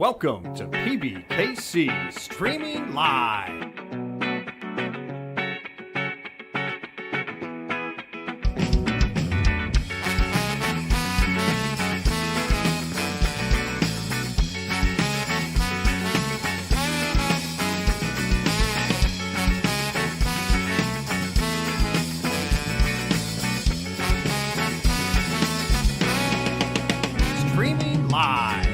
Welcome to PBKC Streaming Live. Streaming Live.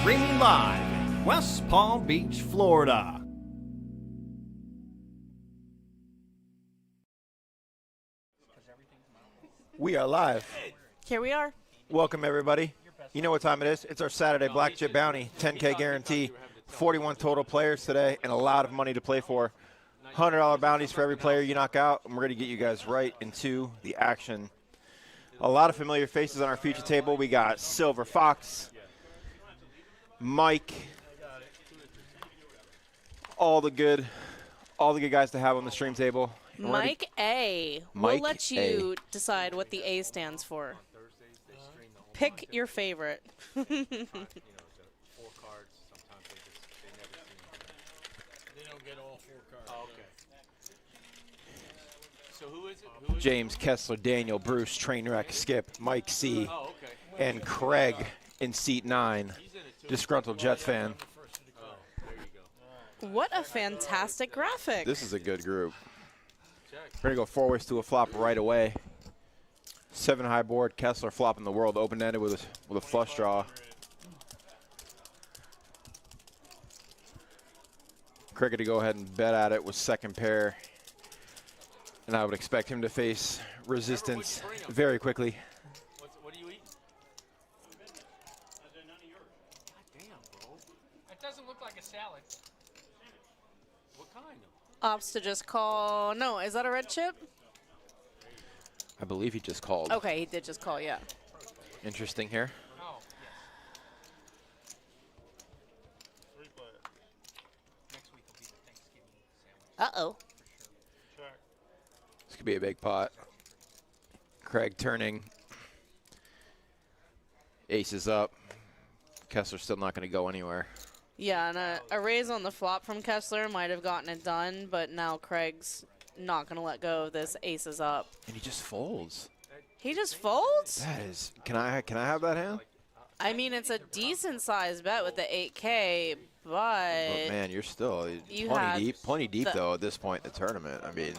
Streaming live, West Palm Beach, Florida. We are live. Here we are. Welcome, everybody. You know what time it is. It's our Saturday Black Chip Bounty, 10K guarantee, 41 total players today, and a lot of money to play for. $100 bounties for every player you knock out, and we're going to get you guys right into the action. A lot of familiar faces on our feature table. We got Silver Fox, Mike, all the good guys to have on the stream table. Mike A. Mike We'll let you decide what the A stands for. Pick your favorite. Four cards. Sometimes they never see. They don't get all four cards. Oh, okay. So who is it? James, Kessler, Daniel, Bruce, Trainwreck, Skip, Mike C, and Craig in seat 9. Disgruntled Jets fan. What a fantastic graphic. This is a good group. We're going to go forwards to a flop right away. 7 high board, Kessler flopping the world open-ended with a flush draw. Craig to go ahead and bet at it with second pair. And I would expect him to face resistance very quickly. What do you eat? Damn, bro. That doesn't look like a salad. What kind of? Opts to just call. No, is that a red chip? I believe he just called. Okay, he did just call, yeah. Interesting here. Oh, yes. Next week will be the Thanksgiving sandwich. Uh-oh. This could be a big pot. Craig turning. Ace is up. Kessler's still not going to go anywhere. Yeah, and a raise on the flop from Kessler might have gotten it done, but now Craig's not going to let go of this. Ace is up. And he just folds. He just folds? That is. Can I have that hand? I mean, it's a decent-sized bet with the 8K, but Man, you're still You had plenty deep the- though at this point in the tournament. I mean,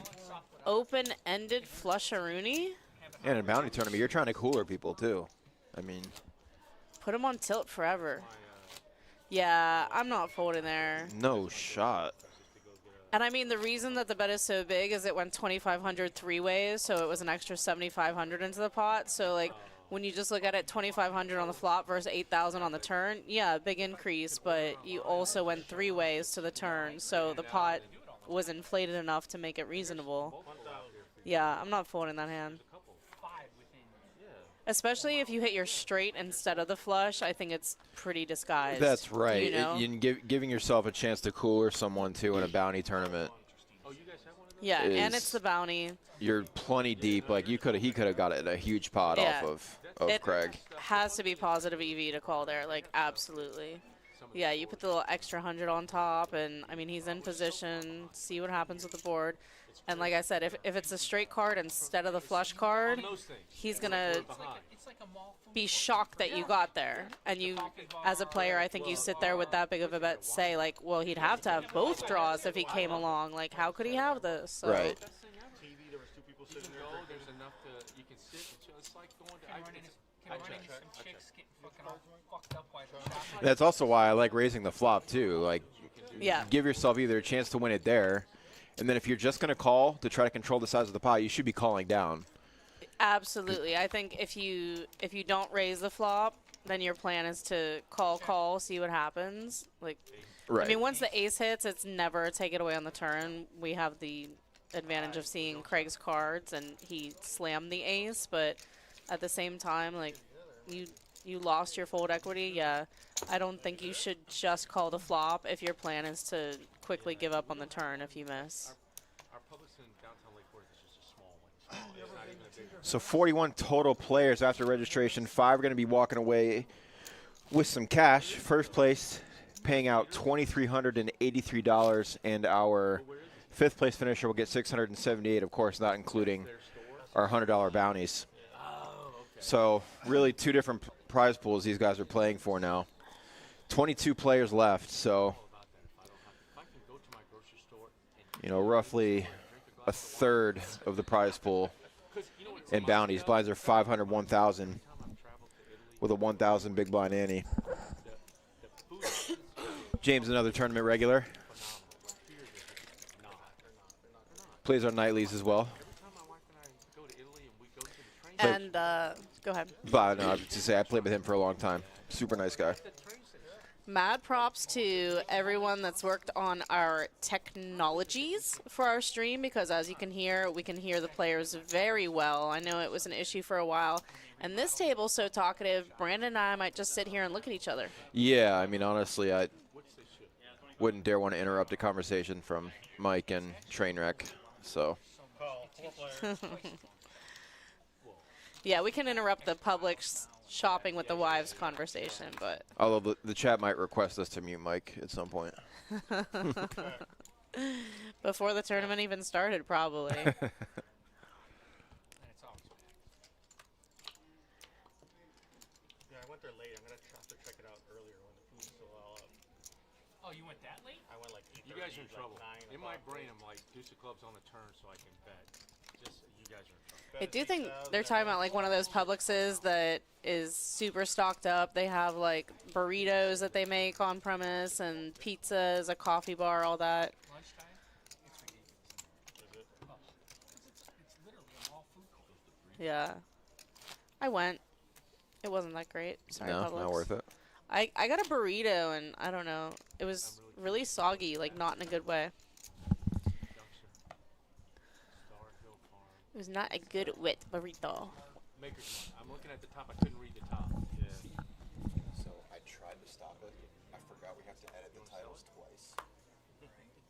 open-ended flush-a-rooney? and in a bounty tournament, you're trying to cooler people too. I mean, Put him on tilt forever. Yeah, I'm not folding there. no shot. And I mean, the reason that the bet is so big is it went 2,500 three ways, so it was an extra 7,500 into the pot. So, like, when you just look at it, 2,500 on the flop versus 8,000 on the turn, yeah, big increase, but you also went three ways to the turn, so the pot was inflated enough to make it reasonable. Yeah, I'm not folding that hand. Especially if you hit your straight instead of the flush, I think it's pretty disguised. That's right. You know? Giving yourself a chance to cooler someone too in a bounty tournament. Yeah, and is- it's the bounty. You're plenty deep. Like he could have got it a huge pot Yeah. off of It Craig. has to be positive EV to call there, like, absolutely. Yeah, you put the little extra 100 on top, and, I mean, he's in position, see what happens with the board. And like I said, if it's a straight card instead of the flush card, he's going to be shocked that you got there. And you, as a player, I think you sit there with that big of a bet, say, like, well, he'd have to have both draws if he came along. Like, how could he have this? So, Right. There's enough to, you can sit, it's like going to, That's also why I like raising the flop too. Like, yeah. give yourself either a chance to win it there, and then if you're just going to call to try to control the size of the pot, you should be calling down. Absolutely. I think if you don't raise the flop, then your plan is to call, see what happens. Like, Right. I mean, once the ace hits, it's never take it away on the turn. We have the advantage of seeing Craig's cards, and he slammed the ace, but at the same time, like, you lost your fold equity. Yeah, I don't think you should just call the flop if your plan is to quickly give up on the turn if you miss. Publix in downtown Lake Worth is just a small one. It's not even a big one. So 41 total players after registration. 5 are going to be walking away with some cash. First place paying out $2,383, and our 5th place finisher will get $678, of course, not including our $100 bounties. So really 2 different prize pools these guys are playing for now. 22 players left, so roughly a third of the prize pool in bounties. Blinds are 500, 1,000 with a 1,000 big blind ante. James, another tournament regular. Plays our nightlies as well. And go ahead. But no, I have to say I played with him for a long time. Super nice guy. Mad props to everyone that's worked on our technologies for our stream, because as you can hear, we can hear the players very well. I know it was an issue for a while. And this table's so talkative, Brandon and I might just sit here and look at each other. Yeah, I mean, honestly, I wouldn't dare want to interrupt a conversation from Mike and Trainwreck. So. Yeah, we can interrupt the public shopping with the wives conversation, but. Although the chat might request us to mute Mike at some point. Before the tournament even started, probably. Yeah, I went there late. I'm gonna have to check it out earlier when the food's still all up. Oh, you went that late? I went like 8:30. You guys are in trouble. Like 9 In my o'clock. brain, I'm like, deuce of clubs on a turn so I can bet. Just, you guys are in trouble. I do think they're talking about like one of those Publixes that is super stocked up. They have like burritos that they make on premise and pizzas, a coffee bar, all that. Lunchtime? It's ridiculous. Oh, it's literally all food court. Yeah. I went. It wasn't that great. Sorry, No, Publix. not worth it. I got a burrito and I don't know. It was really soggy, like not in a good way. It was not a good wet burrito. Maker's Mark. I'm looking at the top. I couldn't read the top. Yeah. So I tried to stop it. I forgot we have to edit the titles twice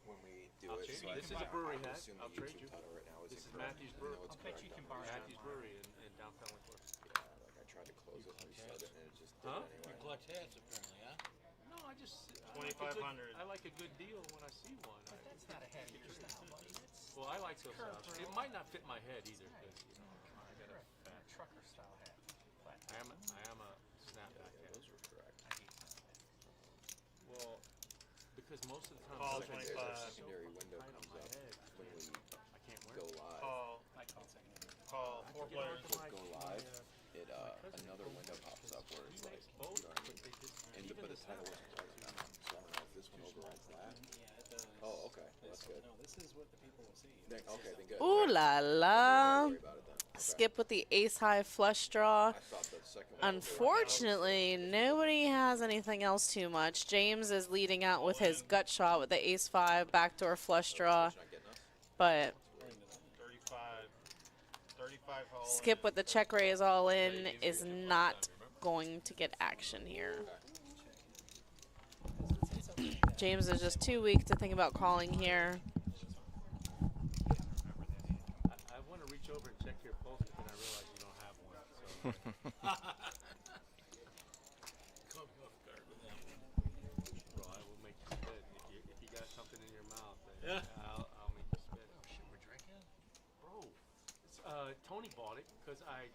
when we do I'll it. trade So you. This is a brewery hat. assume I'll the trade YouTube you. title right now is This is incorrect, Matthew's even Brewery. though it's I'll bet correct you can on borrow the that. Matthew's Brewery in downtown Lake Worth. like I tried to close it, restart it, and it just did Huh? it anyway. Clutch heads, apparently, huh? No, I just. 2,500. I like a good deal when I see one. That's not ahead of your style, buddy. That's Well, I like those. It might not fit my head either, because I got a fat. trucker style hat. Flat. I am a snapback head. Those were correct. I hate that. Well, because most of the time, Call Secondary, 25. our secondary window tight on comes my up head. when we I can't wear go it. live. Call, I call second. call 4 players. Go live. It another window pops up where it's like, you know what I mean? And but the title wasn't right on that one, so I don't know if this one overrides that. Yeah, it does. Oh, okay, well, that's good. No, this is what the people will see. Okay, then good. Ooh la Don't la. worry about it then. Okay. Skip with the ace high flush draw. I thought the second one. Unfortunately, nobody has anything else too much. James is leading out with his gut shot with the ace five backdoor flush draw, but 35. 35 all Skip with the check raise all in is not going to get action here. James is just too weak to think about calling here. I want to reach over and check your pulse, but then I realize you don't have one. So. Caught me off guard with that one. Bro, I will make you spit. If you got something in your mouth, then I'll make you spit. Oh, shit, we're drinking? Bro, it's, Tony bought it because I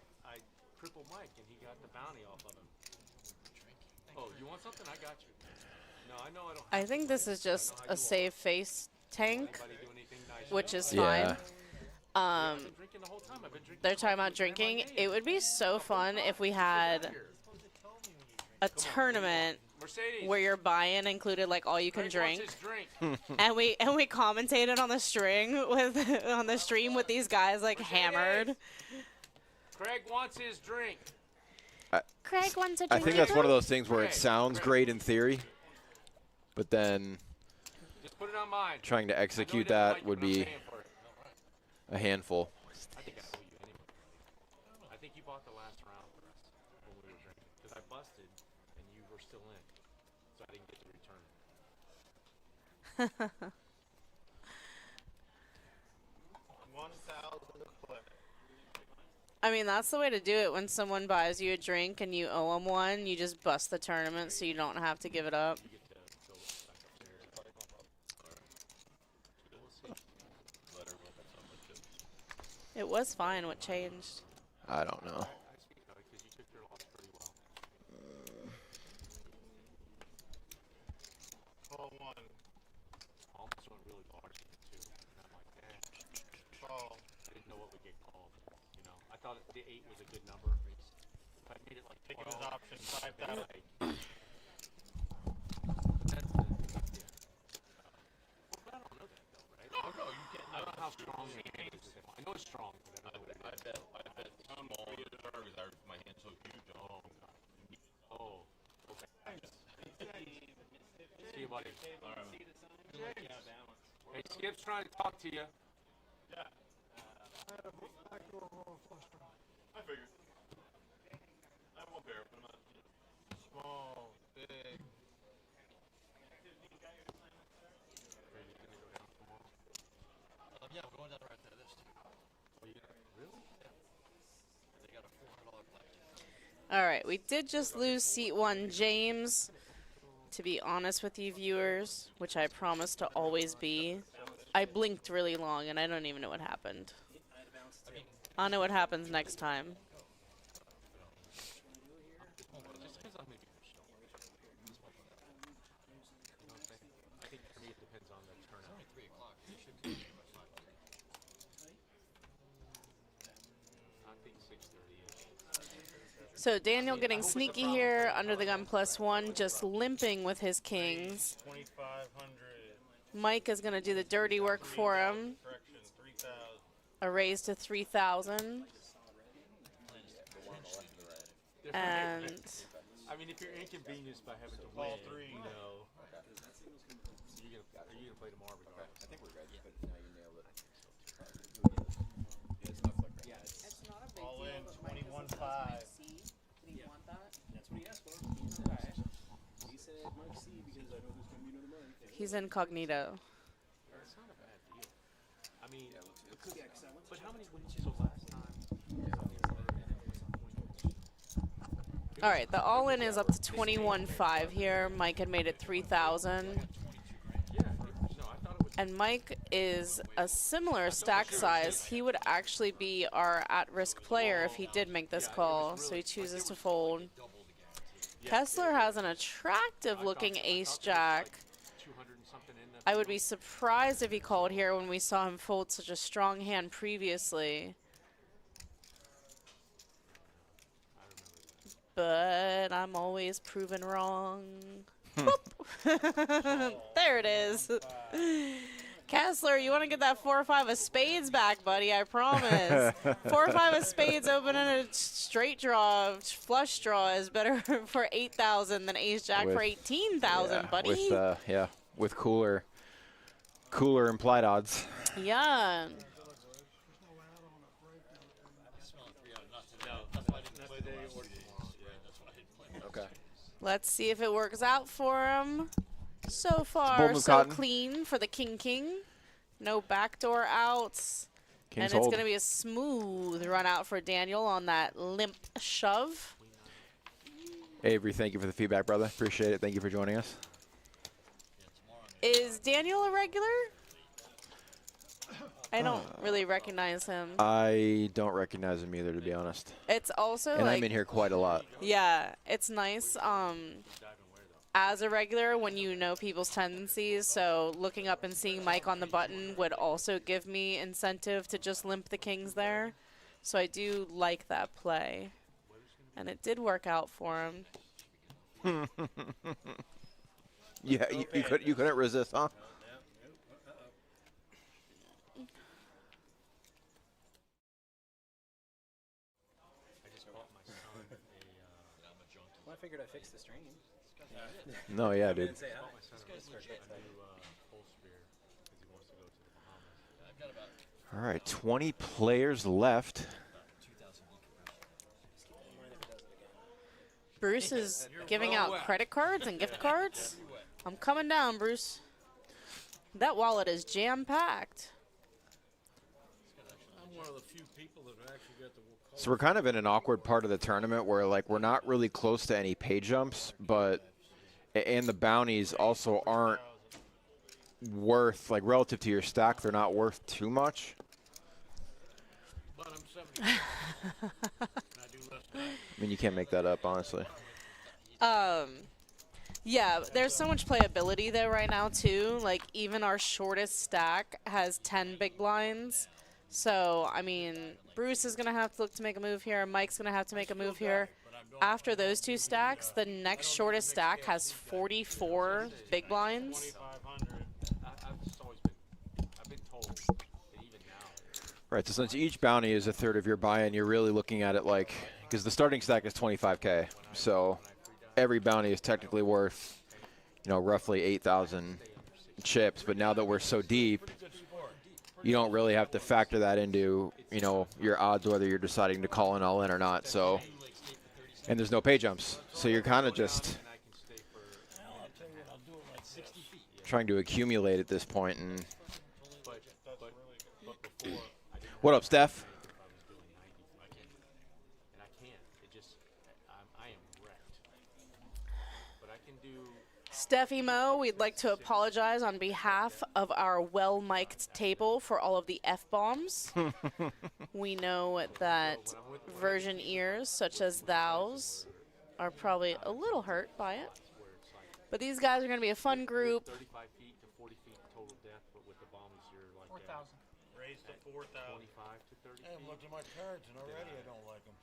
crippled Mike and he got the bounty off of him. We're drinking. Oh, you want something? I got you. No, I know I don't. I think this is just a save face tank, Anybody do anything nice? which is Yeah. fine. I've been drinking the whole time. I've been drinking. They're talking about drinking. It would be so fun if we had a tournament Mercedes. where your buy-in included like all you can Craig wants drink, his drink. and we commentated on the string with on the stream with these guys like hammered. Craig wants his drink. Craig wants a I drink. think that's one of those things where it sounds great in theory, but then Just put it on mine. trying to I know he execute doesn't that like it, would but I'm be paying for it. a handful. I think I owe you anyway. I think you bought the last round for us when we were drinking because I busted and you were still in, so I didn't get to return it. I mean, that's the way to do it. When someone buys you a drink and you owe them one, you just bust the tournament so you don't have to give it up. It was fine. What changed? I don't know. Call one. Almost went really large too. And I'm like, damn. Call. I didn't know what would get called. You know, I thought the 8 was a good number. If I made it like Take it 12, as option 5,000. like, that's the, yeah. But I don't know that though, right? No, no, you can't. I don't know how strong the hand is. I know it's strong, but I don't know what it is. I bet small because my hand's so huge. Oh, okay. See you, buddy. Hey, Skip's trying to talk to you. Yeah. I figured. I won't bear, but I'm not. Small, big. Yeah, we're going down right there. This too. Really? They got a $400 blackjack. All right, we did just lose seat 1, James. To be honest with you viewers, which I promise to always be, I blinked really long and I don't even know what happened. I'll know what happens next time. Just depends on who you're showing. You know what I'm saying? I think for me it depends on the turnout. 3 o'clock. You should be by 5:30. I think 6:30 is. So Daniel getting sneaky here, under the gun +1, just limping with his kings. 2,500. Mike is going to do the dirty work for him. Correction, 3,000. A raise to 3,000. And I mean, if you're inconvenienced by having to Call win, 3. you know, are you gonna play tomorrow regardless? I think we're good, but now you nailed it. All in, 21.5. That's what he asked for. He said, he said Mike C because I know there's going to be another Mike. he's incognito. It's not a bad deal. I mean, but how many wins did you last time? All right, the all-in is up to 21.5 here. Mike had made it 3,000. Yeah, no, I thought it was. And Mike is a similar stack size. He would actually be our at-risk player if he did make this call, so he chooses to fold. Kessler has an attractive-looking ace-jack. 200 and something in the. I would be surprised if he called here when we saw him fold such a strong hand previously. But I'm always proven wrong. Boop. There it is. Kessler, you want to get that 4 or 5 of spades back, buddy, I promise. 4 or 5 of spades opening a straight draw, flush draw is better for 8,000 than ace jack for 18,000, buddy. With cooler implied odds. Yeah. Okay. Let's see if it works out for him. So far, Bold move, so Cotton. clean for the king. No backdoor outs. King's and it's hold. going to be a smooth run out for Daniel on that limp shove. Avery, thank you for the feedback, brother. Appreciate it. Thank you for joining us. Is Daniel a regular? I don't really recognize him. I don't recognize him either, to be honest. It's also And like, I'm in here quite a lot. yeah, it's nice as a regular when you know people's tendencies. So looking up and seeing Mike on the button would also give me incentive to just limp the kings there. So I do like that play. And it did work out for him. Yeah, you couldn't resist, huh? Well, I figured I fixed the stream. No, yeah, dude. Say hi. All right, 20 players left. Bruce is giving out credit cards and gift cards. I'm coming down, Bruce. That wallet is jam-packed. I'm one of the few people that actually got the So we're kind of in an awkward part of the tournament where, like, we're not really close to any pay jumps, but and the bounties also aren't worth, like, relative to your stack, they're not worth too much. But I'm 70. And I do less than I mean, you can't make that up, honestly. Yeah, there's so much playability there right now too. Like even our shortest stack has 10 big blinds. So I mean, Bruce is gonna have to look to make a move here. Mike's gonna have to make a move here. After those two stacks, the next shortest stack has 44 big blinds. 2,500. I've just always been, I've been told that even now. Right, so since each bounty is a third of your buy-in, you're really looking at it like, because the starting stack is 25K, so every bounty is technically worth, you know, roughly 8,000 chips. But now that we're so deep, you don't really have to factor that into, you know, your odds whether you're deciding to call in all in or not. So, and there's no pay jumps, so you're kind of just trying to accumulate at this point. And what up, Steph? And I can't. It just, I am wrecked. But I can do. Steffi Mo, we'd like to apologize on behalf of our well-mic'd table for all of the F-bombs. We know that version ears, such as thous, are probably a little hurt by it. But these guys are going to be a fun group. 35 feet to 40 feet total depth, but with the bombs, you're like 4,000. Raised to 4,000. 25 to 30 I haven't feet. looked at my cards, and already I don't like them.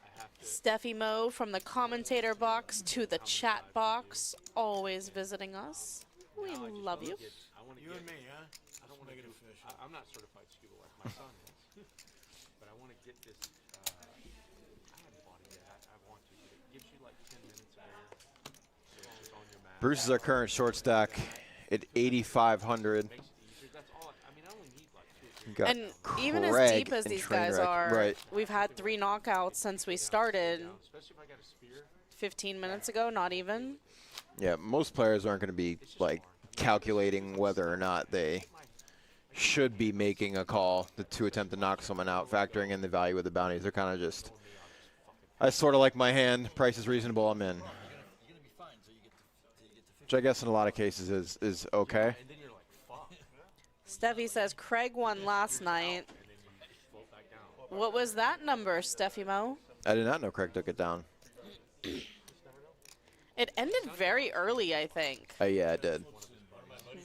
I have to. Steffi Mo from the commentator box to the chat box, always visiting us. We Now I just love wanna you. get- I want to You get. and me, huh? I don't want to Make it do. official. I'm not certified scuba like my son is, but I want to get this. I haven't bought it yet. I want to. But it gives you like 10 minutes of air. As long as on your map. Bruce is our current short stack at 8,500. Makes it easier. That's all. I mean, I only need like 2 or 3. Got And even as Craig deep as and these guys Trainwreck. are, Right. we've had 3 knockouts since we started Especially if I got a spear. 15 minutes ago, not even. Yeah, most players aren't going to be, like, calculating whether or not they should be making a call to attempt to knock someone out, factoring in the value of the bounties. They're kind of just, I sort of like my hand, price is reasonable, I'm in. You're gonna be fine, so you get to Which I guess in a lot of cases is okay. And then you're like, fuck. Steffi says Craig won last night. What was that number, Steffi Mo? I did not know Craig took it down. It ended very early, I think. Yeah, it did.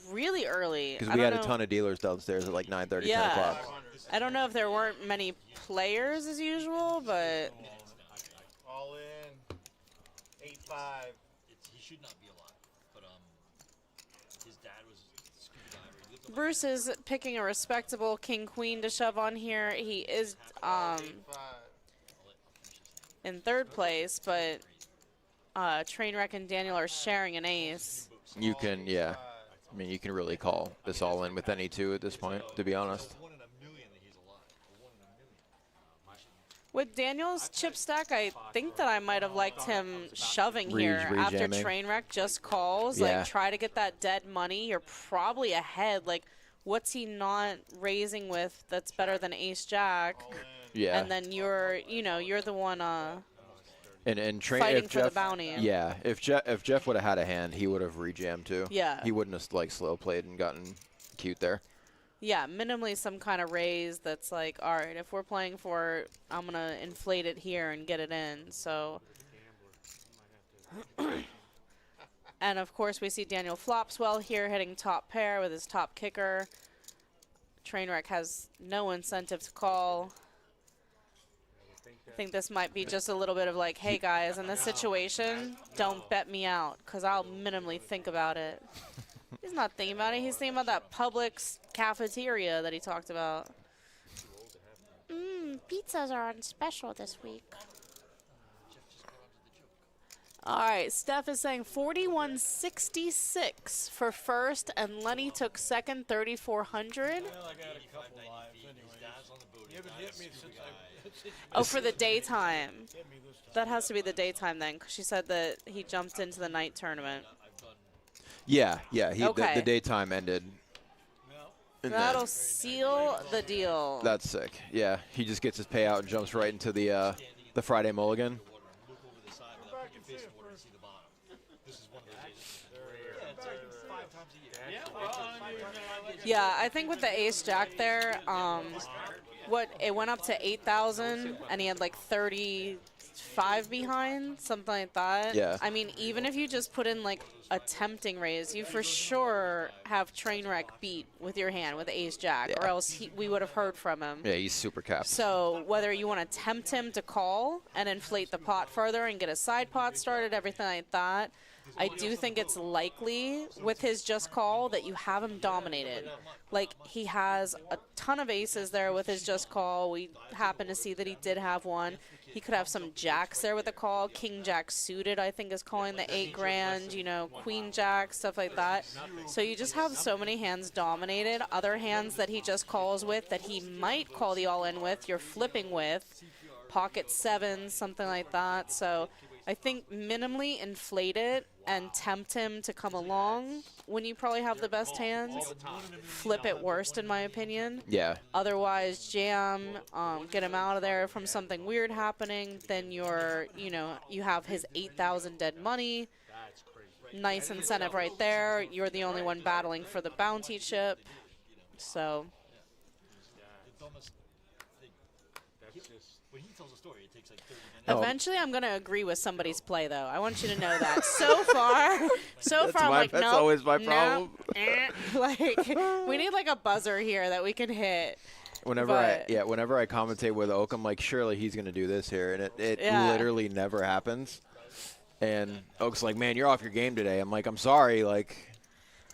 Really early. Because I we don't had a know- ton of dealers downstairs at like 9:30, 10 Yeah. o'clock. I don't know if there weren't many players as usual, but All in. 8-5. he should not be a lot, but his dad was a scuba diver. He lived on Bruce is picking a respectable king-queen to shove on here. He is 5. in 3rd place, but Trainwreck and Daniel are sharing an ace. You can, yeah. I mean, you can really call this all in with any two at this point, to be honest. 1 in a million that he's alive. 1 in a million. With Daniel's chip stack, I think that I might have liked him shoving here after Rejamming. Trainwreck just calls. Yeah. Like, try to get that dead money. You're probably ahead. Like, what's he not raising with that's better than ace-jack? Yeah. And then you're, you know, you're the one And fighting if for the Jeff, bounty. Yeah, if Jeff would have had a hand, he would have rejammed too. Yeah. He wouldn't have like slow played and gotten cute there. Yeah, minimally some kind of raise that's like, all right, if we're playing for, I'm going to inflate it here and get it in. So, and of course we see Daniel Flopswell here hitting top pair with his top kicker. Trainwreck has no incentive to call. I think this might be just a little bit of like, hey guys, in this situation, don't bet me out because I'll minimally think about it. He's not thinking about it. He's thinking about that Publix cafeteria that he talked about. Pizzas are on special this week. All right, Steph is saying 41.66 for first, and Lenny took second, 3,400. Well, I got a couple lives anyway. You haven't hit me since I. Oh, for the daytime. Hit me this time. That has to be the daytime then, because she said that he jumped into the night tournament. Yeah. Okay. The daytime ended. Well, And That'll seal the deal. that's sick. Yeah, he just gets his payout and jumps right into the Friday mulligan. Look over the side without putting your face in water and see the bottom. This is one of those cases. Yeah, it's like 5 times a year. Yeah, I think with the ace jack there, it went up to 8,000 and he had like 35 behind, something like that. Yeah. I mean, even if you just put in like a tempting raise, you for sure have Trainwreck beat with your hand with ace jack, or else we would have heard from him. Yeah, he's super capped. So whether you want to tempt him to call and inflate the pot further and get a side pot started, everything like that, I do think it's likely with his just call that you have him dominated. Like, he has a ton of aces there with his just call. We happen to see that he did have one. He could have some jacks there with a call. King jack suited, I think, is calling the 8 grand, you know, queen jack, stuff like that. So you just have so many hands dominated. Other hands that he just calls with that he might call the all-in with, you're flipping with. Pocket 7, something like that. So I think minimally inflate it and tempt him to come along when you probably have the best hands. Flip it worst, in my opinion. Yeah. Otherwise, jam, get him out of there from something weird happening. Then you're, you know, you have his 8,000 dead money. Nice incentive right there. You're the only one battling for the bounty chip. So. It's almost when he tells a story, it takes like 30 minutes. Eventually, I'm going to agree with somebody's play, though. I want you to know that. So far, I'm like, that's nope, always my nope, problem. Like, we need like a buzzer here that we can hit. Whenever I commentate with Oak, I'm like, surely he's gonna do this here, and it literally never happens. And Oak's like, man, you're off your game today. I'm like, I'm sorry, like.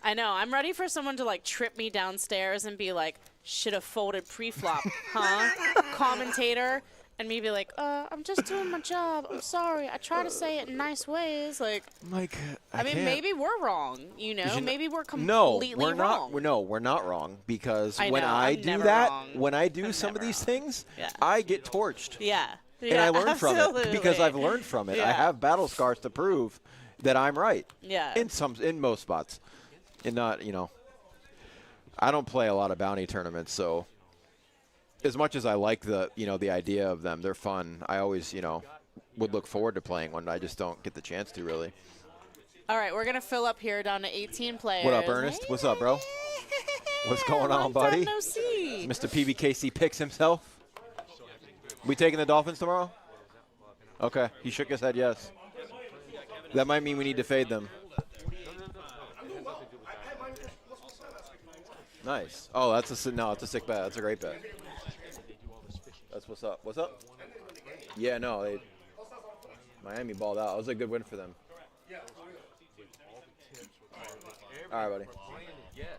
I know. I'm ready for someone to like trip me downstairs and be like, should have folded pre-flop, huh? Commentator. And me be like, I'm just doing my job. I'm sorry. I try to say it in nice ways. Like, Mike, I mean, maybe we're wrong. You know, maybe we're completely we're wrong. No, we're not wrong, because I when know, I I'm do never that, wrong. when I do I'm some of never these wrong. things, Yeah. I get torched. Yeah. And I learn from it absolutely. because I've learned from it. I Yeah. have battle scars to prove that I'm right. Yeah. In most spots, and not, you know. I don't play a lot of bounty tournaments, so as much as I like the idea of them, they're fun. I always, would look forward to playing one. I just don't get the chance to really. All right, we're gonna fill up here down to 18 players. What up, Ernest? What's up, bro? What's going on, Long buddy? time no see. Mr. PBKC picks himself. We taking the Dolphins tomorrow? Okay. He shook his head yes. That might mean we need to fade them. Nice. Oh, it's a sick bet. That's a great bet. That's what's up. What's up? Yeah, no, Miami balled out. It was a good win for them. All right, buddy.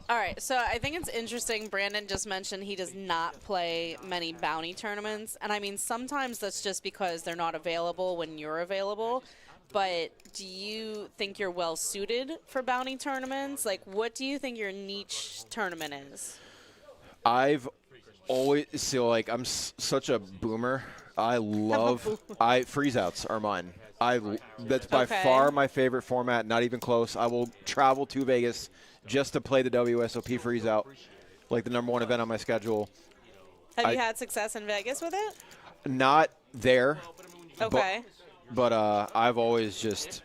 All right, so I think it's interesting. Brandon just mentioned he does not play many bounty tournaments. And I mean, sometimes that's just because they're not available when you're available. But do you think you're well suited for bounty tournaments? Like, what do you think your niche tournament is? I've always I'm such a boomer. I love freeze outs are mine. That's by far my favorite format. Not even close. I will travel to Vegas just to play the WSOP freeze out, like the #1 event on my schedule. Have you had success in Vegas with it? Not there. Okay. But I've always just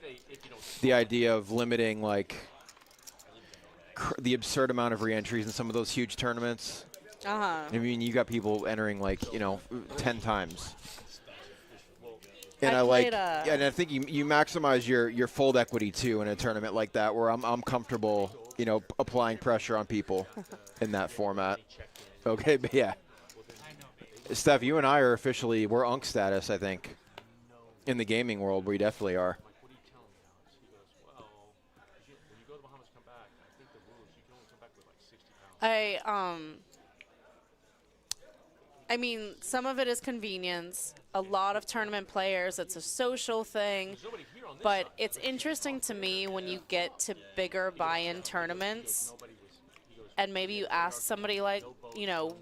the idea of limiting like the absurd amount of reentries in some of those huge tournaments. I mean, you got people entering 10 times. And and I think you maximize your fold equity too in a tournament like that, where I'm comfortable, applying pressure on people in that format. Okay, but yeah. Steph, you and I are we're Unk status, I think. In the gaming world, we definitely are. I mean, some of it is convenience. A lot of tournament players, it's a social thing. But it's interesting to me when you get to bigger buy-in tournaments and maybe you ask somebody like,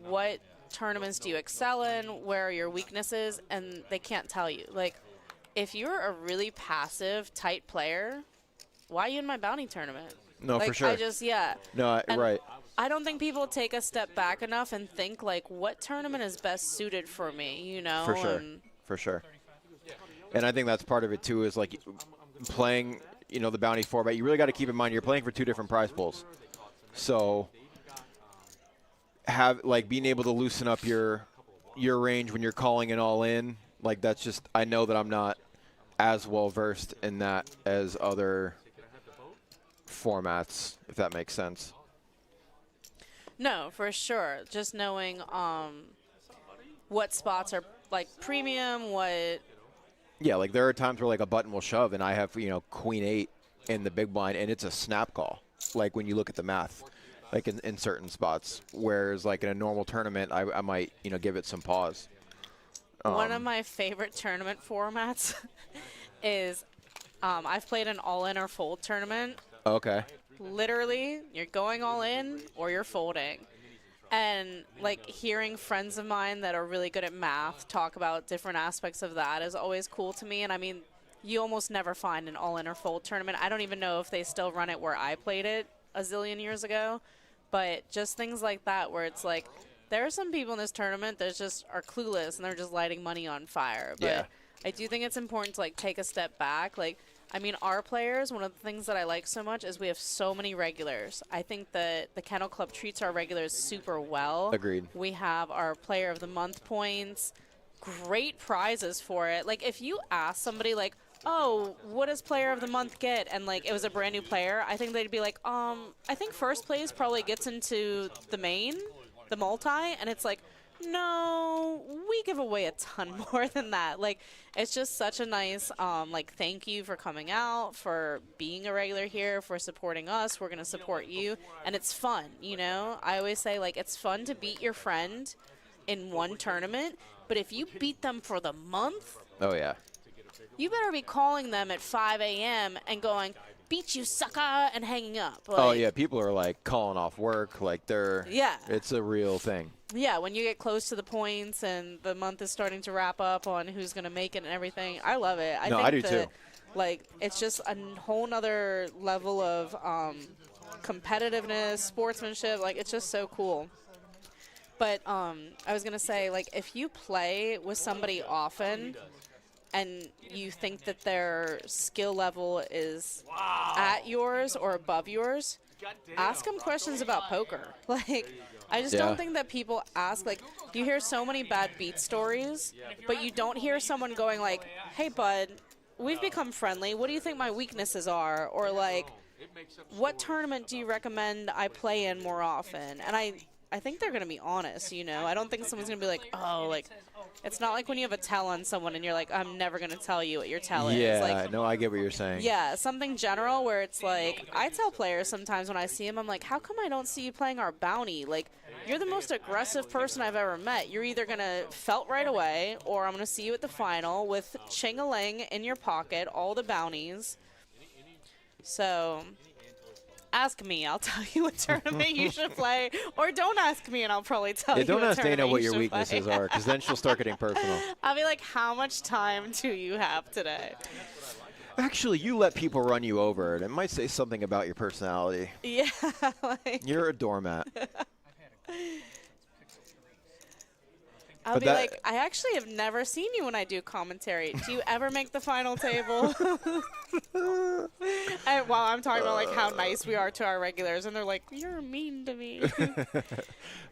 what tournaments do you excel in? Where are your weaknesses? And they can't tell you. Like, if you're a really passive, tight player, why are you in my bounty tournament? No, for sure. No, right. I don't think people take a step back enough and think, like, what tournament is best suited for me, you know? For sure. And For sure. And I think that's part of it, too, is, like, playing, you know, the bounty 4-bet. You really got to keep in mind you're playing for 2 different prize pools. So being able to loosen up your range when you're calling it all in, like, that's just, I know that I'm not as well versed in that as other formats, if that makes sense. no, for sure. Just knowing what spots are, like, premium, what... Yeah, like, there are times where, like, a button will shove, and I have, you know, queen 8 in the big blind, and it's a snap call, like, when you look at the math, like, in certain spots. Whereas, like, in a normal tournament, I might, you know, give it some pause. One of my favorite tournament formats is I've played an all-in or fold tournament. Okay. Literally, you're going all in or you're folding. And, like, hearing friends of mine that are really good at math talk about different aspects of that is always cool to me. And, I mean, you almost never find an all-in or fold tournament. I don't even know if they still run it where I played it a zillion years ago. But just things like that where it's like, there are some people in this tournament that just are clueless and they're just lighting money on fire. But Yeah. I do think it's important to, like, take a step back. Like, I mean, our players, one of the things that I like so much is we have so many regulars. I think that the Kennel Club treats our regulars super well. Agreed. We have our Player of the Month points, great prizes for it. Like, if you ask somebody, like, oh, what does Player of the Month get? And, like, it was a brand new player, I think they'd be like, I think first place probably gets into the main, the multi, and it's like, no, we give away a ton more than that. Like, it's just such a nice, like, thank you for coming out, for being a regular here, for supporting us. We're going to support you. And it's fun, you know? I always say, like, it's fun to beat your friend in one tournament, but if you beat them for the month, Oh, yeah. you better be calling them at 5 a.m. and going, beat you, sucker, and hanging up. Like, Oh, yeah. People are, like, calling off work. Like, Yeah. It's a real thing. Yeah, when you get close to the points and the month is starting to wrap up on who's going to make it and everything, I love it. I think I do that, too. Like, it's just a whole nother level of competitiveness, sportsmanship. Like, it's just so cool. But I was going to say, like, if you play with somebody often and you think that their skill level is at yours or above yours, ask them questions about poker. Like, I just don't think that people ask, like, you hear so many bad beat stories, but you don't hear someone going like, hey, bud, we've become friendly. What do you think my weaknesses are? Or, like, what tournament do you recommend I play in more often? And I think they're going to be honest, you know. I don't think someone's going to be like, oh, like, it's not like when you have a tell on someone and you're like, I'm never going to tell you what your tell is. Yeah, Like, no, I get what you're saying. yeah, something general where it's like, I tell players sometimes when I see them, I'm like, how come I don't see you playing our bounty? Like, you're the most aggressive person I've ever met. You're either going to felt right away, or I'm going to see you at the final with ching-a-ling in your pocket, all the bounties. So, ask me. I'll tell you what tournament you should play. Or don't ask me, and I'll probably tell you Don't what ask Dana tournament what you your should weaknesses play. are, because then she'll start getting personal. I'll be like, how much time do you have today? Actually, you let people run you over, and it might say something about your personality. Yeah. Like, You're a doormat. I'll But be that- like, I actually have never seen you when I do commentary. Do you ever make the final table? And while I'm talking about, like, how nice we are to our regulars, and they're like, you're mean to me.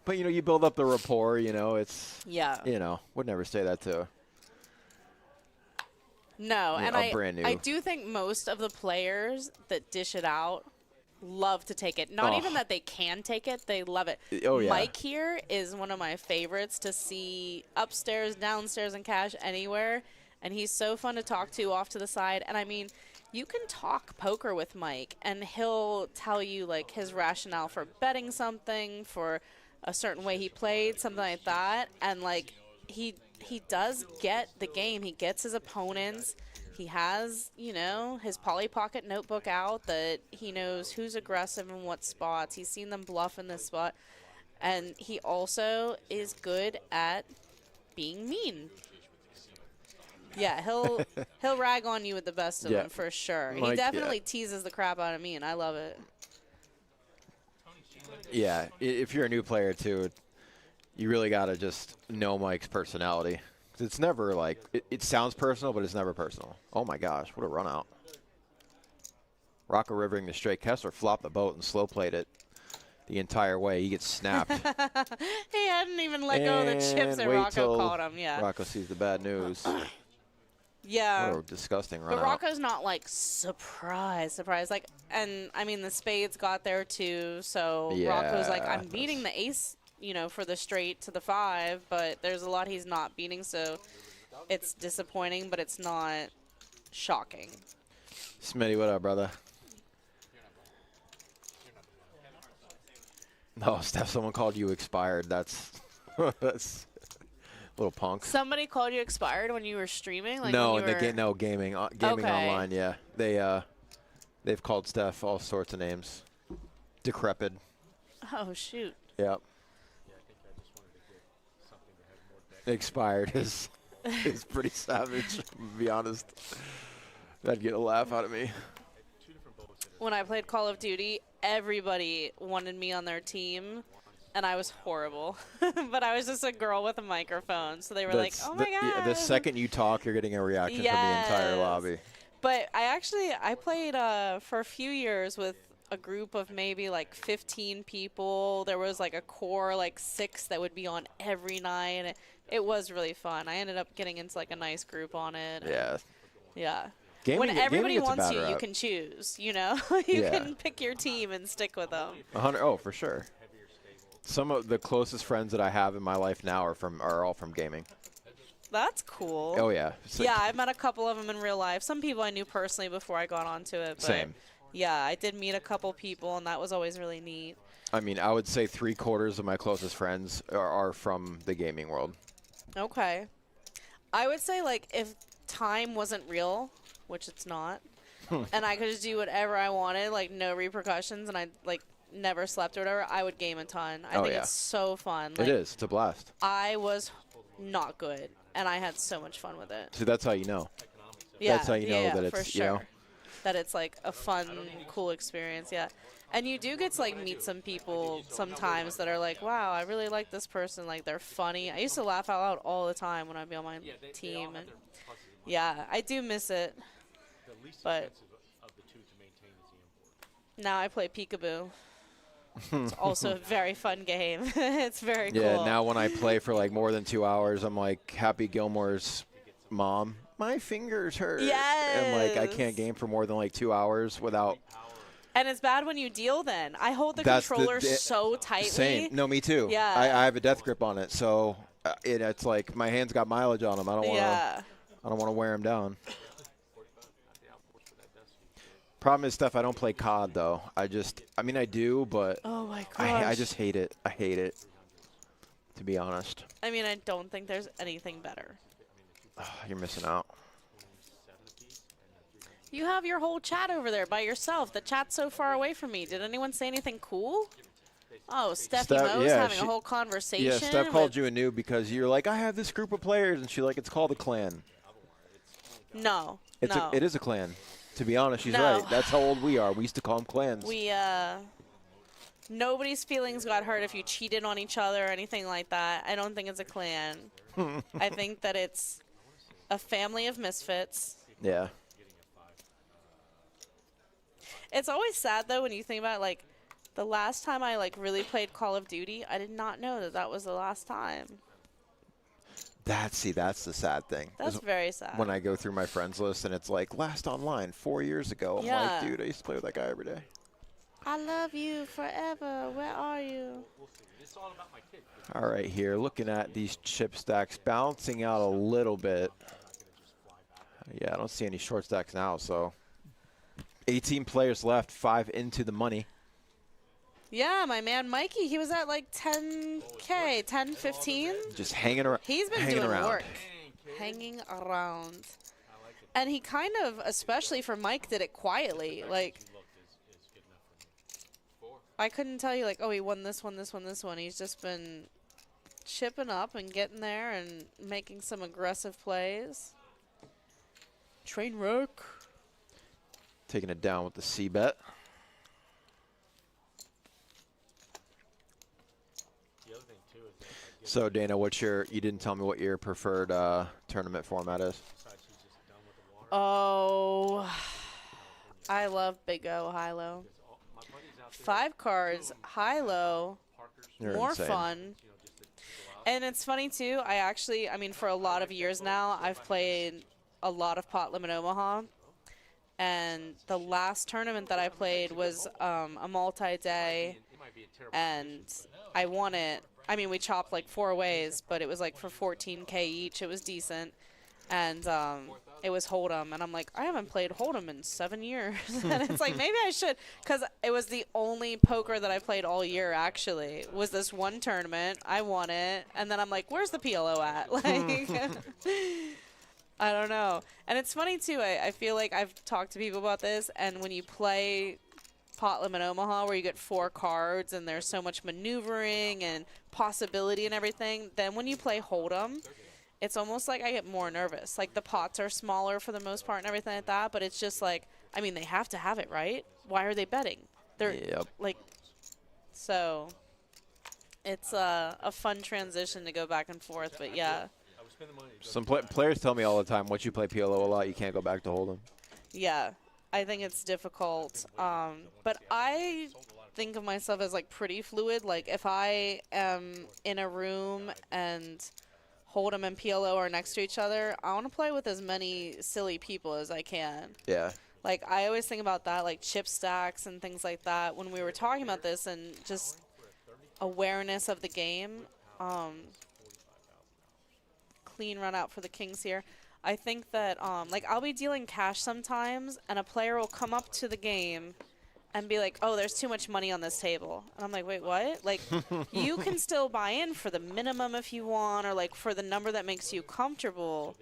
But, you know, you build up the rapport, you know, it's, Yeah. you know, would never say that to No, Yeah, and I'm brand new. I do think most of the players that dish it out love to take it. Not Oh. even that they can take it, they love it. Oh, yeah. Mike here is one of my favorites to see upstairs, downstairs, and cash anywhere. And he's so fun to talk to off to the side. And, I mean, you can talk poker with Mike, and he'll tell you, like, his rationale for betting something, for a certain way he played, something like that. And, like, he does get the game. He gets his opponents. He has, you know, his Polly Pocket notebook out that he knows who's aggressive in what spots. He's seen them bluff in this spot. And he also is good at being mean. Yeah, he'll rag on you with the best of Yeah. them for sure. He Mike, definitely teases the crap out of me, and I love it. Yeah, if you're a new player too, you really got to just know Mike's personality. 'Cause it's never like, it sounds personal, but it's never personal. Oh my gosh, what a run out. Rocco rivering the straight. Kessler flopped the boat and slow played it the entire way. He gets snapped. He hadn't even let go of the chips and wait Rocco till caught him. Yeah. Rocco sees the bad news. Yeah. What a disgusting run But out. Rocco's not like surprise. Like, and I mean the spades got there too. So Rocco's like, Yeah, I'm beating the ace, you know, for the straight to the 5, but there's a lot he's not beating. So it's disappointing, but it's not shocking. Smitty, what up, brother? No, Steph, someone called you expired. That's that's a little punk. Somebody called you expired when you were streaming? Like No, when you were... no gaming, gaming Okay. online. Yeah, they've called Steph all sorts of names. Decrepit. Oh, shoot. Yep. Expired is pretty savage. To be honest, that'd get a laugh out of me. When I played Call of Duty, everybody wanted me on their team, and I was horrible. But I was just a girl with a microphone, so they were like, oh, my God. Yeah, the second you talk, you're getting a reaction from the entire Yes. lobby. But I played for a few years with a group of maybe like 15 people. There was like a core like 6 that would be on every night. And it was really fun. I ended up getting into like a nice group on it. Yeah. Yeah. Gaming, When everybody gaming gets a wants bad you, you rap. can choose, you know? You Yeah. can pick your team and stick with them. 100. Oh, for sure. Some of the closest friends that I have in my life now are all from gaming. That's cool. Oh yeah. It's like- Yeah, I've met a couple of them in real life. Some people I knew personally before I got onto it. But Same. Yeah, I did meet a couple people, and that was always really neat. I mean, I would say 3/4 of my closest friends are from the gaming world. Okay. I would say, like, if time wasn't real, which it's not, and I could just do whatever I wanted, like, no repercussions, and I, like, never slept or whatever, I would game a ton. I Oh, think yeah. it's so fun. Like, It is. It's a blast. I was not good, and I had so much fun with it. So that's how you know. Yeah, That's how you know yeah, that for it's, sure. you know. That it's like a fun, cool experience, yeah. And you do get to like meet some people sometimes that are like, wow, I really like this person. Like they're funny. I used to laugh out loud all the time when I'd be on my team. And yeah, I do miss it. But now I play peekaboo. It's also a very fun game. It's very cool. Yeah, now when I play for like more than 2 hours, I'm like Happy Gilmore's mom. My fingers hurt. And like I can't game for more than like 2 hours without. And it's bad when you deal then. I hold the That's controller so tightly. Same. No, me too. Yeah. I have a death grip on it, so it's like my hands got mileage on them. I don't want to. Yeah. I don't want to wear them down. Problem is, Steph, I don't play COD though. I mean, I do, but Oh my gosh. I just hate it. I hate it. To be honest. I mean, I don't think there's anything better. You're missing out. You have your whole chat over there by yourself. The chat's so far away from me. Did anyone say anything cool? Oh, Steffi Mo's yeah, having a whole conversation. Yeah, Steph called with- you a noob because you're like, I have this group of players, and she's like, it's called a clan. No, It's no. it is a clan. To be honest, she's No. right. That's how old we are. We used to call them clans. We, nobody's feelings got hurt if you cheated on each other or anything like that. I don't think it's a clan. I think that it's a family of misfits. Yeah. It's always sad, though, when you think about, like, the last time I, like, really played Call of Duty, I did not know that that was the last time. That's the sad thing. That's is very sad. When I go through my friends list and it's like, last online 4 years ago. I'm Yeah. like, dude, I used to play with that guy every day. I love you forever. Where are you? All right, here, looking at these chip stacks, bouncing out a little bit. Yeah, I don't see any short stacks now, so 18 players left, 5 into the money. Yeah, my man Mikey, he was at like 10K, 10, 15. Just hanging around. He's been hanging doing around. work. Hanging around. And he kind of, especially for Mike, did it quietly. Like, I couldn't tell you, like, oh, he won this one, this one, this one. He's just been chipping up and getting there and making some aggressive plays. Train wreck. Taking it down with the C bet. So Dana, you didn't tell me what your preferred tournament format is. Oh, I love Big O, high low. 5 cards, high low, You're more insane. fun. And it's funny too. I mean, for a lot of years now, I've played a lot of pot limit Omaha. And the last tournament that I played was a multi-day, and I won it. I mean, we chopped like 4 ways, but it was like for 14K each. It was decent. And it was Hold'em. And I'm like, I haven't played Hold'em in 7 years. And it's like, maybe I should. Because it was the only poker that I played all year, actually, was this one tournament. I won it. And then I'm like, where's the PLO at? Like, I don't know. And it's funny, too. I feel like I've talked to people about this. And when you play Pot Limit Omaha, where you get 4 cards and there's so much maneuvering and possibility and everything, then when you play Hold'em, it's almost like I get more nervous. Like, the pots are smaller for the most part and everything like that, but it's just like, I mean, they have to have it, right? Why are they betting? They're, like, so it's a fun transition to go back and forth, but yeah. Some players tell me all the time, once you play PLO a lot, you can't go back to Hold'em. Yeah, I think it's difficult. But I think of myself as, like, pretty fluid. Like, if I am in a room and Hold'em and PLO are next to each other, I want to play with as many silly people as I can. Yeah. Like, I always think about that, like chip stacks and things like that when we were talking about this, and just awareness of the game. Clean run out for the Kings here. I think that, like, I'll be dealing cash sometimes, and a player will come up to the game and be like, oh, there's too much money on this table. And I'm like, wait, what? Like, you can still buy in for the minimum if you want, or, like, for the number that makes you comfortable.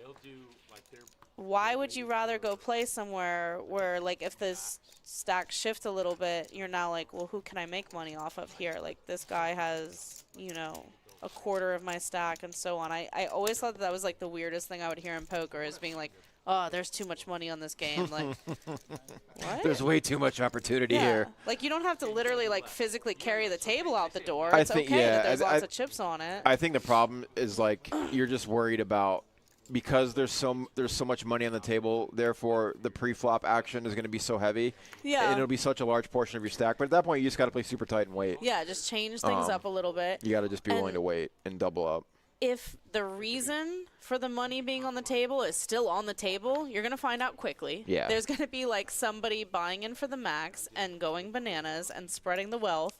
Why would you rather go play somewhere where, like, if this stack shift a little bit, you're now like, well, who can I make money off of here? Like, this guy has, you know, a quarter of my stack and so on. I always thought that was, like, the weirdest thing I would hear in poker, is being like, oh, there's too much money on this game. Like, what? There's way too much opportunity here. Like, you don't have to literally, like, physically carry the table out the door. I It's think, okay yeah, that there's lots of chips on it. I think the problem is, like, you're just worried about, because there's so much money on the table, therefore the pre-flop action is going to be so heavy. Yeah. And it'll be such a large portion of your stack. But at that point, you just got to play super tight and wait. Yeah, just change things up a little bit. You got to just be willing to wait and double up. If the reason for the money being on the table is still on the table, you're going to find out quickly. Yeah. There's going to be, like, somebody buying in for the max and going bananas and spreading the wealth.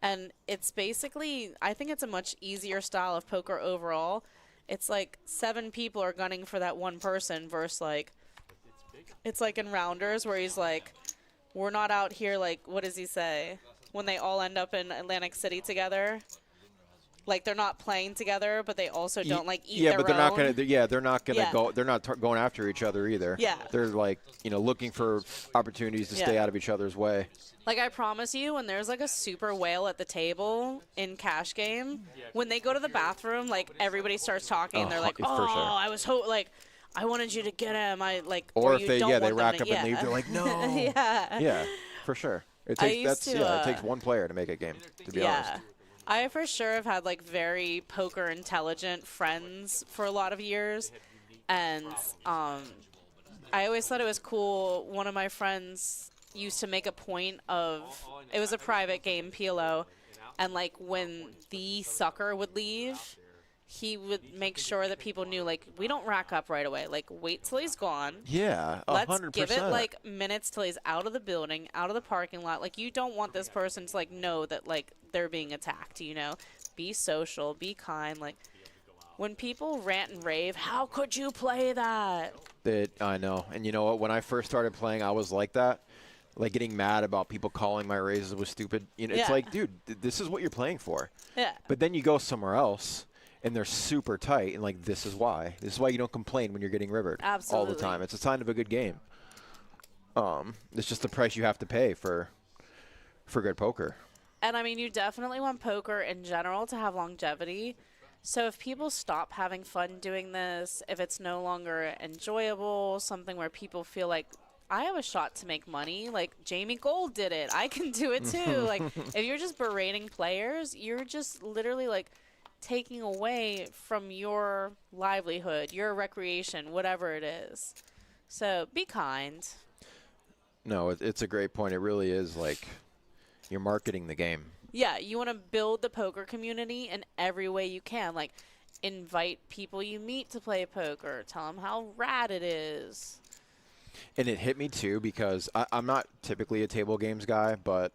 And it's basically, I think it's a much easier style of poker overall. It's like 7 people are gunning for that one person versus, like, it's like in Rounders where he's like, we're not out here, like, what does he say? When they all end up in Atlantic City together. Like, they're not playing together, but they also don't, like, eat their own. They're not going to. They're not going to go. They're not going after each other either. Yeah. They're, like, you know, looking for opportunities to stay out of each other's way. Like, I promise you, when there's, like, a super whale at the table in cash game, when they go to the bathroom, like, everybody starts talking, and they're like, oh, for sure. I was like, I wanted you to get him. Or if you they, don't they want rack them up and leave, they're like, no. Yeah. Yeah, for sure. It takes one player to make a game, to be honest. I for sure have had, like, very poker intelligent friends for a lot of years, and I always thought it was cool. One of my friends used to make a point of, it was a private game, PLO, and, like, when the sucker would leave, he would make sure that people knew, like, we don't rack up right away. Like, wait till he's gone. Yeah, 100%. Let's give it, like, minutes till he's out of the building, out of the parking lot. Like, you don't want this person to, like, know that, like, they're being attacked, you know? Be social, be kind. Like, when people rant and rave, how could you play that? I know. And you know what? When I first started playing, I was like that. Like, getting mad about people calling my raises was stupid. You know, it's like, dude, this is what you're playing for. Yeah. But then you go somewhere else, and they're super tight, and, like, this is why. This is why you don't complain when you're getting rivered all the time. It's a sign of a good game. It's just the price you have to pay for good poker. And, I mean, you definitely want poker in general to have longevity. So if people stop having fun doing this, if it's no longer enjoyable, something where people feel like, I have a shot to make money, like Jamie Gold did it, I can do it too. Like, if you're just berating players, you're just literally, like, taking away from your livelihood, your recreation, whatever it is. So be kind. No, it's a great point. It really is like you're marketing the game. Yeah, you want to build the poker community in every way you can. Like, invite people you meet to play poker. Tell them how rad it is. And it hit me, too, because I'm not typically a table games guy, but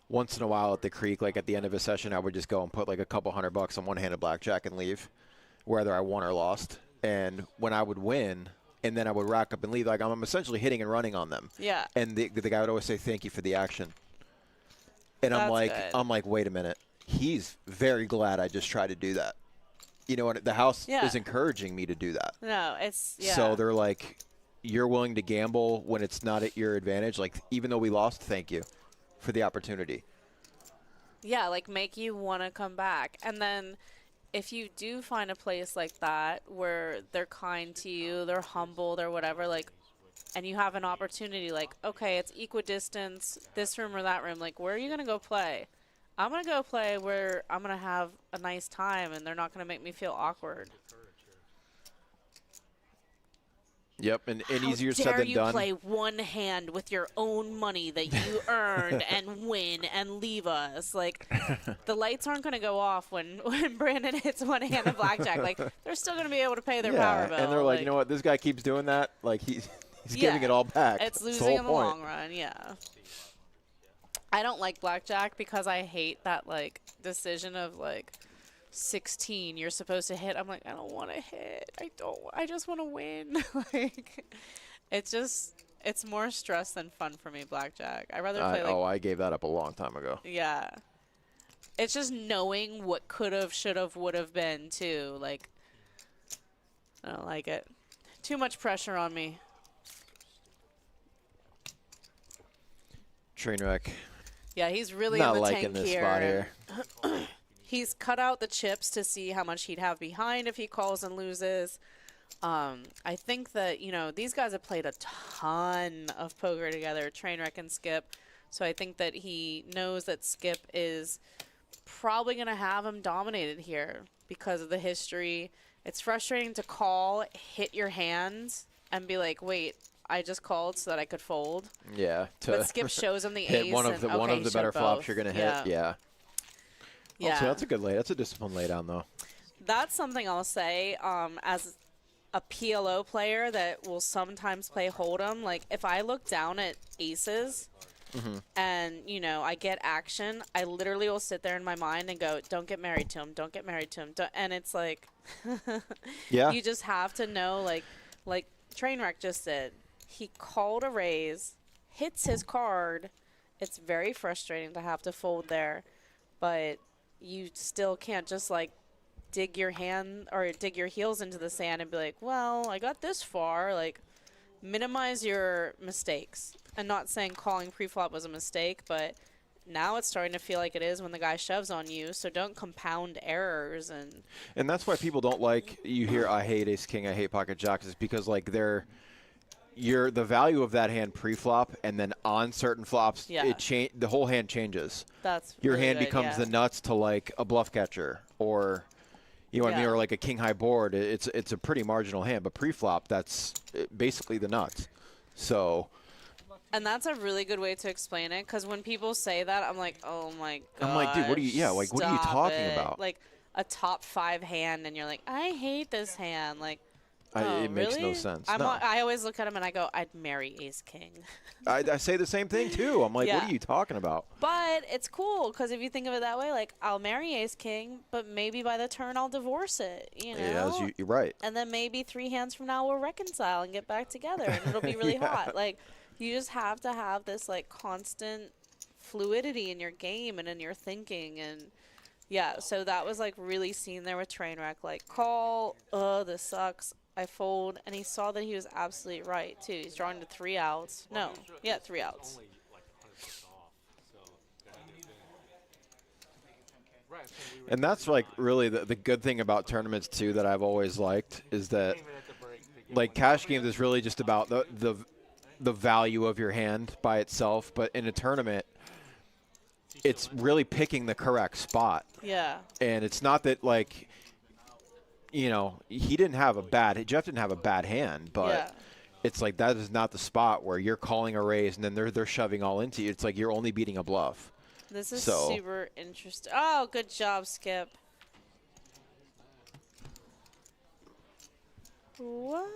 once in a while at the creek, like at the end of a session, I would just go and put like a couple $100 on one-handed blackjack and leave, whether I won or lost. And when I would win, and then I would rack up and leave, like I'm essentially hitting and running on them. Yeah. And the guy would always say, "Thank you for the action." And That's I'm like, wait a minute. He's very glad I just tried to do that. You know what? The house is encouraging me to do that. No, it's, yeah. So they're like, you're willing to gamble when it's not at your advantage. Like, even though we lost, thank you for the opportunity. Yeah, like make you want to come back. And then if you do find a place like that where they're kind to you, they're humble, they're whatever, like, and you have an opportunity, like, okay, it's equidistance, this room or that room, like, where are you going to go play? I'm going to go play where I'm going to have a nice time and they're not going to make me feel awkward. Yep, and easier said How dare than you done. play one hand with your own money that you earned and win and leave us? Like, the lights aren't going to go off when Brandon hits one hand of blackjack. Like, they're still going to be able to pay their power bill. And they're like, you know what? This guy keeps doing that. Like, he's giving it all back. It's That's losing in the point. long run, yeah. I don't like blackjack because I hate that, like, decision of, like, 16 you're supposed to hit. I'm like, I don't want to hit. I just want to win. Like, it's more stress than fun for me, blackjack. I rather play like, I gave that up a long time ago. yeah. It's just knowing what could have, should have, would have been too. Like, I don't like it. Too much pressure on me. Trainwreck. Yeah, he's really Not in the liking tank this here. spot here. He's cut out the chips to see how much he'd have behind if he calls and loses. I think that, you know, these guys have played a ton of poker together, Trainwreck and Skip. So I think that he knows that Skip is probably going to have him dominated here because of the history. It's frustrating to call, hit your hands, and be like, wait, I just called so that I could fold. Yeah. But Skip shows him the hit ace. one of the better flops you're going to hit. Yeah. Yeah. So that's a good lay. That's a disciplined lay down, though. That's something I'll say as a PLO player that will sometimes play Hold'em. Like, if I look down at aces and, you know, I get action, I literally will sit there in my mind and go, don't get married to him. Don't get married to him. And it's like, Yeah. you just have to know, like Trainwreck just did. He called a raise, hits his card. It's very frustrating to have to fold there. But you still can't just, like, dig your hand or dig your heels into the sand and be like, well, I got this far. Like, minimize your mistakes. I'm not saying calling preflop was a mistake, but now it's starting to feel like it is when the guy shoves on you. So don't compound errors. And that's why people don't like, you hear, I hate ace king, I hate pocket jacks, is because, like, the value of that hand pre-flop, and then on certain flops, the whole hand changes. That's your really hand good, becomes the nuts to, like, a bluff catcher, or you know what I mean, or like a king high board. It's a pretty marginal hand, but pre-flop, that's basically the nuts. So. And that's a really good way to explain it, because when people say that, I'm like, oh my god. I'm like, dude, what are you? Yeah, like, what are you talking about? Like a top 5 hand, and you're like, I hate this hand, like. It makes really? no sense. I always look at him and I go, I'd marry ace king. I say the same thing too. I'm like, Yeah. what are you talking about? But it's cool because if you think of it that way, like, I'll marry ace king, but maybe by the turn I'll divorce it. You know. Yeah, you're right. And then maybe 3 hands from now we'll reconcile and get back together, and it'll be really hot. Like, you just have to have this, like, constant fluidity in your game and in your thinking. And yeah, so that was, like, really seen there with Trainwreck. Like, call, this sucks. I fold, and he saw that he was absolutely right too. He's drawing to 3 outs. No, yeah, 3 outs. And that's, like, really the good thing about tournaments too that I've always liked is that, like, cash games is really just about the value of your hand by itself. But in a tournament, it's really picking the correct spot. Yeah. And it's not that, like, you know, he didn't have a bad – Jeff didn't have a bad hand, but Yeah. it's like that is not the spot where you're calling a raise and then they're shoving all into you. It's like you're only beating a bluff. This is So- super interesting. Oh, good job, Skip. What?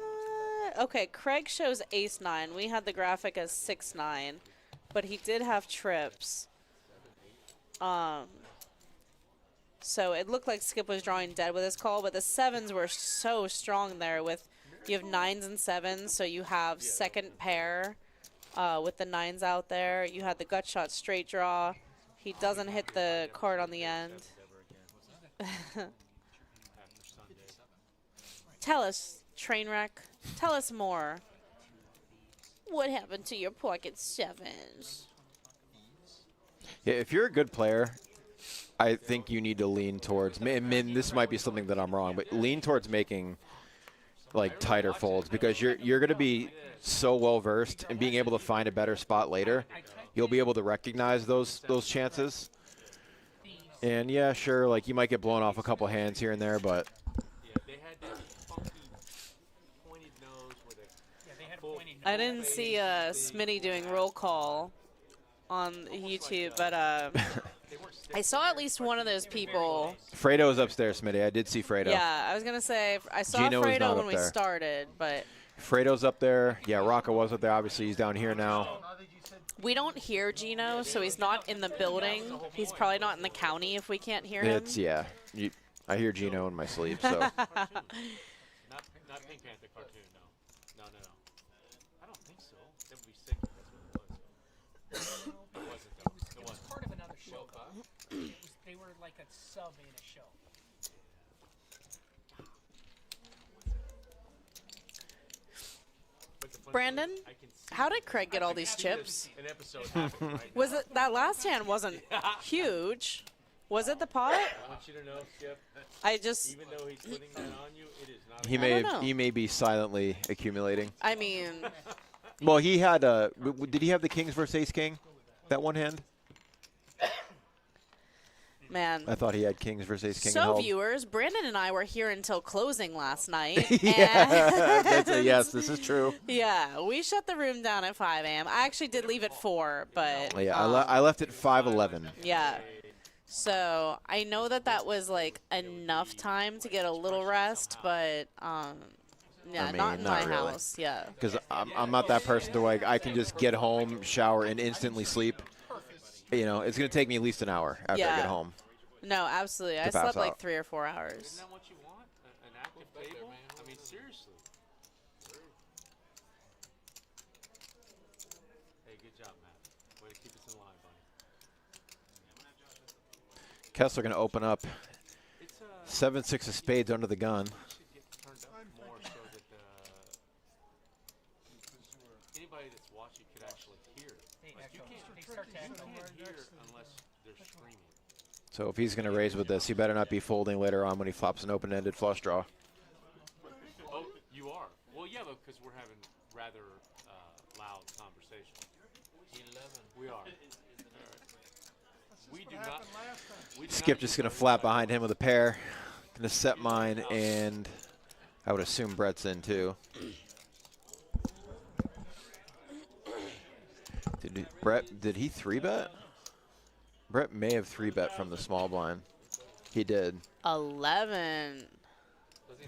Okay, Craig shows ace-9. We had the graphic as 6-9, but he did have trips. So it looked like Skip was drawing dead with his call, but the 7s were so strong there with you have 9s and 7s, so you have second pair with the 9s out there. You had the gut shot straight draw. He doesn't hit the card on the end. Tell us, Trainwreck. Tell us more. What happened to your pocket 7s? Yeah, if you're a good player, I think you need to lean towards – this might be something that I'm wrong, but lean towards making – like tighter folds, because you're going to be so well versed and being able to find a better spot later. You'll be able to recognize those chances. And yeah, sure, like you might get blown off a couple hands here and there, but They had that funky pointed nose with a I didn't see Smitty doing roll call on YouTube, but I saw at least one of those people. Fredo's upstairs, Smitty. I did see Fredo. Yeah, I was going to say, I saw Gino is Fredo not when up we there. started, but Fredo's up there. Yeah, Rocco was up there. Obviously, he's down here now. we don't hear Gino, so he's not in the building. He's probably not in the county if we can't hear him. It's, yeah. I hear Gino in my sleep, so. not Pink Panther cartoon, no. No. I don't think so. That would be sick if that's what it was. It wasn't though. It It was wasn't. part of another show. They were like a sub in a show. But the funny Brandon, thing is, I can see how did Craig get all these this chips? an episode happening right Was it that last hand wasn't huge? Was it the pot? now. I want you to know, Skip, I just, even though he's putting that on you, it is not. He don't know. he may be silently accumulating. I mean, Well, he had did he have the Kings versus Ace King? That one hand? man. I thought he had Kings versus Ace King. So held. viewers, Brandon and I were here until closing last night. Yeah, and yes, this is true. yeah, we shut the room down at 5 a.m. I actually did leave at 4, but Yeah, I left at 5:11. yeah. So I know that was like enough time to get a little rest, but yeah, I mean, not in not my really. house. Yeah. Because I'm not that person to like I can just get home, shower, and instantly sleep. You know, it's gonna take me at least an hour after I Yeah. get home. No, absolutely. I To pass slept like out. 3 or 4 Isn't hours. that what you want? An active table? I mean, seriously. Hey, good job, Matt. Way to keep us in line, buddy. Kessler gonna open up It's 7-6 of spades under the gun. should get turned up more so that anybody that's watching could actually hear it. Like you can't hear unless they're screaming. So if he's gonna raise with this, he better not be folding later on when he flops an open-ended flush draw. Oh, you are. Well, yeah, but because we're having rather loud conversation. 11. We are. We do not. We do Skip not just gonna flat behind him with a pair. Gonna set mine, and I would assume Brett's in too. Did he 3-bet? Brett may have 3-bet from the small blind. He did. 11.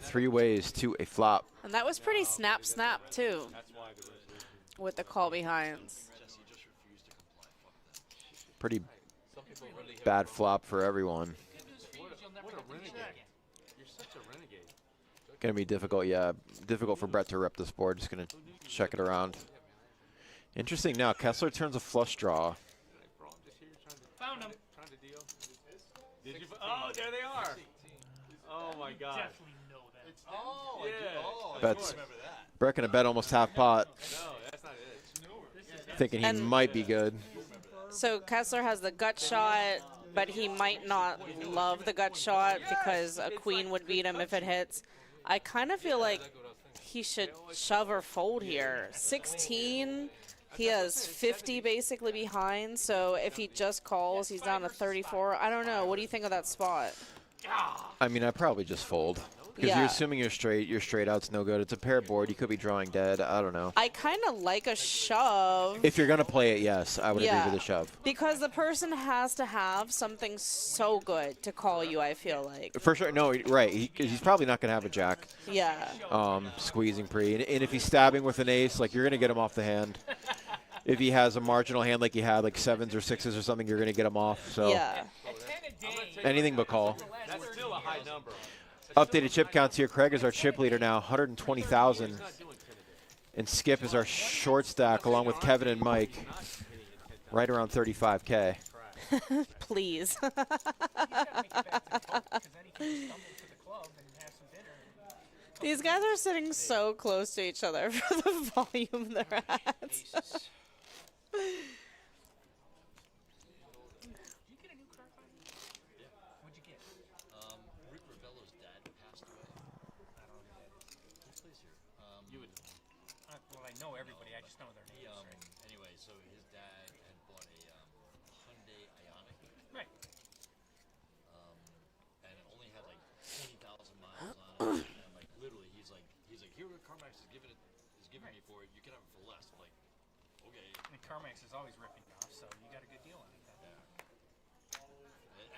3 ways to a flop. And that was pretty snap too That's why the resolution. with the call behinds. Pretty bad flop for everyone. What a renegade. You're such a renegade. Gonna be difficult, yeah. Difficult for Brett to rep this board. Just gonna check it around. Interesting now, Kessler turns a flush draw. Bro, I'm just here Found him. trying to deal. Did you? Oh, there they are. Oh my God. Definitely know that. Oh, Yeah. Bets. Brett gonna bet almost half pot, No, that's not it. thinking he And- might be good. So Kessler has the gut shot, but he might not love the gut shot because a queen would beat him if it hits. I kind of feel like he should shove or fold here. 16, He has 50 basically behind, so if he just calls, he's down to 34. I don't know. What do you think of that spot? I mean, I probably just fold. Because Yeah. you're assuming your straight out's no good. It's a pair board. You could be drawing dead. I don't know. I kind of like a shove. If you're going to play it, yes, I would agree with a shove. Because the person has to have something so good to call you, I feel like. For sure. No, right. He's probably not going to have a jack. Yeah. Squeezing pre. And if he's stabbing with an ace, like, you're going to get him off the hand. If he has a marginal hand like he had, like 7s or 6s or something, you're going to get him off. So yeah. anything but call. That's still a high number. Updated chip counts here. Craig is our chip leader now, 120,000. And Skip is our short stack along with Kevin and Mike, right around 35K. Please. These guys are sitting so close to each other for the volume they're at. Rick Ravello's dad passed away. I don't know who that is. He plays here. You would know. Well, I know everybody. I just know their names. Right? Anyway, so his dad had bought a Hyundai Ioniq. Right. And it only had like 20,000 miles on it. And like literally, he's like, here what CarMax is giving me for it. You can have it for less. I'm like, okay. And CarMax is always ripping you off, so you got a good deal on it.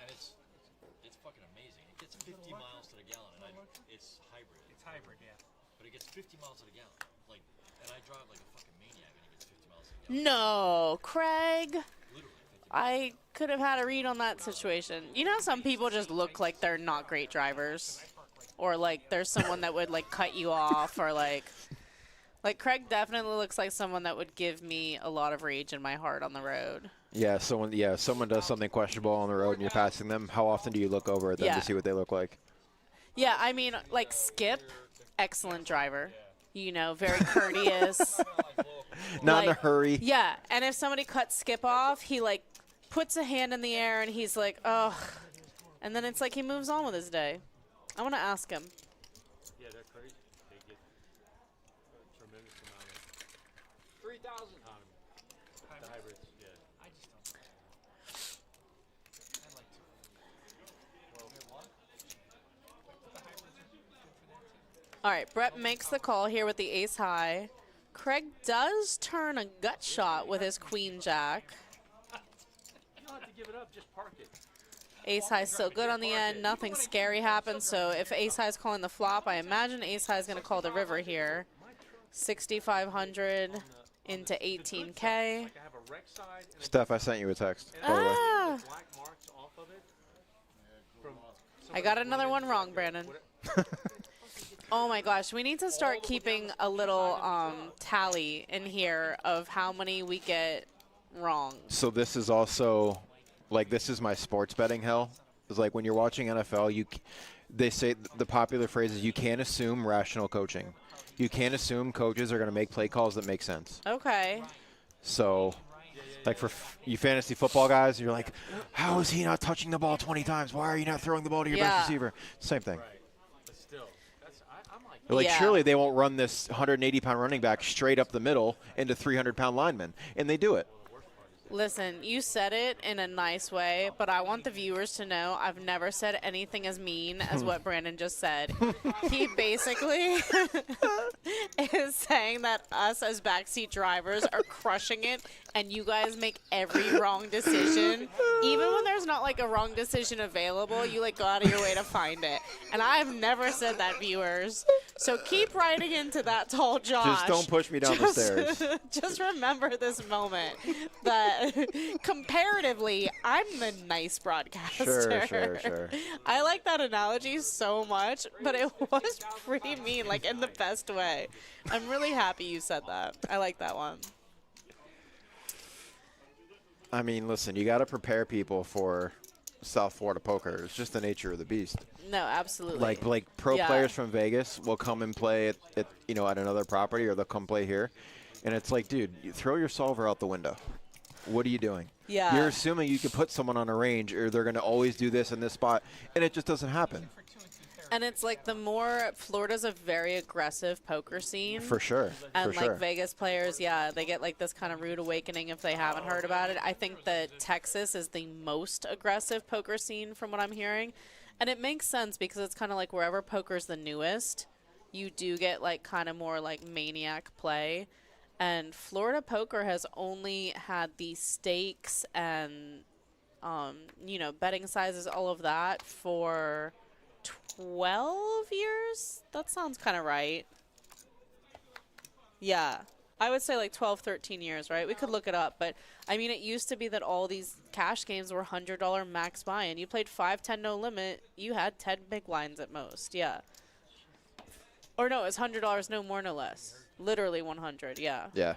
And it's fucking amazing. It gets 50 miles to the gallon, and it's hybrid. It's hybrid, yeah. But it gets 50 miles to the gallon. Like, and I drive like a fucking maniac, and it gets 50 miles to the gallon. No, Craig. Literally 50 miles. I could have had a read on that situation. You know, some people just look like they're not great drivers, or like there's someone that would like cut you off, or like Craig definitely looks like someone that would give me a lot of rage in my heart on the road. Yeah, someone does something questionable on the road and you're passing them. How often do you look over at them to see what they look like? Yeah, I mean, like Skip, excellent driver. You know, very courteous. Not in a hurry. Yeah, and if somebody cuts Skip off, he like puts a hand in the air and he's like, ugh. And then it's like he moves on with his day. I want to ask him. Yeah, they're crazy. They get a tremendous amount of 3,000 on them. The hybrids, yeah. I just don't like it. I like to. All right, Brett makes the call here with the ace high. Craig does turn a gut shot with his queen jack. You don't have to give it up, just park it. Ace high still good on the end. Nothing scary happens. So if ace high is calling the flop, I imagine ace high is going to call the river here. 6,500 into 18K. Steph, I sent you a text. By the way. Ah. I got another one wrong, Brandon. Oh my gosh, we need to start keeping a little tally in here of how many we get wrong. So this is also, like, this is my sports betting hell. It's like when you're watching NFL, they say the popular phrase is you can't assume rational coaching. You can't assume coaches are going to make play calls that make sense. Okay. So, like for you fantasy football guys, you're like, how is he not touching the ball 20 times? Why are you not throwing the ball to your best receiver? Same thing. But still, I'm like, They're like, surely they won't run this 180-pound running back straight up the middle into 300-pound linemen, and they do it. Listen, you said it in a nice way, but I want the viewers to know I've never said anything as mean as what Brandon just said. He basically is saying that us as backseat drivers are crushing it, and you guys make every wrong decision. Even when there's not like a wrong decision available, you like go out of your way to find it. And I've never said that, viewers. So keep writing into that tall Josh. Just don't push me down the stairs. Just remember this moment that comparatively, I'm the nice broadcaster. Sure. I like that analogy so much, but it was pretty mean, like in the best way. I'm really happy you said that. I like that one. I mean, listen, you got to prepare people for South Florida poker. It's just the nature of the beast. No, absolutely. Like pro players from Vegas will come and play at another property, or they'll come play here, and it's like, dude, you throw your solver out the window. What are you doing? Yeah. You're assuming you can put someone on a range, or they're going to always do this in this spot, and it just doesn't happen. And it's like the more Florida's a very aggressive poker scene. For sure. And For like sure. Vegas players, yeah, they get like this kind of rude awakening if they haven't heard about it. I think that Texas is the most aggressive poker scene from what I'm hearing. And it makes sense because it's kind of like wherever poker's the newest, you do get like kind of more like maniac play. And Florida poker has only had the stakes and, you know, betting sizes, all of that for 12 years? That sounds kind of right. Yeah. I would say like 12, 13 years, right? We could look it up. But, I mean, it used to be that all these cash games were $100 max buy-in. You played 5, 10, no limit. You had 10 big blinds at most. Yeah. Or no, it's $100, no more, no less. Literally 100, yeah. Yeah.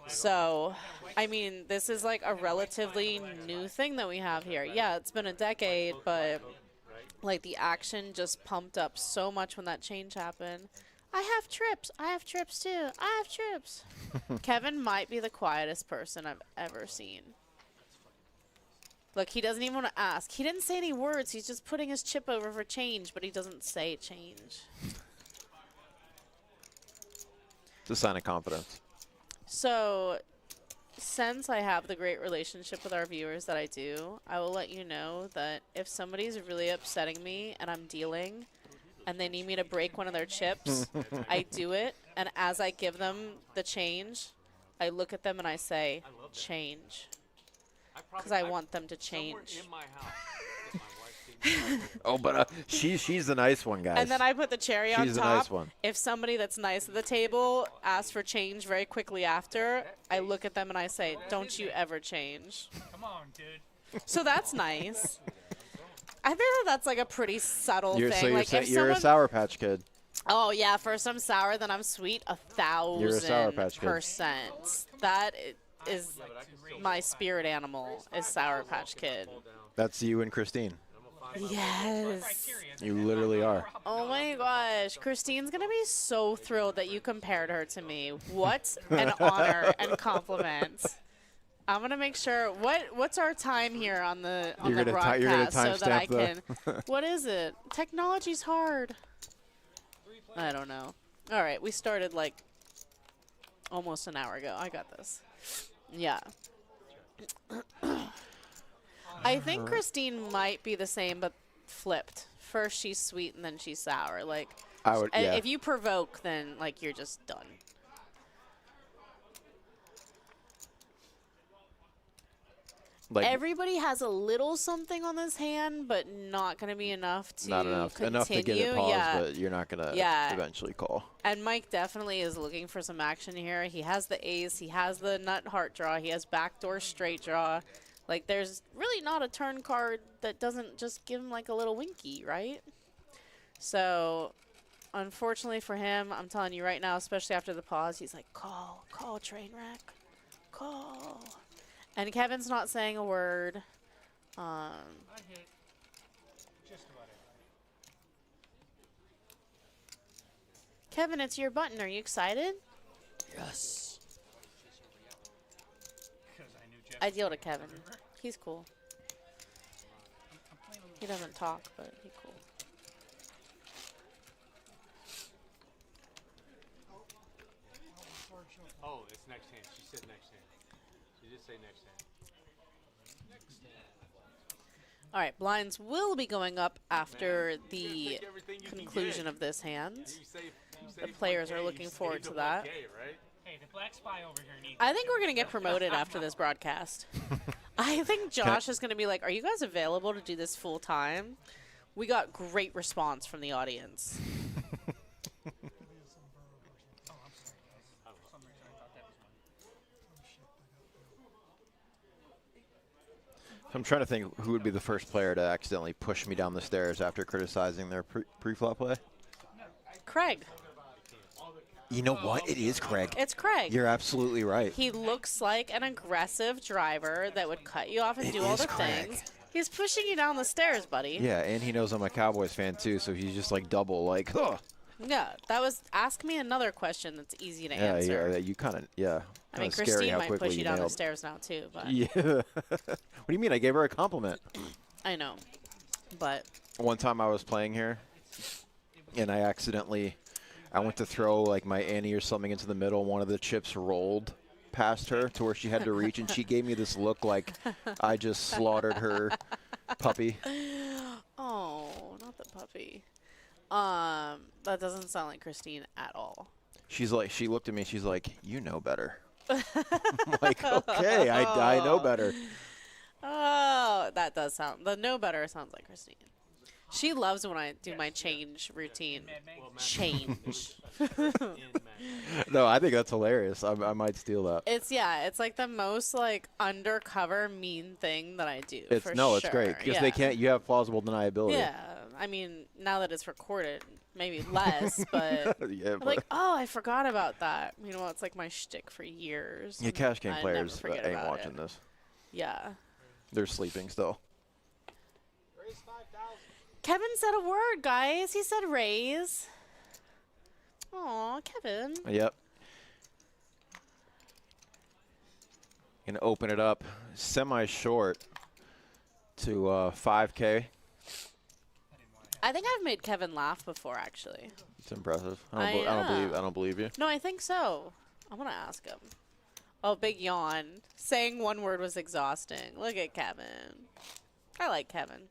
So, I mean, this is like a relatively new thing that we have here. Yeah, it's been a decade, but like the action just pumped up so much when that change happened. I have trips. I have trips too. I have trips. Kevin might be the quietest person I've ever seen. Look, he doesn't even want to ask. He didn't say any words. He's just putting his chip over for change, but he doesn't say change. It's a sign of confidence. So, since I have the great relationship with our viewers that I do, I will let you know that if somebody's really upsetting me and I'm dealing and they need me to break one of their chips, I do it. And as I give them the change, I look at them and I say, change. Because I want them to change. In my house. Oh, but she's the nice one, guys. And then I put the cherry on She's the top. nice one. If somebody that's nice at the table asks for change very quickly after, I look at them and I say, don't you ever change. Come on, dude. So that's nice. I feel like that's like a pretty subtle You're, thing. so you're, like if you're a someone, Sour Patch Kid. oh yeah, first I'm sour, then I'm sweet. You're a Sour Patch Kid. 1,000%. That is my spirit animal. Is Sour Patch Kid. That's you and Christine. Yes. You literally are. Oh my gosh, Christine's gonna be so thrilled that you compared her to me. What an honor and compliment. I'm gonna make sure. What's our time here on the broadcast so that I can? What is it? Technology's hard. I don't know. All right, we started like almost an hour ago. I got this. Yeah. I think Christine might be the same, but flipped. First she's sweet and then she's sour. Like, I would. Yeah. if you provoke, then like you're just done. Like, everybody has a little something on this hand, but not going to be enough to not enough. continue. Enough to get it paused, yeah. but you're not gonna eventually call. And Mike definitely is looking for some action here. He has the ace. He has the nut heart draw. He has backdoor straight draw. Like, there's really not a turn card that doesn't just give him, like, a little winky, right? So, unfortunately for him, I'm telling you right now, especially after the pause, he's like, call, train wreck, call. And Kevin's not saying a word. I hit just about everything. Kevin, it's your button. Are you excited? Yes. I deal to Kevin. He's cool. He doesn't talk, but he's cool. Oh, it's next hand. She said next hand. She did say next hand. All right, blinds will be going up after the conclusion of this hand. The players are looking forward to that. Hey, the black spy over here needs. I think we're going to get promoted after this broadcast. I think Josh is going to be like, are you guys available to do this full time? We got great response from the audience. I'm trying to think who would be the first player to accidentally push me down the stairs after criticizing their pre-flop play. Craig. You know what? It is Craig. It's Craig. You're absolutely right. He looks like an aggressive driver that would cut you off and do all the things. He's pushing you down the stairs, buddy. Yeah, and he knows I'm a Cowboys fan too, so he's just like double, like, huh. Yeah, that was. Ask me another question that's easy to answer. Yeah, you kind of, yeah. I mean, scary Christine how might quickly push you down the nailed. stairs now too, but Yeah. What do you mean? I gave her a compliment. I know. But One time I was playing here, and I went to throw like my ante or something into the middle. One of the chips rolled past her to where she had to reach, and she gave me this look like I just slaughtered her puppy. Oh, not the puppy. That doesn't sound like Christine at all. She's like, she looked at me. She's like, you know better. I'm like, okay, I know better. Oh, that does sound. The know better sounds like Christine. She loves when I do my change routine. Change. No, I think that's hilarious. I might steal that. It's like the most like undercover mean thing that I do. It's great because they can't. You have plausible deniability. Yeah, I mean now that it's recorded, maybe less, but Yeah, I'm like, oh, I forgot about that. Meanwhile, it's like my shtick for years. Yeah, cash game I players never forget ain't about watching it. this. Yeah. They're sleeping still. Kevin said a word, guys. He said raise. Aw, Kevin. Yep. Gonna open it up semi-short to 5K. I think I've made Kevin laugh before, actually. It's impressive. I I don't believe you. No, I think so. I'm gonna ask him. Oh, big yawn. Saying one word was exhausting. Look at Kevin. I like Kevin.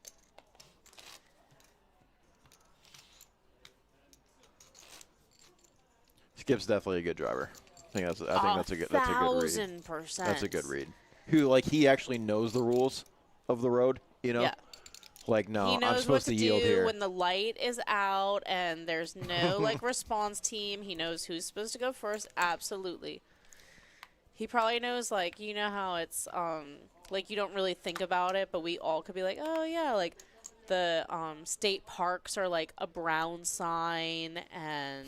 Skip's definitely a good driver. I think that's a good read. 1,000%. That's a good read. Who like he actually knows the rules of the road, you know? Yeah. Like no, He knows I'm supposed what to to yield do here. when the light is out and there's no like response team. He knows who's supposed to go first. Absolutely. He probably knows like you know how it's like you don't really think about it, but we all could be like, oh yeah, like the state parks are like a brown sign and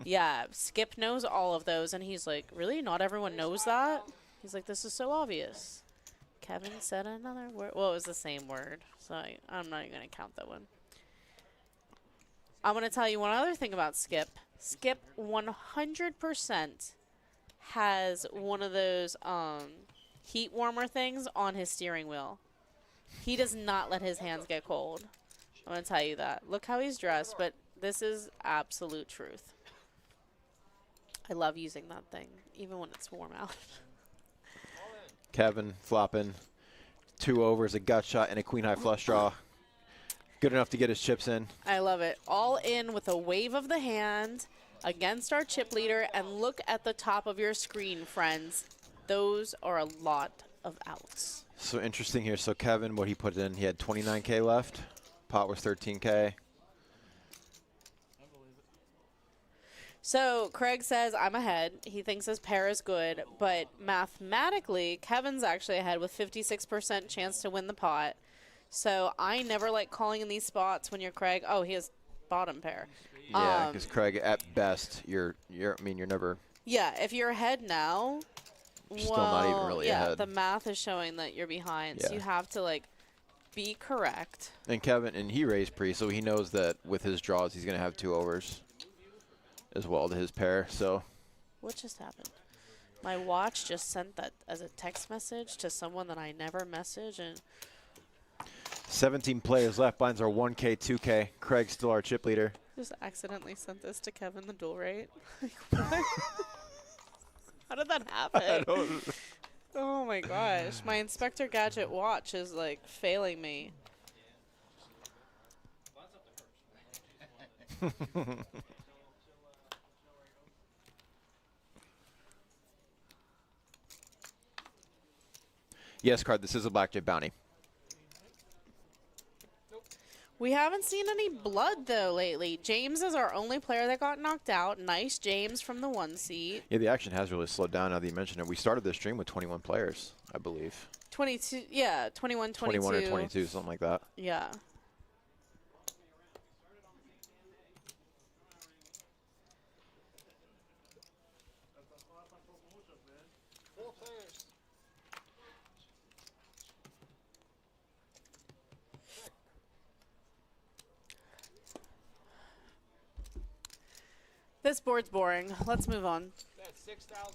yeah, Skip knows all of those and he's like, really? Not everyone knows that? He's like, this is so obvious. Kevin said another word. Well, it was the same word, so I'm not even going to count that one. I'm going to tell you one other thing about Skip. Skip 100% has one of those heat warmer things on his steering wheel. He does not let his hands get cold. I'm going to tell you that. Look how he's dressed, but this is absolute truth. I love using that thing, even when it's warm out. Kevin flopping 2 overs, a gut shot, and a queen high flush draw. Good enough to get his chips in. I love it. All in with a wave of the hand against our chip leader. And look at the top of your screen, friends. Those are a lot of outs. So interesting here. So Kevin, what he put in, he had 29K left. Pot was 13K. So Craig says, I'm ahead. He thinks his pair is good. But mathematically, Kevin's actually ahead with 56% chance to win the pot. So I never like calling in these spots when you're Craig. Oh, he has bottom pair. Yeah, because Craig, at best, you're never. Yeah, if you're ahead now, Still not even really ahead. the math is showing that you're behind. So Yeah. you have to like be correct. And Kevin, and he raised pre, so he knows that with his draws, he's going to have 2 overs as well to his pair. So What just happened? My watch just sent that as a text message to someone that I never message, and 17 players left. Blinds are 1K, 2K. Craig's still our chip leader. just accidentally sent this to Kevin the dual rate. Like, what? How did that happen? Oh my gosh. My Inspector Gadget watch is like failing me. Yes, Card, this is a blackjack bounty. We haven't seen any blood, though, lately. James is our only player that got knocked out. Nice James from the 1 seat. Yeah, the action has really slowed down now that you mentioned it. We started this stream with 21 players, I believe. 22, yeah, 21, 22. 21 or 22, something like that. Yeah. This board's boring. Let's move on. That's 6,000.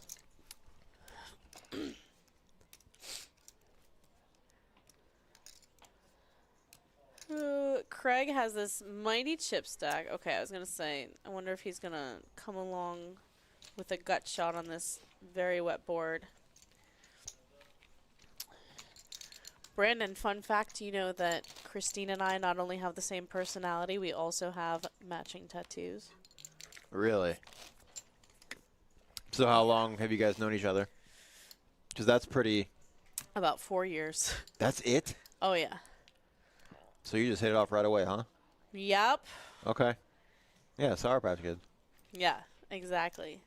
Craig has this mighty chip stack. Okay, I was going to say, I wonder if he's going to come along with a gut shot on this very wet board. Brandon, fun fact, you know that Christine and I not only have the same personality, we also have matching tattoos. Really? So how long have you guys known each other? Because that's pretty... About 4 years. That's it? Oh, yeah. So you just hit it off right away, huh? Yep. Okay. Yeah, Sour Patch Kid. Yeah, exactly.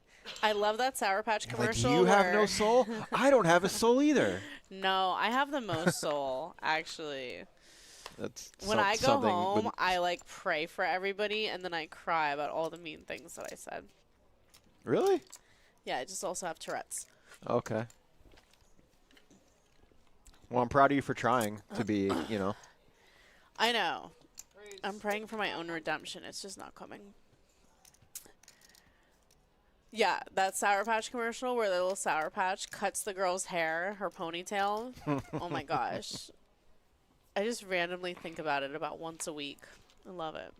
I love that Sour Patch Like, commercial. you have no soul? I don't have a soul either. No, I have the most soul, actually. That's When I go something, home, but- I like pray for everybody, and then I cry about all the mean things that I said. Really? Yeah, I just also have Tourette's. Okay. Well, I'm proud of you for trying to be, you know. I know. I'm praying for my own redemption. It's just not coming. Yeah, that Sour Patch commercial where the little Sour Patch cuts the girl's hair, her ponytail. Oh my gosh. I just randomly think about it about once a week. I love it.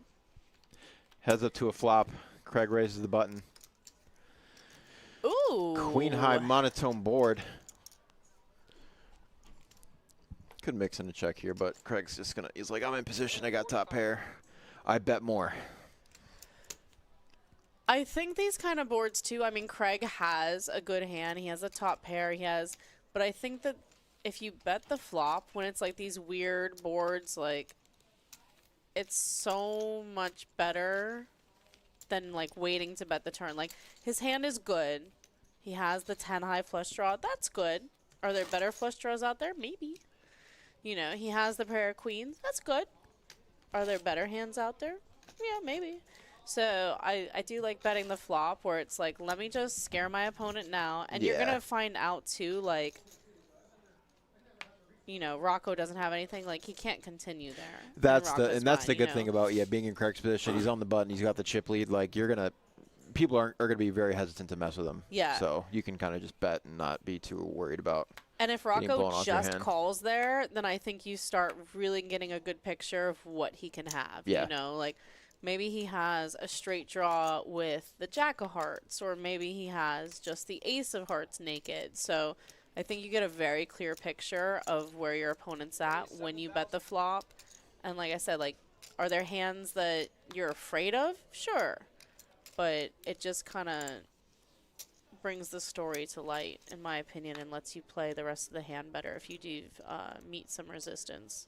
Heads up to a flop. Craig raises the button. Ooh. Queen high monotone board. Could mix in a check here, but Craig's just gonna, he's like, I'm in position, I got top pair. I bet more. I think these kind of boards too, I mean, Craig has a good hand. He has a top pair. But I think that if you bet the flop when it's like these weird boards, like it's so much better than like waiting to bet the turn. Like his hand is good. He has the 10 high flush draw. That's good. Are there better flush draws out there? Maybe. You know, he has the pair of queens. That's good. Are there better hands out there? Yeah, maybe. So I do like betting the flop where it's like, let me just scare my opponent now. And you're going to find out too, like, you know, Rocco doesn't have anything. Like, he can't continue there. That's Rocco's the fine, good thing about, being in Craig's position. He's on the button. He's got the chip lead. Like, people are going to be very hesitant to mess with him. Yeah. So you can kind of just bet and not be too worried about. And if blown Rocco off your just hand. calls there, then I think you start really getting a good picture of what he can have. Yeah. You know, like maybe he has a straight draw with the Jack of Hearts, or maybe he has just the Ace of Hearts naked. So I think you get a very clear picture of where your opponent's at when you bet the flop. And like I said, like, are there hands that you're afraid of? Sure. But it just kind of brings the story to light, in my opinion, and lets you play the rest of the hand better if you do meet some resistance.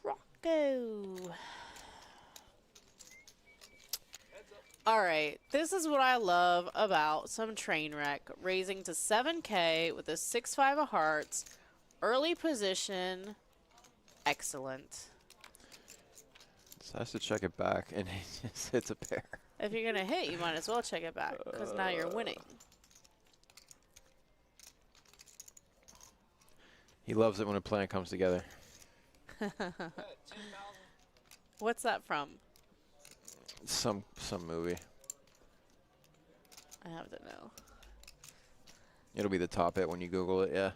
Rocco. All right, this is what I love about some train wreck. Raising to 7K with a 6-5 of hearts. Early position. Excellent. So has to check it back, and he just hits a pair. If you're going to hit, you might as well check it back, because now you're winning. He loves it when a plan comes together. What's that from? Some movie. I have to know. It'll be the top hit when you Google it, yeah.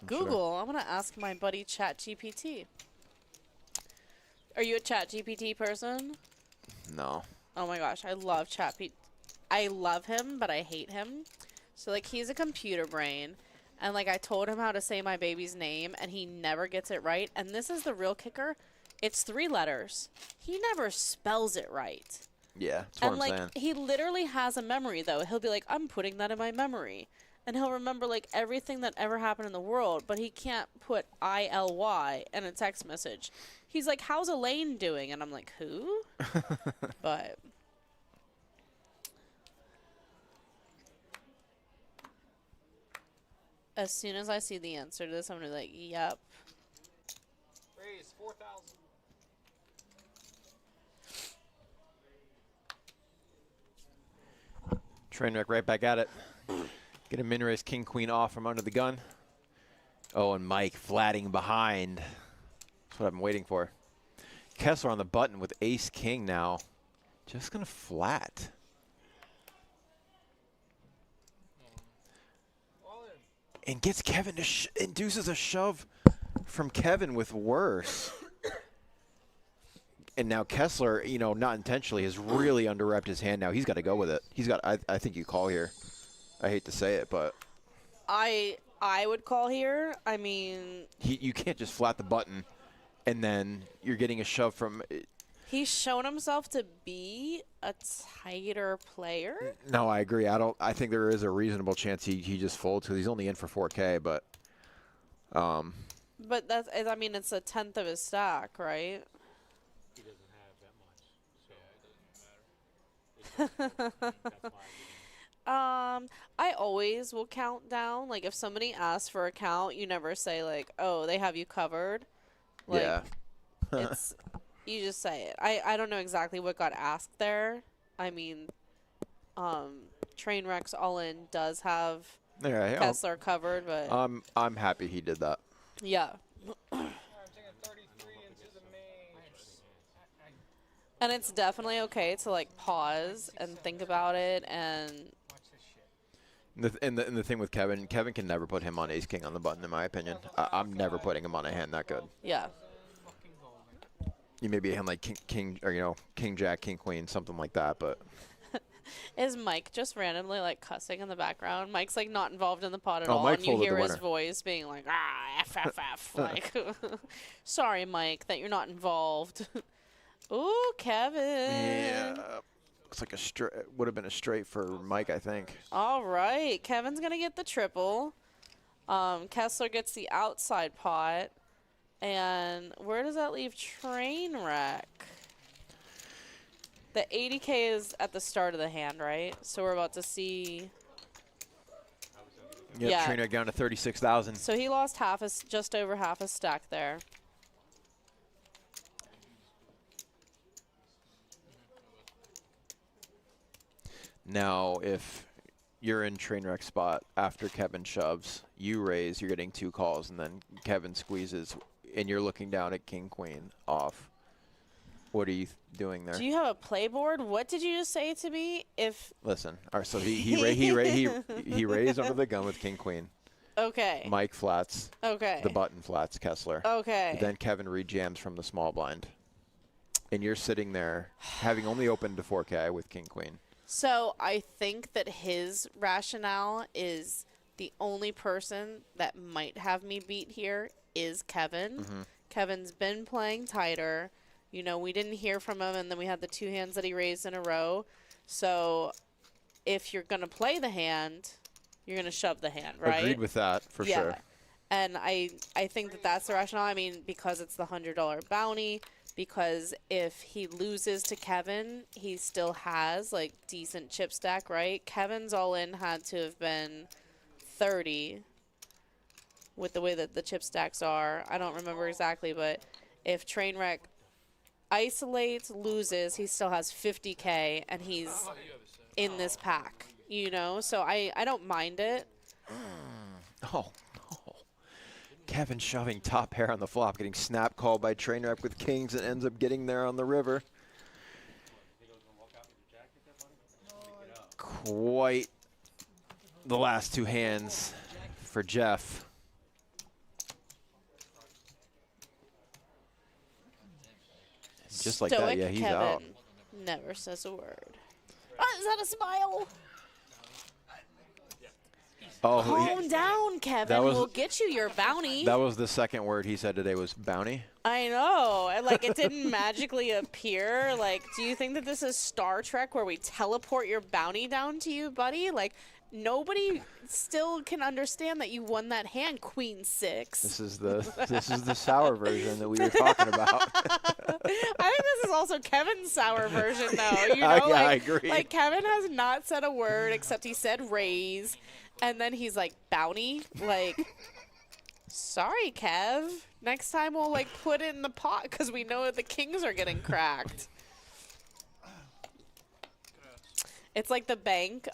Google. I'm going to ask my buddy ChatGPT. Are you a ChatGPT person? No. Oh my gosh, I love ChatGPT. I love him, but I hate him. So like, he's a computer brain, and like I told him how to say my baby's name, and he never gets it right. And this is the real kicker. It's 3 letters. He never spells it right. Yeah, that's what And I'm like, saying. he literally has a memory though. He'll be like, I'm putting that in my memory. And he'll remember like everything that ever happened in the world, but he can't put ILY in a text message. He's like, how's Elaine doing? And I'm like, who? But as soon as I see the answer to this, I'm going to be like, yep. Raise 4,000. Trainwreck right back at it. Get a min raise king queen off from under the gun. Oh, and Mike flatting behind. That's what I've been waiting for. Kessler on the button with ace king now. Just gonna flat. And gets Kevin to induces a shove from Kevin with worse. And now Kessler, you know, not intentionally, has really underrepped his hand now. He's got to go with it. He's got. I think you call here. I hate to say it, but I would call here. I mean, you can't just flat the button, and then you're getting a shove from. He's shown himself to be a tighter player. No, I agree. I think there is a reasonable chance he just folds because he's only in for 4K, but. But that's. I mean, it's a tenth of his stack, right? He doesn't have that much, so it doesn't matter. That's why I always will count down. Like, if somebody asks for a count, you never say, like, oh, they have you covered. Like, yeah. it's, you just say it. I don't know exactly what got asked there. I mean, Trainwreck's All In does have Yeah, Kessler covered, but I'm happy he did that. yeah. I'm taking 33 into the main. And it's definitely okay to, like, pause and think about it and... Watch this shit. And the thing with Kevin can never put him on ace king on the button, in my opinion. I'm never putting him on a hand that good. Yeah. Fucking golden. You maybe a hand like king or, you know, king jack, king queen, something like that, but Is Mike just randomly, like, cussing in the background? Mike's, like, not involved in the pot at all, Mike and you folded hear the his winner. voice being like, FFF, like, sorry, Mike, that you're not involved. Ooh, Kevin. yeah, looks like would have been a straight for Mike, I think. All right, Kevin's going to get the triple. Kessler gets the outside pot. And where does that leave Trainwreck? The 80K is at the start of the hand, right? So we're about to see. Yep, Yeah. Trainwreck down to 36,000. So he lost just over half a stack there. Now, if you're in Trainwreck spot after Kevin shoves, you raise, you're getting 2 calls, and then Kevin squeezes, and you're looking down at king queen off. What are you doing there? Do you have a play board? What did you just say to me? If Listen, all right, so he raised under the gun with king queen. okay, Mike flats. okay, The button flats Kessler. okay. Then Kevin rejams from the small blind. And you're sitting there having only opened to 4K with king queen. So I think that his rationale is the only person that might have me beat here is Kevin. Mm-hmm. Kevin's been playing tighter. You know, we didn't hear from him, and then we had the 2 hands that he raised in a row. So if you're going to play the hand, you're going to shove the hand, right? Agreed with that, for sure. And I think that that's the rationale. I mean, because it's the $100 bounty, because if he loses to Kevin, he still has, like, decent chip stack, right? Kevin's all in had to have been 30 with the way that the chip stacks are. I don't remember exactly, but if Trainwreck isolates, loses, he still has 50K, and he's in this pack, you know? So I don't mind it. Oh, no. Kevin shoving top pair on the flop, getting snap called by Trainwreck with kings and ends up getting there on the river. Quite the last 2 hands for Jeff. Just like that, Stoic yeah, he's Kevin out. never says a word. Oh, is that a smile? Oh, Calm down, Kevin. that was- We'll get you your bounty. that was the second word he said today was bounty. I know. And, like, it didn't magically appear. Like, do you think that this is Star Trek where we teleport your bounty down to you, buddy? Like, nobody still can understand that you won that hand, Queen 6. This is the sour version that we were talking about. I think this is also Kevin's sour version, though. You know, I agree. Like, Kevin has not said a word except he said raise, and then he's like, bounty? Like, sorry, Kev. Next time we'll, like, put it in the pot because we know that the kings are getting cracked. It's like the bank,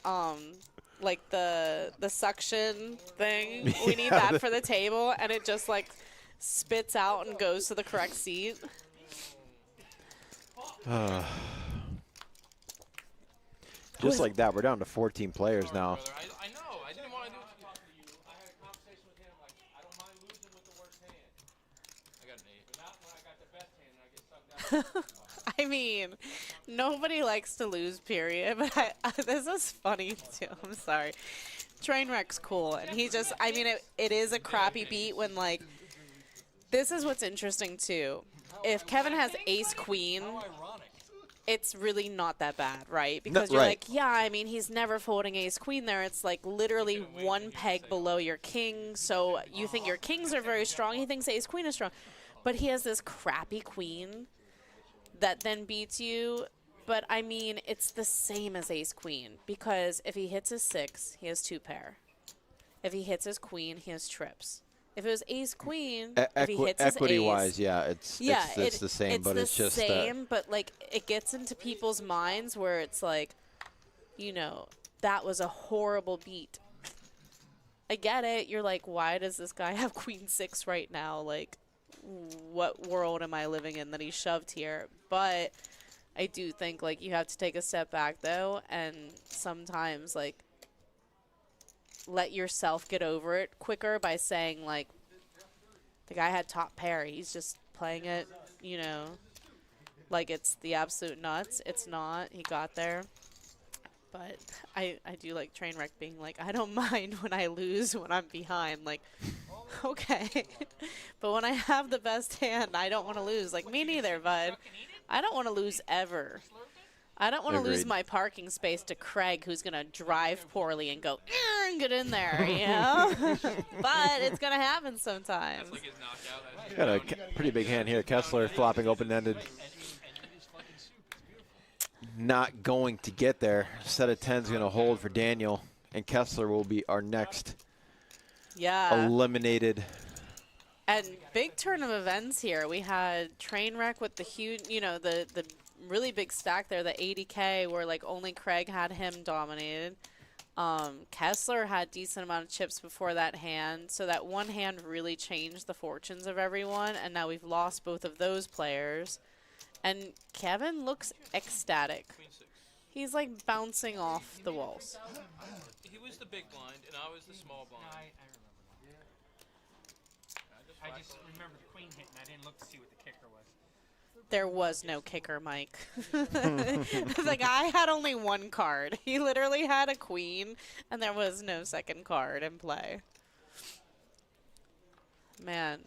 like the suction thing. We need that for the table, and it just, like, spits out and goes to the correct seat. Just like that, we're down to 14 players now. I know. I didn't want to do it. I had a conversation with him, like, I don't mind losing with the worst hand. I mean, nobody likes to lose, period. But this is funny too. I'm sorry. Trainwreck's cool, and he just, I mean, it is a crappy beat when, like, this is what's interesting too. If Kevin has ace queen, it's really not that bad, right? Because you're like, yeah, I mean, he's never folding ace queen there. It's like literally one peg below your king. So you think your kings are very strong. He thinks ace queen is strong. But he has this crappy queen that then beats you. But, I mean, it's the same as ace queen, because if he hits his 6, he has 2 pair. If he hits his queen, he has trips. If it was ace queen, if he hits his equity-wise, ace, yeah, it's the same, but it's just same, but like it gets into people's minds where it's like, you know, that was a horrible beat. I get it. You're like, why does this guy have queen 6 right now? Like, what world am I living in that he shoved here? But I do think, like, you have to take a step back, though, and sometimes, like, let yourself get over it quicker by saying, like, the guy had top pair. He's just playing it, you know, like it's the absolute nuts. It's not. He got there. But I do like Trainwreck being like, I don't mind when I lose when I'm behind. Like, okay. But when I have the best hand, I don't want to lose. Like, me neither, bud. I don't want to lose ever. I don't want to lose my parking space to Craig, who's going to drive poorly and go, and get in there, you know? But it's going to happen sometimes. Got a pretty big hand here. Kessler flopping open-ended. Not going to get there. Set of 10's going to hold for Daniel, and Kessler will be our next eliminated. And big turn of events here. We had Trainwreck with the huge, you know, the really big stack there, the 80K, where like only Craig had him dominated. Kessler had decent amount of chips before that hand, so that one hand really changed the fortunes of everyone, and now we've lost both of those players. And Kevin looks ecstatic. He's like bouncing off the walls. He was the big blind, and I was the small blind. I just remember the queen hit, and I didn't look to see what the kicker was. There was no kicker, Mike. It's like, I had only one card. He literally had a queen, and there was no second card in play. Man.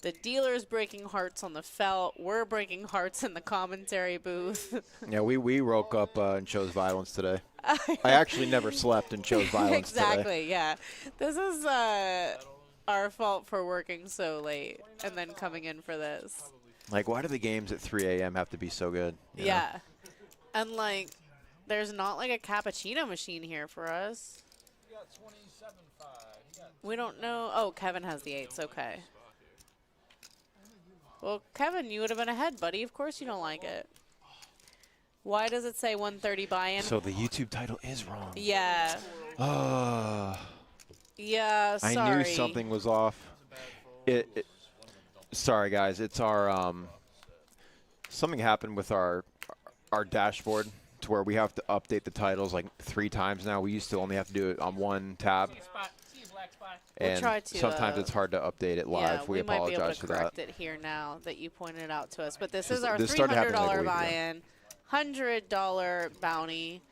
The dealer's breaking hearts on the felt. We're breaking hearts in the commentary booth. Yeah, we woke up and chose violence today. I actually never slept and chose violence today. Exactly, yeah. This is our fault for working so late and then coming in for this. Like, why do the games at 3 a.m. have to be so good? Yeah. And, like, there's not, like, a cappuccino machine here for us. We don't know. Oh, Kevin has the 8s. Okay. Well, Kevin, you would have been ahead, buddy. Of course you don't like it. Why does it say 130 buy-in? So the YouTube title is wrong. Yeah. Yeah, sorry. I knew something was off. Sorry, guys. It's our something happened with our dashboard to where we have to update the titles like 3 times now. We used to only have to do it on one tab. And we'll try to, sometimes it's hard to update it live. Yeah, we apologize might be able to for correct that. it here now that you pointed out to us. But this is our started happening like a $300 week ago. buy-in, $100 bounty.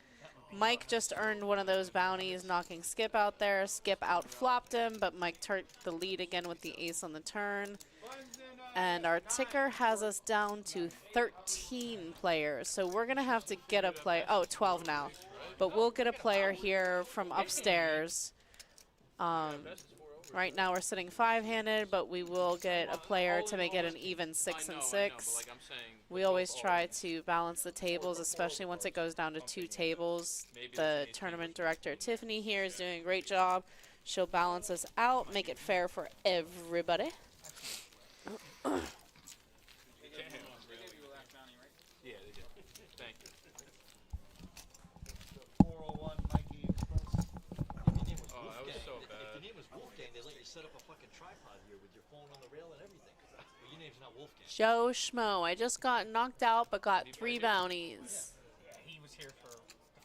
Mike just earned one of those bounties, knocking Skip out there. Skip out-flopped him, but Mike took the lead again with the ace on the turn. And our ticker has us down to 13 players. So we're going to have to get a player. Oh, 12 now. But we'll get a player here from upstairs. Right now we're sitting 5-handed, but we will get a player to make it an even 6 and 6. We always try to balance the tables, especially once it goes down to 2 tables. The tournament director, Tiffany, here is doing a great job. She'll balance us out, make it fair for everybody. Yeah, they did. Thank you. 401 Mikey Express. Oh, that was so bad. If your name was Wolfgang, they let you set up a fucking tripod here with your phone on the rail and everything. But your name's not Wolfgang. Joe Schmo, I just got knocked out but got 3 bounties. Yeah, he was here for the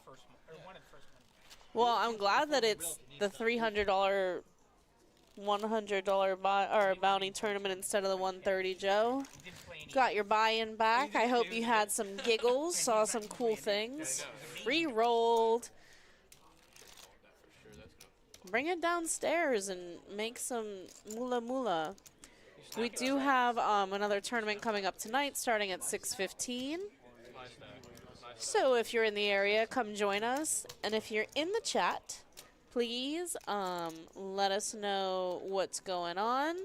first one, or one of the first ones. Well, I'm glad that it's the $300 $100 buy or bounty tournament instead of the 130, Joe. Got your buy-in back. I hope you had some giggles, saw some cool things. Re-rolled. Bring it downstairs and make some moolah moolah. We do have another tournament coming up tonight starting at 6:15. So if you're in the area, come join us. And if you're in the chat, please let us know what's going on.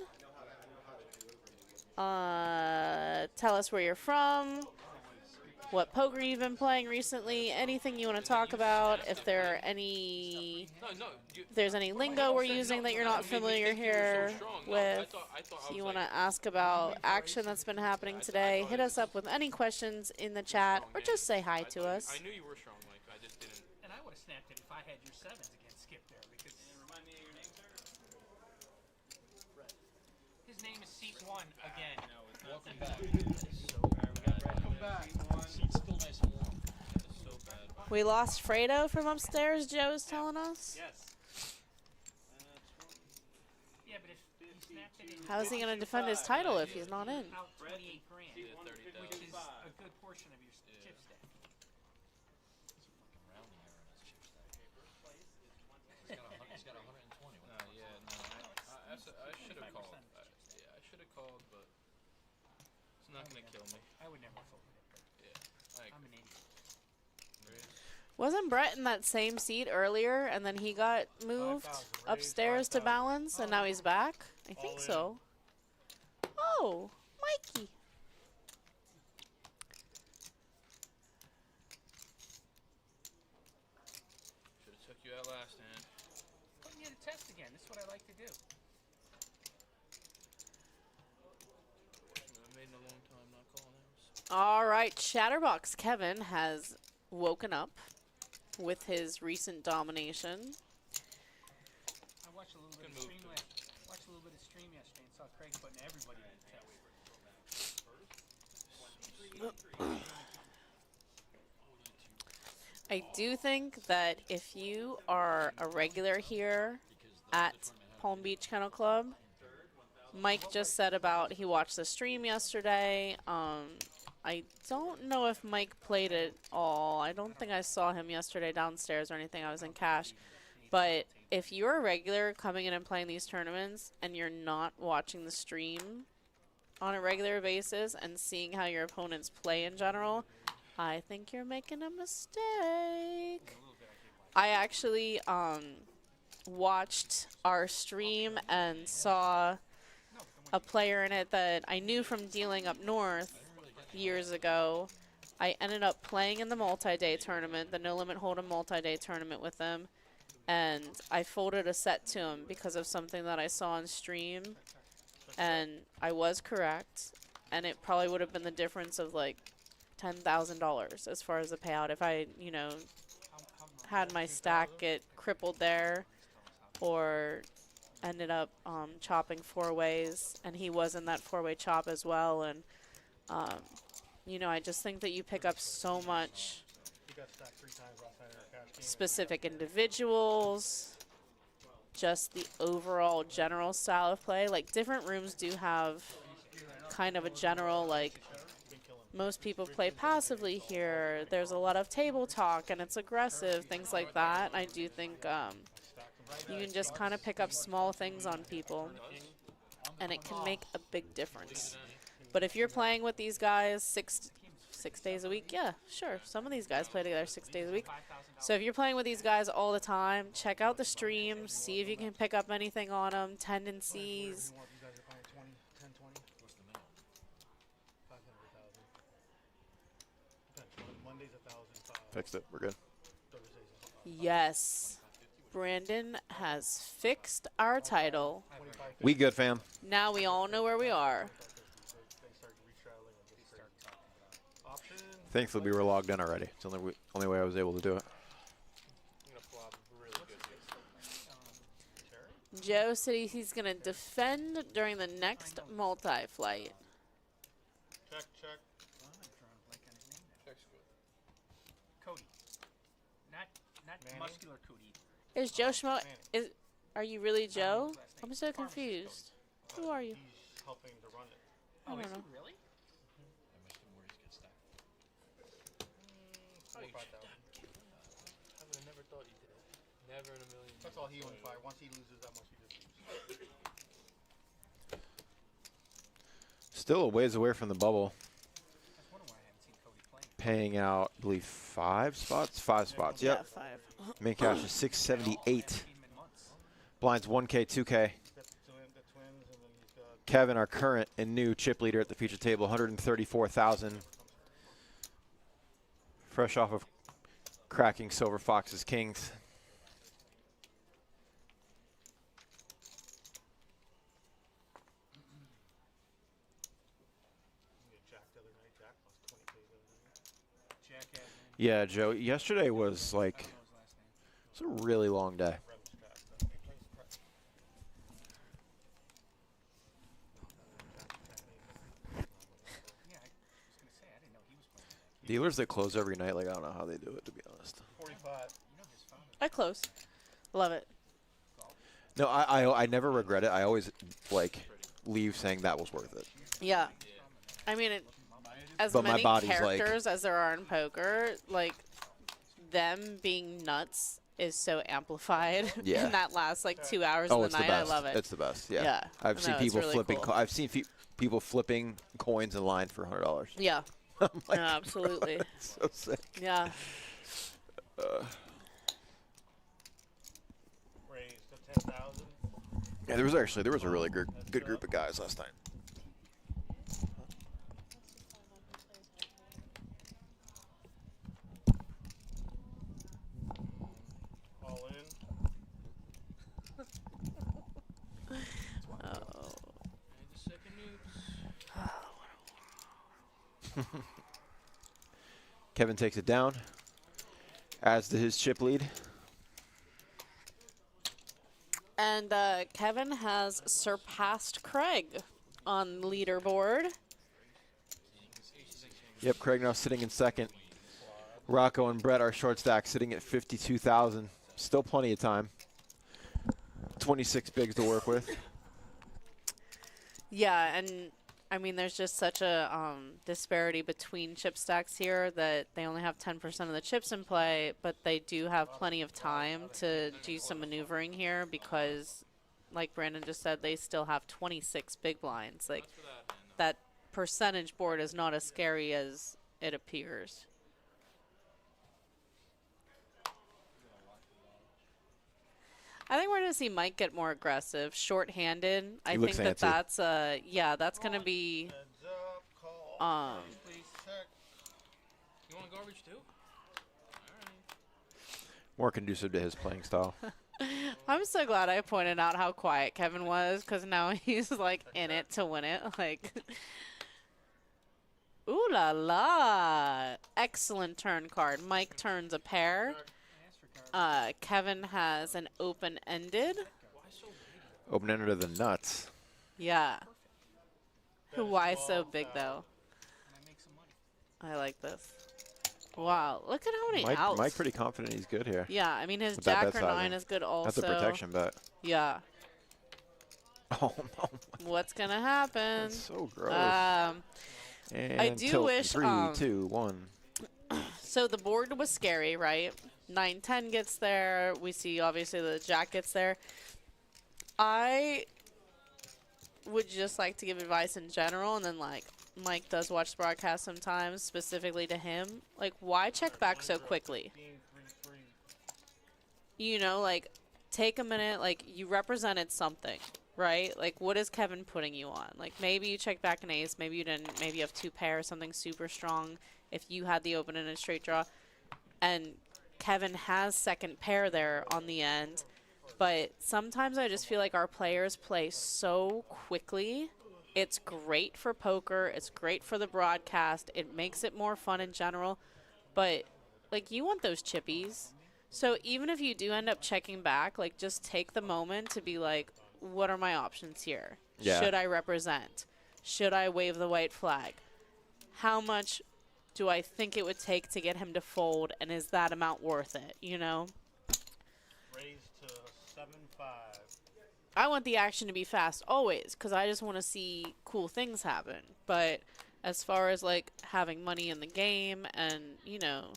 Tell us where you're from, what poker you've been playing recently, anything you want to talk about. If there are any, if there's any lingo we're using that you're not familiar here with, if you want to ask about action that's been happening today, hit us up with any questions in the chat or just say hi to us. I knew you were strong, Mike. I just didn't. And I would have snapped it if I had your sevens against Skip there because. Remind me of your name, sir? His name is Seat 1 again. Welcome back. Welcome back. Seat's still nice and warm. It's so bad. We lost Fredo from upstairs, Joe's telling us. Yes. Yeah, but if he snapped it in. How is he going to defend his title if he's not in? Out 28 grand, which is a good portion of your chip stack. Rounding error in his chip stack. He's got 120. I should have called. Yeah, I should have called, but it's not gonna kill me. I would never fold it. Yeah, I'm an idiot. Wasn't Brett in that same seat earlier and then he got moved upstairs to balance and now he's back? I think so. Oh, Mikey. Should have took you out last hand. Putting you to test again. This is what I like to do. I made in a long time not calling hours. All right, Chatterbox Kevin has woken up with his recent domination. I watched a little bit of stream watched a little bit of stream yesterday and saw Craig putting everybody to the test. I do think that if you are a regular here at Palm Beach Kennel Club, Mike just said about he watched the stream yesterday. I don't know if Mike played it all. I don't think I saw him yesterday downstairs or anything. I was in cash. But if you're a regular coming in and playing these tournaments and you're not watching the stream on a regular basis and seeing how your opponents play in general, I think you're making a mistake. I actually watched our stream and saw a player in it that I knew from dealing up north years ago. I ended up playing in the multi-day tournament, the No Limit Hold'em multi-day tournament with him, and I folded a set to him because of something that I saw on stream, and I was correct, and it probably would have been the difference of like $10,000 as far as the payout if I, you know, had my stack get crippled there or ended up chopping 4 ways, and he was in that 4-way chop as well. And you know, I just think that you pick up so much specific individuals, just the overall general style of play. Like, different rooms do have kind of a general, like, most people play passively here. There's a lot of table talk and it's aggressive, things like that. I do think you can just kind of pick up small things on people and it can make a big difference. But if you're playing with these guys six days a week, yeah, sure. Some of these guys play together 6 days a week. So if you're playing with these guys all the time, check out the stream, see if you can pick up anything on them, tendencies. Fixed it. We're good. Yes. Brandon has fixed our title. We good, fam. Now we all know where we are. Thankfully, we were logged in already. It's the only way I was able to do it. Joe said he's going to defend during the next multi-flight. Check, check. Cody. Not muscular Cody. Is Joe Schmo... Are you really Joe? I'm so confused. Who are you? He's helping to run it. I don't know. Really? I would have never thought he did. Never in a million. That's all he owns by. Once he loses that much, he just loses. Still a ways away from the bubble. That's one why I haven't seen Cody playing. Paying out, I believe, 5 spots? 5 spots, yep. Yeah, 5. Main cash is 678. 18 months. Blinds 1K, 2K. The twins, and then he's got Kevin, our current and new chip leader at the feature table, 134,000. Fresh off of cracking Silver Fox's Kings. Jack the other night. Jack lost 20K the other night. Jack had Yeah, Joe, yesterday was like, his last name. it was a really long day. Rev's Jack. He plays prep. Yeah, I was gonna say I didn't know he was playing that. Dealers that close every night, like, I don't know how they do it, to be honest. 45. You know his father. I close. Love it. No, I never regret it. I always, like, leave saying that was worth it. Yeah. I mean, as But my many body's like- characters as there are in poker, like, them being nuts is so amplified Yeah. in that last, like, 2 hours Oh, of it's the the night. best. I love it. It's the best, yeah. Yeah. I've No, seen it's people really flipping, cool. I've seen people flipping coins in line for $100. Yeah. I'm like, No, absolutely. it's so sick. Yeah. Raised to 10,000. Yeah, there was a really good group of guys last night. All in. Oh. Kevin takes it down, adds to his chip lead. And Kevin has surpassed Craig on the leaderboard. Yep, Craig now sitting in second. Rocco and Brett, our short stack, sitting at 52,000. Still plenty of time. 26 bigs to work with. Yeah, and I mean, there's just such a disparity between chip stacks here that they only have 10% of the chips in play, but they do have plenty of time to do some maneuvering here because, like Brandon just said, they still have 26 big blinds. Like, that percentage board is not as scary as it appears. I think we're going to see Mike get more aggressive, short-handed. I looks think that fancy. that's yeah, that's going to be Heads up. Call. Check. You want garbage too? More conducive to his playing style. I'm so glad I pointed out how quiet Kevin was because now he's like in it to win it. Like, ooh la la. Excellent turn card. Mike turns a pair. Kevin has an open-ended. Open-ended to the nuts. Yeah. Why so big though? I like this. Wow, look at how many outs. Mike pretty confident he's good here. Yeah, I mean his With that Jack bet or sizing. 9 is good also. That's a protection bet. Yeah. Oh, no. What's gonna happen? That's so gross. And I do tilt in wish, 3, 2, 1. So the board was scary, right? 9-10 gets there. We see obviously the Jack gets there. I would just like to give advice in general, and then like Mike does watch the broadcast sometimes, specifically to him. Like, why check back so quickly? You know, like, take a minute. Like, you represented something, right? Like, what is Kevin putting you on? Like, maybe you check back an ace. Maybe you didn't. Maybe you have 2 pairs, something super strong. If you had the open in a straight draw, and Kevin has second pair there on the end. But sometimes I just feel like our players play so quickly. It's great for poker. It's great for the broadcast. It makes it more fun in general. But, like, you want those chippies. So even if you do end up checking back, like, just take the moment to be like, what are my options here? Yeah. Should I represent? Should I wave the white flag? How much do I think it would take to get him to fold, and is that amount worth it, you know? Raised to 7-5. I want the action to be fast always because I just want to see cool things happen. But as far as like having money in the game and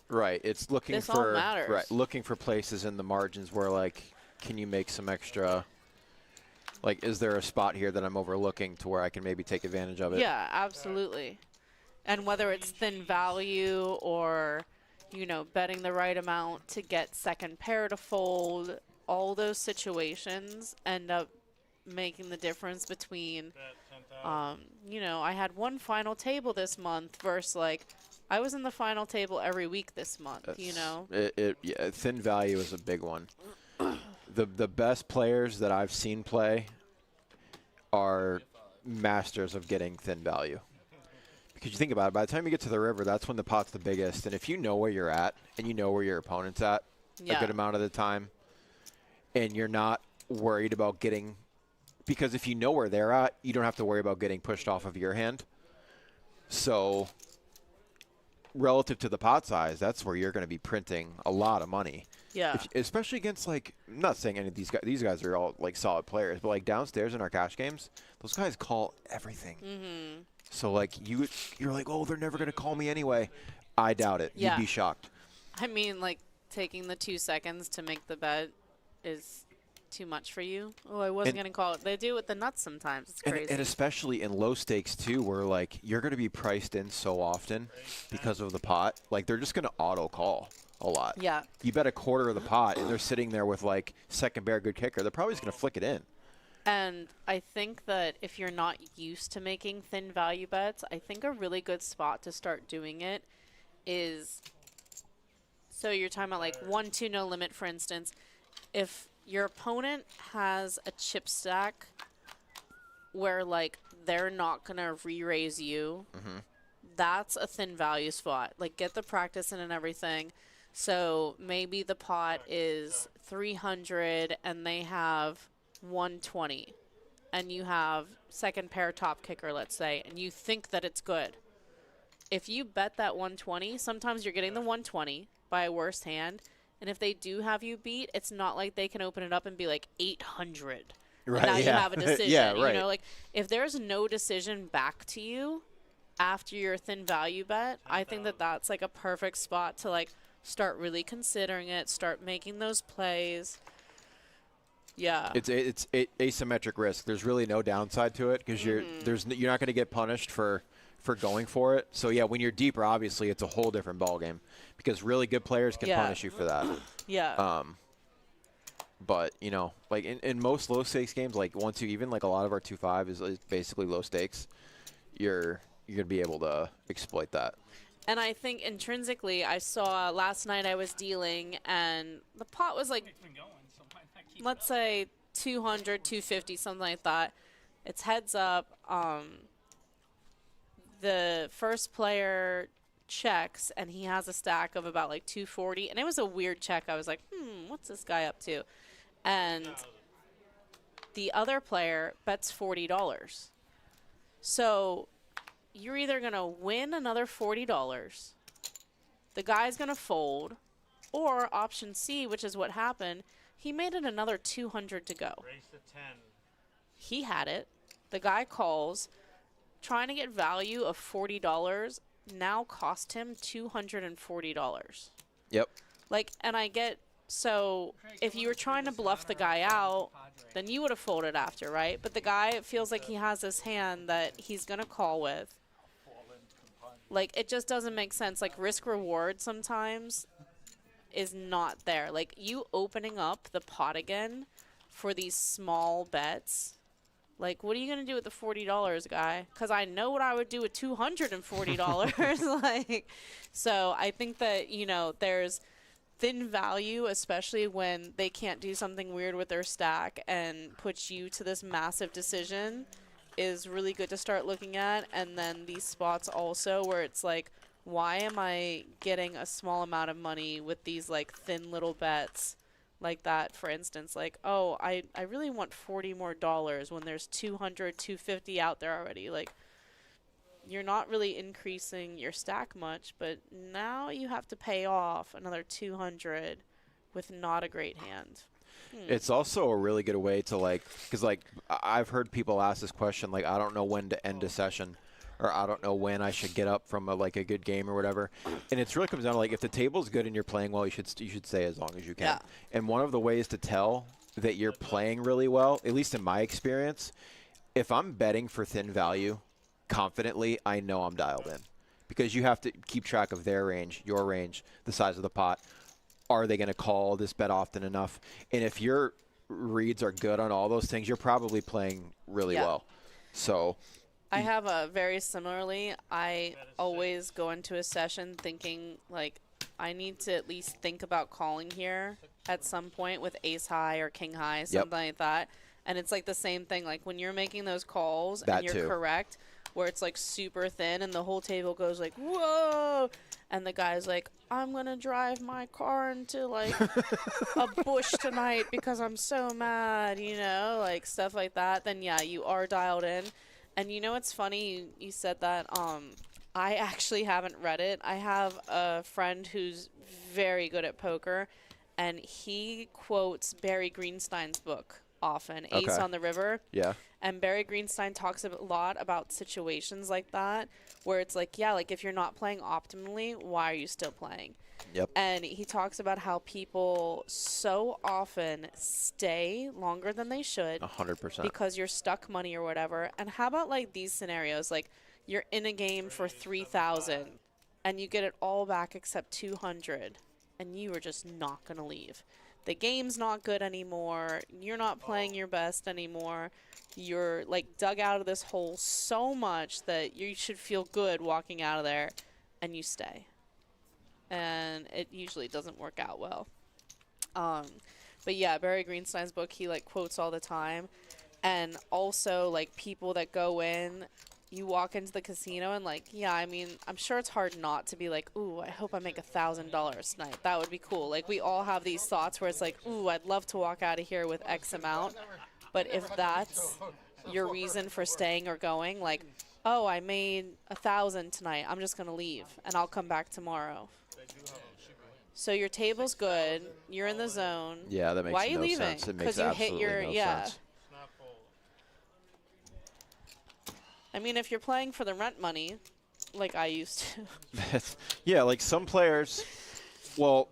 Right. It's looking this for all matters. right, looking for places in the margins where like, can you make some extra? Like, is there a spot here that I'm overlooking to where I can maybe take advantage of it? Yeah, absolutely. And whether it's thin value or, betting the right amount to get second pair to fold, all those situations end up making the difference between, I had one final table this month versus like, I was in the final table every week this month, Yeah, thin value is a big one. The best players that I've seen play are masters of getting thin value. Because you think about it, by the time you get to the river, that's when the pot's the biggest. And if you know where you're at and you know where your opponent's at a good amount of the time, and you're not worried about getting – because if you know where they're at, you don't have to worry about getting pushed off of your hand. So relative to the pot size, that's where you're going to be printing a lot of money. Yeah. Especially against, like, I'm not saying any of these guys are all, like, solid players, but, like, downstairs in our cash games, those guys call everything. Mm-hmm. So, like, you're like, oh, they're never going to call me anyway. I doubt it. Yeah. You'd be shocked. I mean, like, taking the 2 seconds to make the bet is too much for you. Oh, I wasn't going to call it. They do it with the nuts sometimes. It's crazy. And especially in low stakes, too, where, like, you're going to be priced in so often because of the pot. Like, they're just going to auto call a lot. Yeah. You bet a quarter of the pot, and they're sitting there with, like, second pair, good kicker. They're probably just going to flick it in. And I think that if you're not used to making thin value bets, I think a really good spot to start doing it is, so you're talking about like 1-2 no limit, for instance. If your opponent has a chip stack where like they're not going to re-raise you, that's a thin value spot. Like get the practice in and everything. So maybe the pot is 300 and they have 120 and you have second pair top kicker, let's say, and you think that it's good. If you bet that 120, sometimes you're getting the 120 by a worse hand, and if they do have you beat, it's not like they can open it up and be like 800. Right, and now you have a decision. Yeah, right. Like if there's no decision back to you after your thin value bet, I think that that's like a perfect spot to like start really considering it, start making those plays. Yeah. It's asymmetric risk. There's really no downside to it because you're not going to get punished for going for it. So yeah, when you're deeper, obviously it's a whole different ballgame because really good players can punish you for that. Yeah. But like in most low stakes games, like 1-2, even like a lot of our 2-5 is basically low stakes. You're gonna be able to exploit that. And I think intrinsically, I saw last night I was dealing and the pot was like, let's say 200, 250, something like that. It's heads up. The first player checks, and he has a stack of about like 240. And it was a weird check. I was like, what's this guy up to? And the other player bets $40. So you're either going to win another $40, the guy's going to fold, or option C, which is what happened, he made it another 200 to go. Race to 10. He had it. The guy calls, trying to get value of $40 now cost him $240. Yep. Like, and I get, so if you were trying to bluff the guy out, then you would have folded after, right? But the guy feels like he has this hand that he's going to call with. Like, it just doesn't make sense. Like, risk reward sometimes is not there. Like, you opening up the pot again for these small bets, like, what are you going to do with the $40, guy? Because I know what I would do with $240. Like, so I think that, there's thin value, especially when they can't do something weird with their stack and put you to this massive decision, is really good to start looking at. And then these spots also where it's like, why am I getting a small amount of money with these like thin little bets like that? For instance, like, oh, I really want $40 more when there's 200, 250 out there already. Like, you're not really increasing your stack much, but now you have to pay off another 200 with not a great hand. It's also a really good way to, like, because, like, I've heard people ask this question, like, I don't know when to end a session, or I don't know when I should get up from a good game or whatever. And it really comes down to, like, if the table's good and you're playing well, you should stay as long as you can. Yeah. And one of the ways to tell that you're playing really well, at least in my experience, if I'm betting for thin value confidently, I know I'm dialed in, because you have to keep track of their range, your range, the size of the pot. Are they going to call this bet often enough? And if your reads are good on all those things, you're probably playing really well. So I have a very similarly. I always go into a session thinking, like, I need to at least think about calling here at some point with ace high or king high, something like that. And it's like the same thing. Like when you're making those calls and you're correct, where it's like super thin and the whole table goes like, whoa. And the guy's like, I'm going to drive my car into like a bush tonight because I'm so mad, you know, like stuff like that. Then, yeah, you are dialed in. And you know, it's funny you said that. I actually haven't read it. I have a friend who's very good at poker, and he quotes Barry Greenstein's book often, Ace on the River. Yeah. And Barry Greenstein talks a lot about situations like that, where it's like, yeah, like if you're not playing optimally, why are you still playing? Yep. And he talks about how people so often stay longer than they should. 100%. Because you're stuck money or whatever. And how about like these scenarios? Like you're in a game for 3,000 and you get it all back except 200, and you are just not going to leave. The game's not good anymore. You're not playing your best anymore. You're like dug out of this hole so much that you should feel good walking out of there, and you stay. And it usually doesn't work out well. But yeah, Barry Greenstein's book, he like quotes all the time. And also like people that go in, you walk into the casino and like, yeah, I mean, I'm sure it's hard not to be like, ooh, I hope I make $1,000 tonight. That would be cool. Like we all have these thoughts where it's like, ooh, I'd love to walk out of here with X amount. But if that's your reason for staying or going, like, oh, I made 1,000 tonight, I'm just going to leave and I'll come back tomorrow. So your table's good, you're in the zone. Yeah, that makes Why are you no leaving? sense. It makes you hit absolutely your no sense. I mean, if you're playing for the rent money, like I used to. Yeah, like some players, well,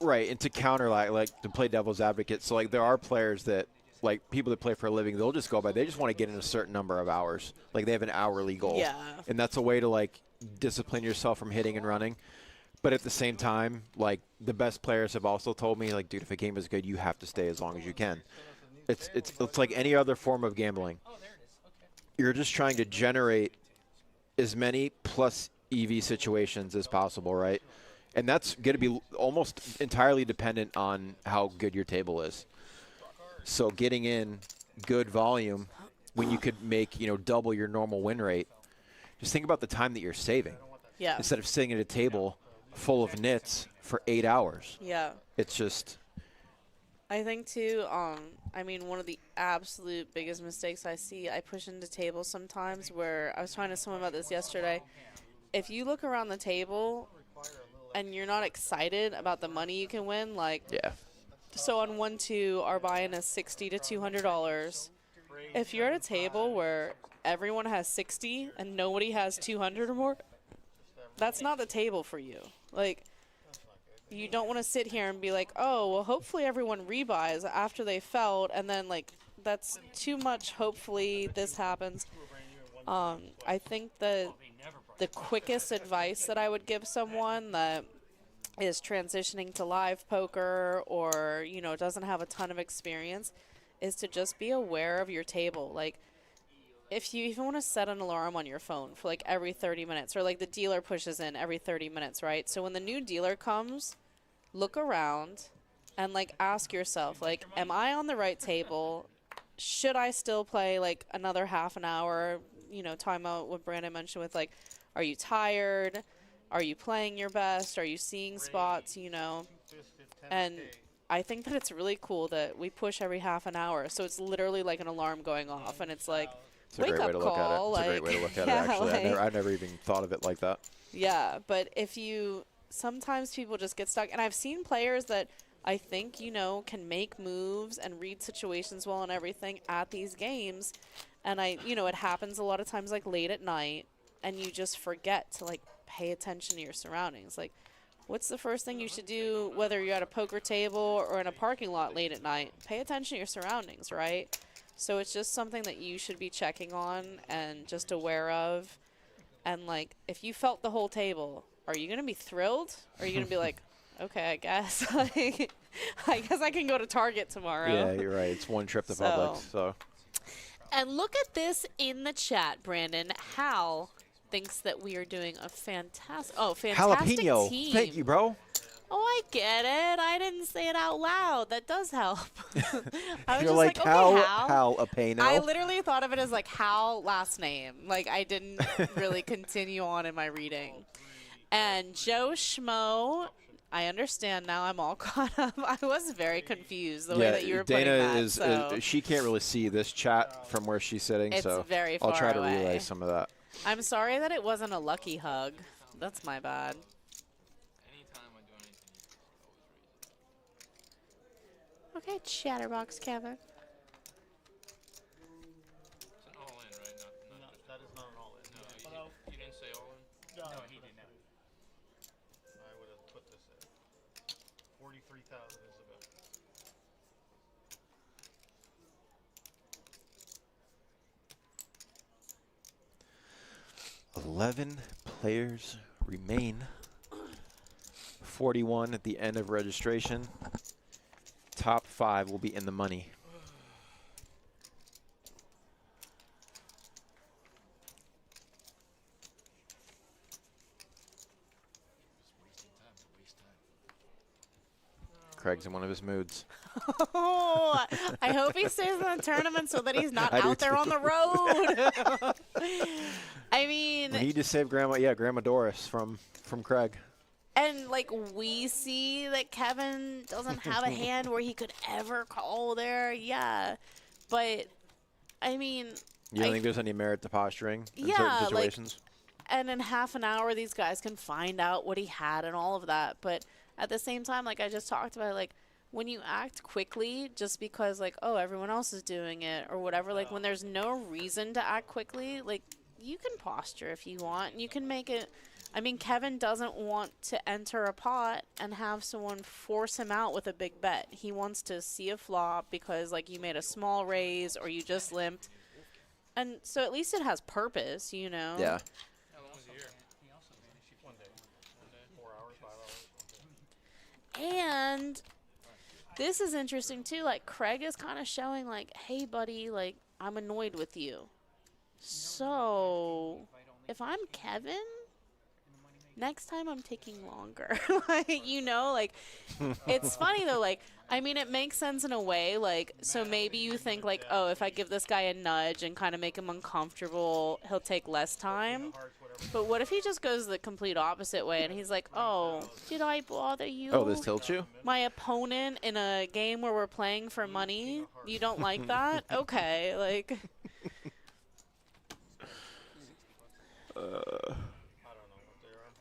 right, and to counter like to play devil's advocate, so like there are players that, like people that play for a living, they'll just go by, they just want to get in a certain number of hours. Like they have an hourly goal. Yeah. And that's a way to like discipline yourself from hitting and running. But at the same time, like the best players have also told me, like, dude, if a game is good, you have to stay as long as you can. It's like any other form of gambling. You're just trying to generate as many plus EV situations as possible, right? And that's going to be almost entirely dependent on how good your table is. So getting in good volume when you could make, you know, double your normal win rate, just think about the time that you're saving. Yeah. Instead of sitting at a table full of nits for 8 hours. Yeah. It's just. I think too, I mean, one of the absolute biggest mistakes I see, I push into tables sometimes where I was talking to someone about this yesterday. If you look around the table and you're not excited about the money you can win, like, Yeah. so on 1-2, our buy-in is $60 to $200. If you're at a table where everyone has 60 and nobody has 200 or more, that's not the table for you. Like, you don't want to sit here and be like, oh, well, hopefully everyone rebuys after they felt, and then, like, that's too much. Hopefully this happens. I think the quickest advice that I would give someone that is transitioning to live poker or, you know, doesn't have a ton of experience is to just be aware of your table. Like, if you even want to set an alarm on your phone for like every 30 minutes, or like the dealer pushes in every 30 minutes, right? So when the new dealer comes, look around and like ask yourself, like, am I on the right table? Should I still play like another half an hour? You know, talking about what Brandon mentioned with like, are you tired? Are you playing your best? Are you seeing spots, you know? And I think that it's really cool that we push every half an hour. So it's literally like an alarm going off, and it's like, It's a great way to look at it. It's a great way to look at it, actually. I never even thought of it like that. Yeah, but if you, sometimes people just get stuck. And I've seen players that, I think, you know, can make moves and read situations well and everything at these games. And you know, it happens a lot of times like late at night, and you just forget to like pay attention to your surroundings. Like, what's the first thing you should do, whether you're at a poker table or in a parking lot late at night? Pay attention to your surroundings, right? So it's just something that you should be checking on and just aware of. And like, if you felt the whole table, are you going to be thrilled? Or are you going to be like, okay, I guess. Like, I guess I can go to Target tomorrow. Yeah, you're right. It's one trip to Publix, so. And look at this in the chat, Brandon. Hal thinks that we are doing a fantastic Jalapeno. team. Thank you, bro. Oh, I get it. I didn't say it out loud. That does help. I was You're just like, okay, Hal. Jalapeno. I literally thought of it as like Hal last name. Like, I didn't really continue on in my reading. And Joe Schmo, I understand now. I'm all caught up. I was very confused the way that you were putting Dana that. is she can't really see this chat from where she's sitting, It's so very I'll far try to away. relay some of that. I'm sorry that it wasn't a lucky hug. That's my bad. Anytime I do anything, you can always raise it. Okay, Chatterbox Kevin. It's an all-in, right? Not just That is not an all-in. no, you didn't say all-in? No, he didn't. I would have put this at 43,000 is the bet. 11 players remain. 41 at the end of registration. Top 5 will be in the money. Craig's in one of his moods. Oh, I hope he stays in the tournament so that he's not I do out there too. on the road. I mean, He just saved Grandma Doris from Craig. and like we see that Kevin doesn't have a hand where he could ever call there. Yeah, but I mean, You don't think there's any merit to posturing in Yeah, certain like- situations? and in half an hour these guys can find out what he had and all of that. But at the same time, like I just talked about, like when you act quickly just because like, oh, everyone else is doing it or whatever, like when there's no reason to act quickly, like you can posture if you want and you can make it. I mean, Kevin doesn't want to enter a pot and have someone force him out with a big bet. He wants to see a flop because like you made a small raise or you just limped. And so at least it has purpose, you know? Yeah. How long was he here? One day. 4 hours, 5 hours. And this is interesting too. Like Craig is kind of showing like, hey buddy, like I'm annoyed with you. So if I'm Kevin, next time I'm taking longer. Like, you know, like it's funny though, like I mean it makes sense in a way, like so maybe you think like, oh, if I give this guy a nudge and kind of make him uncomfortable, he'll take less time. But what if he just goes the complete opposite way and he's like, oh, did I bother you? Oh, this tilts you? My opponent in a game where we're playing for money? You don't like that? Okay, like I don't know what they are.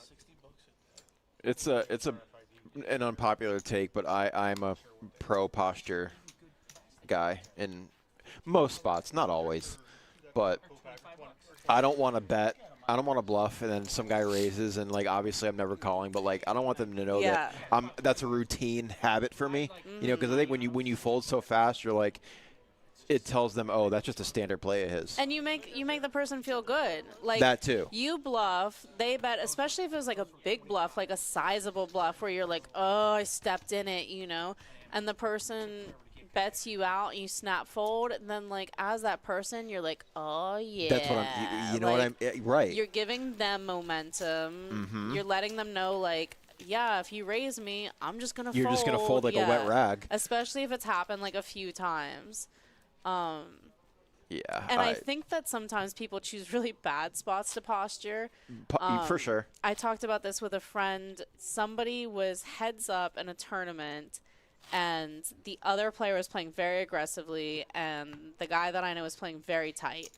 60 bucks a It's an unpopular take, but I'm a pro posture guy in most spots, not always, but I don't want to bet. I don't want to bluff, and then some guy raises, and like obviously I'm never calling, but like I don't want them to know that that's a routine habit for me, you know, because I think when you fold so fast, you're like, it tells them, oh, that's just a standard play of his. and you make the person feel good. Like That too. You bluff, they bet, especially if it was like a big bluff, like a sizable bluff where you're like, oh, I stepped in it, you know, and the person bets you out and you snap fold, and then like as that person you're like, oh yeah, That's what I'm. You know like, what I'm right. you're giving them momentum. You're letting them know like, yeah, if you raise me, I'm just gonna You're fold. just gonna fold like a wet rag. Especially if it's happened like a few times. Yeah. And I think that sometimes people choose really bad spots to posture. For sure. I talked about this with a friend. Somebody was heads up in a tournament, and the other player was playing very aggressively, and the guy that I know was playing very tight.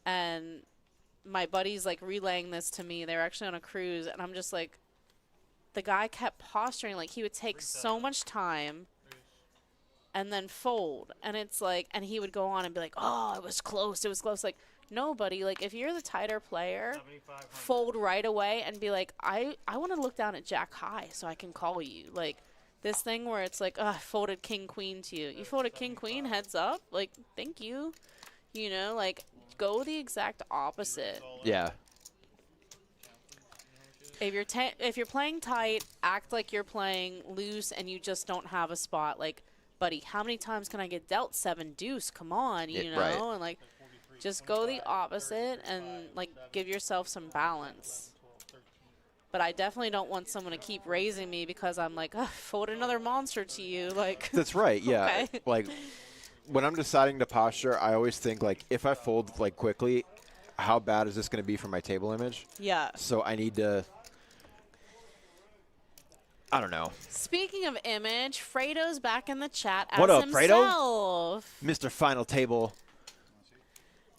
And my buddy's like relaying this to me. They were actually on a cruise, and I'm just like, the guy kept posturing. Like, he would take so much time and then fold. And it's like, and he would go on and be like, oh, it was close. It was close. Like, no, buddy. Like, if you're the tighter player, fold right away and be like, I want to look down at jack high so I can call you. Like, this thing where it's like, I folded king queen to you. You folded king queen, heads up. Like, thank you. You know, like, go the exact opposite. Yeah. If you're playing tight, act like you're playing loose and you just don't have a spot. Like, buddy, how many times can I get dealt 7 deuce? Come on, you know? Right. And, like, just go the opposite and, like, give yourself some balance. But I definitely don't want someone to keep raising me because I'm like, fold another monster to you. Like, That's right, yeah. Okay. Like, when I'm deciding to posture, I always think, like, if I fold, like, quickly, how bad is this going to be for my table image? yeah. So I need to, I don't know. Speaking of image, Fredo's back in the chat as What up, Fredo? himself. Mr. Final Table.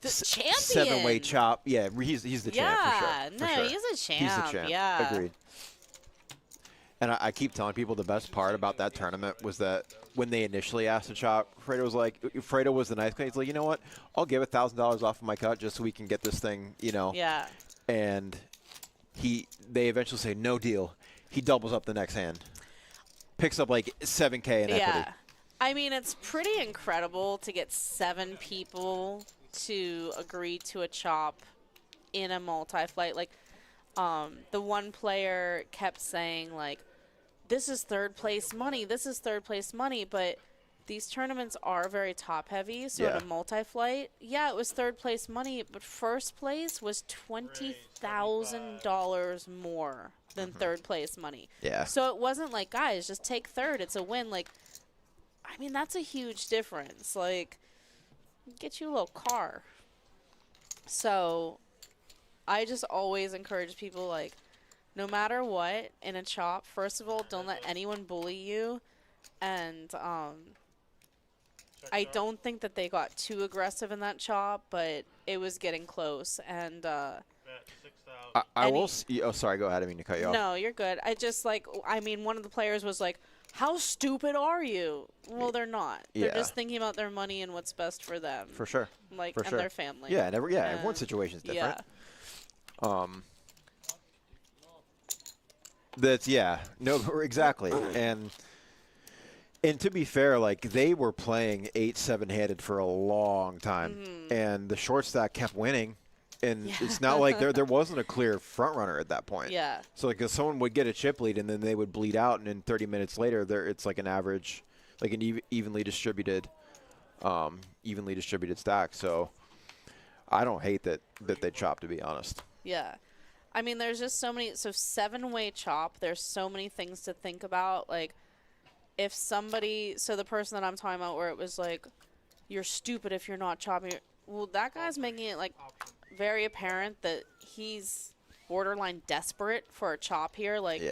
The champion. 7-way chop. Yeah, he's the champ for sure. No, for sure. he's a champ. He's the champ. Yeah. Agreed. And I keep telling people the best part about that tournament was that when they initially asked to chop, Fredo was the nice guy. He's like, you know what? I'll give $1,000 off of my cut just so we can get this thing, you know. Yeah. And they eventually say, no deal. He doubles up the next hand. Picks up like 7K in equity. Yeah. I mean, it's pretty incredible to get 7 people to agree to a chop in a multi-flight. Like, the one player kept saying, like, this is third place money, this is third place money, but these tournaments are very top heavy, so at a multi-flight, yeah, it was third place money, but first place was $20,000 more than third place money. Yeah. So it wasn't like, guys, just take third, it's a win. Like, I mean, that's a huge difference. Like, get you a little car. So I just always encourage people, like, no matter what, in a chop, first of all, don't let anyone bully you. And I don't think that they got too aggressive in that chop, but it was getting close. And I will see. Oh, sorry. Go ahead. I mean to cut you off. no, you're good. I just, like, I mean, one of the players was like, how stupid are you? Well, they're not. They're just thinking about their money and what's best for them. For sure. Like, For and sure. their family. Yeah, everyone's situation is different. Yeah. That's no, exactly. And to be fair, like, they were playing 8-7 handed for a long time, and the short stack kept winning. And it's not like there wasn't a clear front runner at that point. Yeah. So, like, if someone would get a chip lead and then they would bleed out, and then 30 minutes later, it's like an average, like an evenly distributed stack. So I don't hate that they chop, to be honest. Yeah. I mean, there's just so many. So 7-way chop, there's so many things to think about. Like, if somebody, so the person that I'm talking about where it was like, you're stupid if you're not chopping. Well, that guy's making it, like, very apparent that he's borderline desperate for a chop here. Like,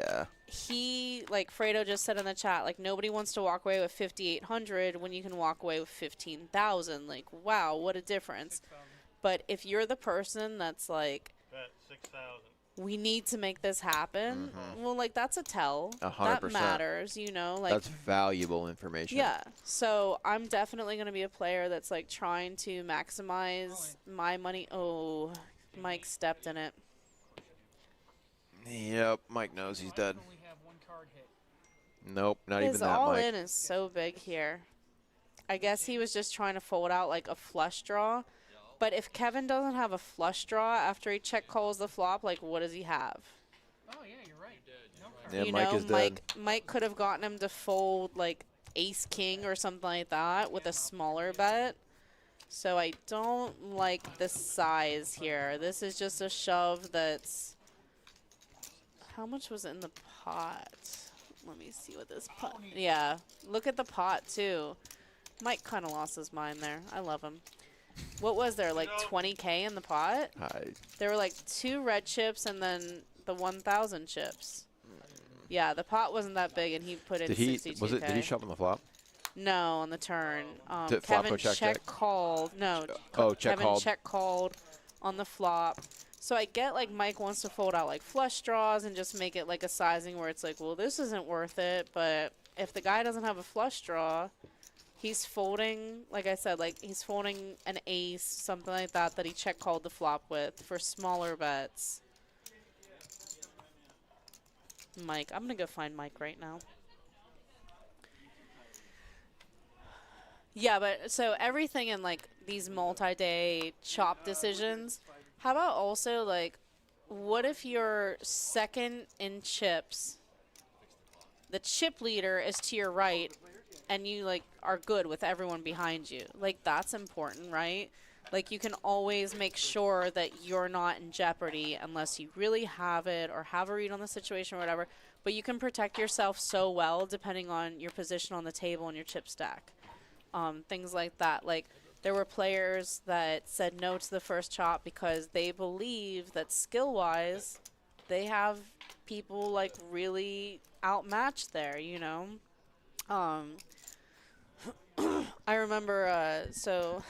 he, like Fredo just said in the chat, like, nobody wants to walk away with 5,800 when you can walk away with 15,000. Like, wow, what a difference. But if you're the person that's like, we need to make this happen, well, like, that's a tell. 100%. That matters, you know. Like, that's valuable information. yeah. So I'm definitely going to be a player that's, like, trying to maximize my money. Oh, Mike stepped in it. Yep, Mike knows he's dead. Only have 1 card hit. Nope, not His even that, all Mike. in is so big here. I guess he was just trying to fold out, like, a flush draw. But if Kevin doesn't have a flush draw after he check calls the flop, like, what does he have? Oh, yeah, you're right. No card. Yeah, you Mike know, is dead. Mike could have gotten him to fold, like, ace-king or something like that with a smaller bet. So I don't like the size here. This is just a shove that's... How much was in the pot? Let me see what this pot... Yeah, look at the pot, too. Mike kind of lost his mind there. I love him. What was there, like 20K in the pot? There were like 2 red chips and then the 1,000 chips. Yeah, the pot wasn't that big, and he put in 62K. Did he shove on the flop? No, on the turn. Did flop Kevin go check? called. No. Oh, check Kevin called. check called on the flop. So I get like Mike wants to fold out like flush draws and just make it like a sizing where it's like, well, this isn't worth it. But if the guy doesn't have a flush draw, he's folding, like I said, like he's folding an ace, something like that, that he check called the flop with for smaller bets. Mike, I'm going to go find Mike right now. Yeah, but so everything in like these multi-day chop decisions, how about also like, what if you're second in chips, the chip leader is to your right, and you like are good with everyone behind you? Like that's important, right? Like you can always make sure that you're not in jeopardy unless you really have it or have a read on the situation or whatever. But you can protect yourself so well depending on your position on the table and your chip stack. Things like that. Like there were players that said no to the first chop because they believe that skill-wise they have people like really outmatched there, you know? I remember, so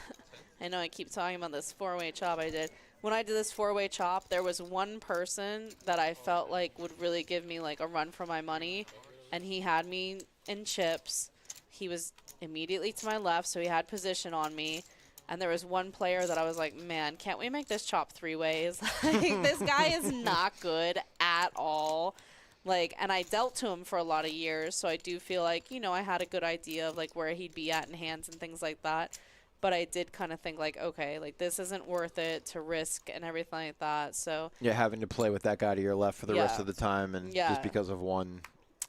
I know I keep talking about this four-way chop I did. When I did this four-way chop, there was one person that I felt like would really give me like a run for my money, and he had me in chips. He was immediately to my left, so he had position on me. And there was one player that I was like, man, can't we make this chop 3 ways? Like, this guy is not good at all. Like, and I dealt to him for a lot of years, so I do feel like, you know, I had a good idea of, like, where he'd be at in hands and things like that. But I did kind of think, like, okay, like, this isn't worth it to risk and everything like that. So Yeah, having to play with that guy to your left for the rest of the time, and just because of one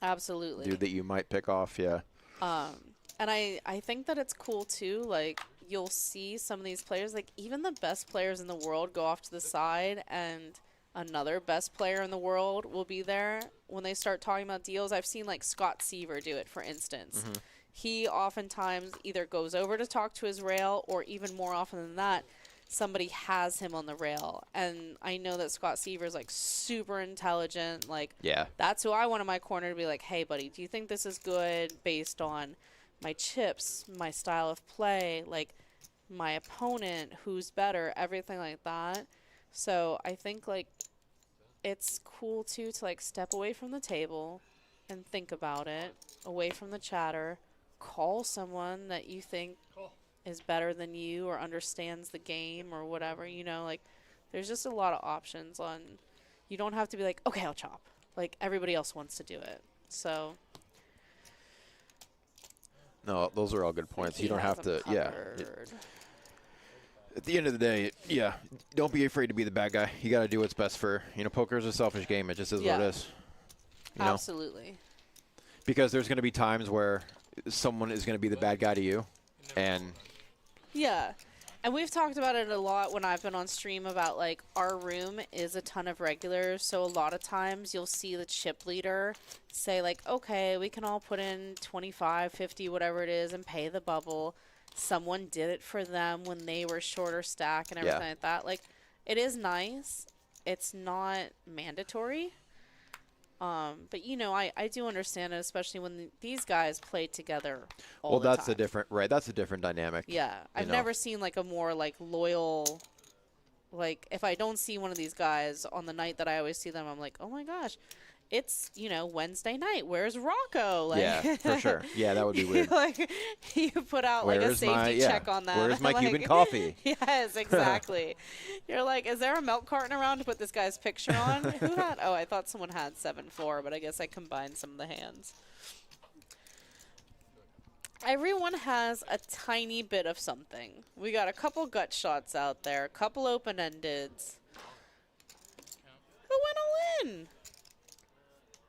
absolutely dude that you might pick off, yeah. And I think that it's cool, too, like, you'll see some of these players, like, even the best players in the world go off to the side, and another best player in the world will be there when they start talking about deals. I've seen, like, Scott Seaver do it, for instance. He oftentimes either goes over to talk to his rail, or even more often than that, somebody has him on the rail. And I know that Scott Seaver's, like, super intelligent. Like, that's who I want in my corner to be like, hey, buddy, do you think this is good based on my chips, my style of play, like my opponent, who's better, everything like that. So I think like it's cool too to like step away from the table and think about it, away from the chatter, call someone that you think is better than you or understands the game or whatever, you know, like there's just a lot of options on, you don't have to be like, okay, I'll chop. Like everybody else wants to do it. So no, those are all good points. You don't have to, at the end of the day, don't be afraid to be the bad guy. You got to do what's best for, you know, poker is a selfish game. It just is what it is. You know? Absolutely. Because there's going to be times where someone is going to be the bad guy to you. And yeah. And we've talked about it a lot when I've been on stream about, like, our room is a ton of regulars. So a lot of times you'll see the chip leader say, like, okay, we can all put in 25, 50, whatever it is, and pay the bubble. Someone did it for them when they were shorter stack and everything like that. Like, it is nice. It's not mandatory. But, you know, I do understand it, especially when these guys play together all the time. That's a different, that's a different dynamic. Yeah. I've never seen, like, a more, like, loyal, like, if I don't see one of these guys on the night that I always see them, I'm like, oh, my gosh, it's, you know, Wednesday night. Where's Rocco? Like, yeah, for sure. Yeah, that would be weird. Like, you put out, like, a safety check on that. Where's my like, Cuban coffee? Yes, exactly. You're like, is there a milk carton around to put this guy's picture on? Who had? Oh, I thought someone had 7-4, but I guess I combined some of the hands. Everyone has a tiny bit of something. We got a couple gut shots out there, a couple open-endeds. Who went all in?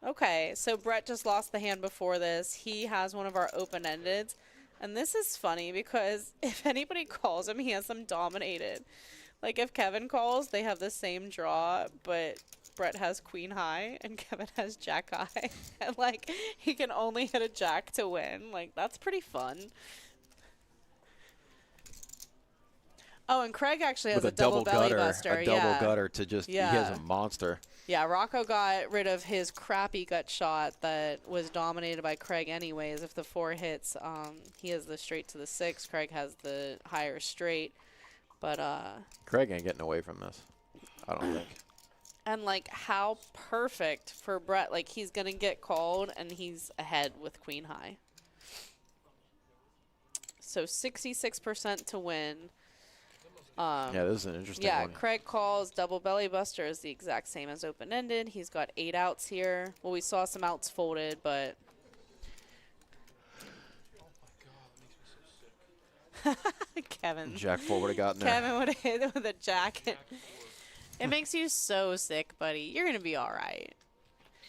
Okay, so Brett just lost the hand before this. He has one of our open-endeds. And this is funny because if anybody calls him, he has them dominated. Like, if Kevin calls, they have the same draw, but Brett has queen high and Kevin has jack high. And, like, he can only hit a jack to win. Like, that's pretty fun. Oh, and Craig actually has a double belly buster. A double gutter to just, he has a monster. Yeah, Rocco got rid of his crappy gut shot that was dominated by Craig anyways. If the 4 hits, he has the straight to the 6. Craig has the higher straight. But Craig ain't getting away from this. I don't think. And, like, how perfect for Brett. Like, he's going to get called, and he's ahead with queen high. So 66% to win. Yeah, this is an interesting one. Yeah, Craig calls. Double belly buster is the exact same as open-ended. He's got 8 outs here. Well, we saw some outs folded, but... Kevin. Jack 4 would have gotten there. Kevin would have hit it with a jacket. It makes you so sick, buddy. You're going to be all right.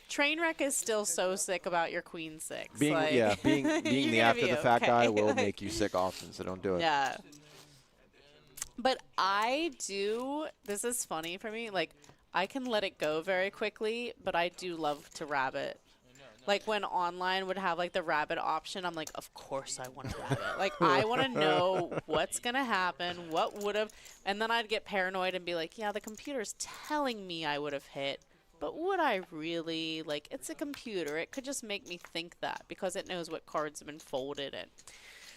Trainwreck is still so sick about your queen 6. Being like, being the after the fact okay. guy will make you sick often, so don't do it. Yeah. But I do, this is funny for me, like, I can let it go very quickly, but I do love to rabbit. Like, when online would have, like, the rabbit option, I'm like, of course I want to rabbit. Like, I want to know what's going to happen, what would have, and then I'd get paranoid and be like, yeah, the computer's telling me I would have hit, but would I really? Like, it's a computer. It could just make me think that because it knows what cards have been folded in.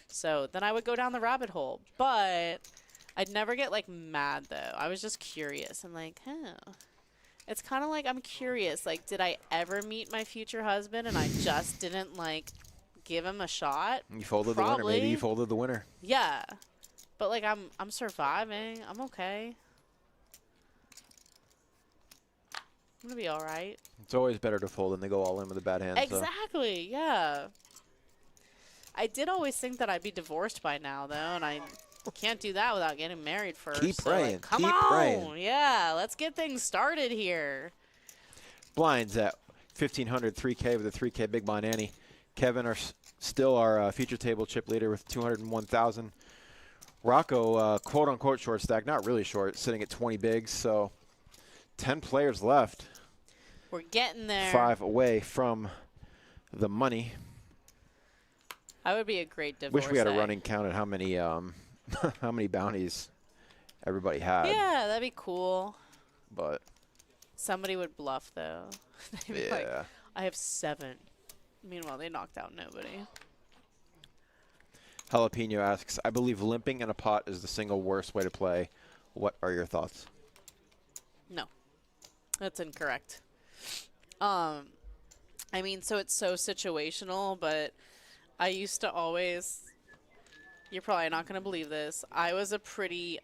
So then I would go down the rabbit hole. But I'd never get, like, mad, though. I was just curious. I'm like, huh. It's kind of like I'm curious. Like, did I ever meet my future husband and I just didn't, like, give him a shot? You folded the winner. Maybe you folded the winner. Yeah. But, like, I'm surviving. I'm okay. I'm going to be all right. It's always better to fold than to go all in with a bad hand. Exactly, yeah. I did always think that I'd be divorced by now, though, and I can't do that without getting married first. Keep so, praying. Like, come Keep on. praying. Yeah, let's get things started here. Blinds at 1,500, 3K with a 3K big blind ante. Kevin are still our future table chip leader with 201,000. Rocco, quote-unquote short stack, not really short, sitting at 20 bigs, so 10 players left. We're getting there. 5 away from the money. I would be a great divorcee. Wish we had a running count at how many how many bounties everybody had. Yeah, that'd be cool. But somebody would bluff, though. They'd be like, I have 7. Meanwhile, they knocked out nobody. Jalapeno asks, I believe limping in a pot is the single worst way to play. What are your thoughts? No, that's incorrect. I mean, so it's so situational, but I used to always, you're probably not going to believe this, I was a pretty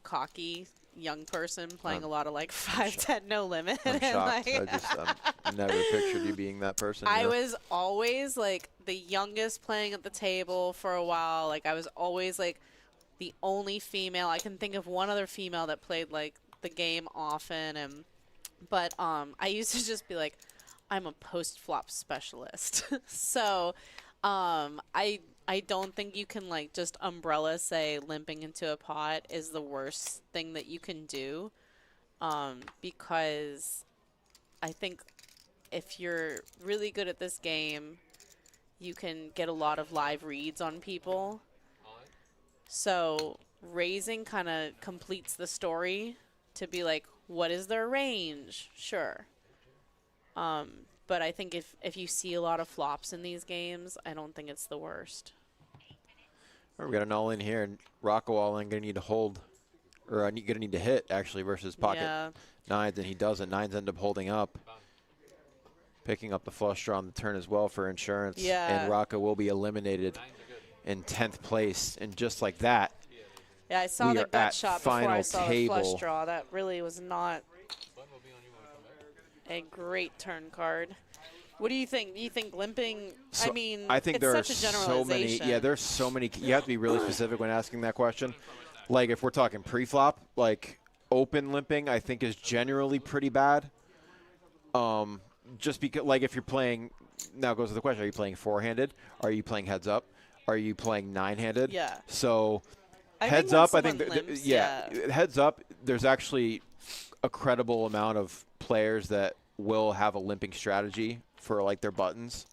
cocky young person playing a lot of, like, 5-10 no limit. I'm shocked. Like, I never pictured you being that person. I was always, like, the youngest playing at the table for a while. Like, I was always, like, the only female. I can think of one other female that played, like, the game often. But I used to just be like, I'm a post-flop specialist. So I don't think you can, like, just umbrella say limping into a pot is the worst thing that you can do, because I think if you're really good at this game, you can get a lot of live reads on people. So raising kind of completes the story to be like, what is their range? Sure. But I think if you see a lot of flops in these games, I don't think it's the worst. We got an all-in here, and Rocco all-in going to need to hold, or going to need to hit, actually, versus pocket nines, and he doesn't. Nines end up holding up, picking up the flush draw on the turn as well for insurance. Yeah. And Rocco will be eliminated in 10th place, and just like that, yeah, I saw we the are gut at shot before I final saw the flush table. draw. That really was not a great turn card. What do you think? Do you think limping? So I mean, I think it's there are such a so many. generalization. Yeah, there's so many. You have to be really specific when asking that question. Like if we're talking pre-flop, like open limping, I think is generally pretty bad. Just because, like, if you're playing, now goes to the question: are you playing four-handed? Are you playing heads up? Are you playing nine-handed? Yeah. So I heads think up, when I think. someone limps, Heads up. There's actually a credible amount of players that will have a limping strategy for like their buttons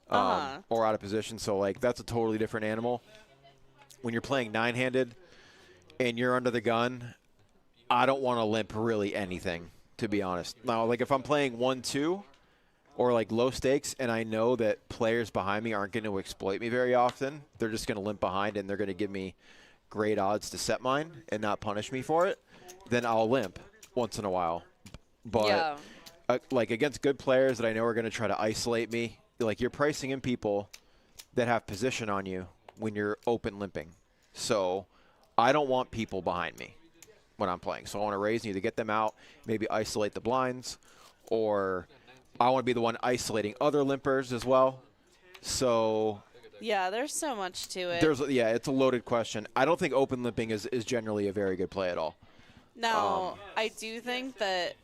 or out of position. So like that's a totally different animal. When you're playing nine-handed and you're under the gun, I don't want to limp really anything, to be honest. Now, like if I'm playing 1-2 or like low stakes and I know that players behind me aren't going to exploit me very often, they're just going to limp behind and they're going to give me great odds to set mine and not punish me for it, then I'll limp. once in a while. But Yeah. like against good players that I know are going to try to isolate me, like you're pricing in people that have position on you when you're open limping. So I don't want people behind me when I'm playing. So I want to raise and either get them out, maybe isolate the blinds, or I want to be the one isolating other limpers as well. So Yeah, there's so much to it. it's a loaded question. I don't think open limping is generally a very good play at all. Now, I do think that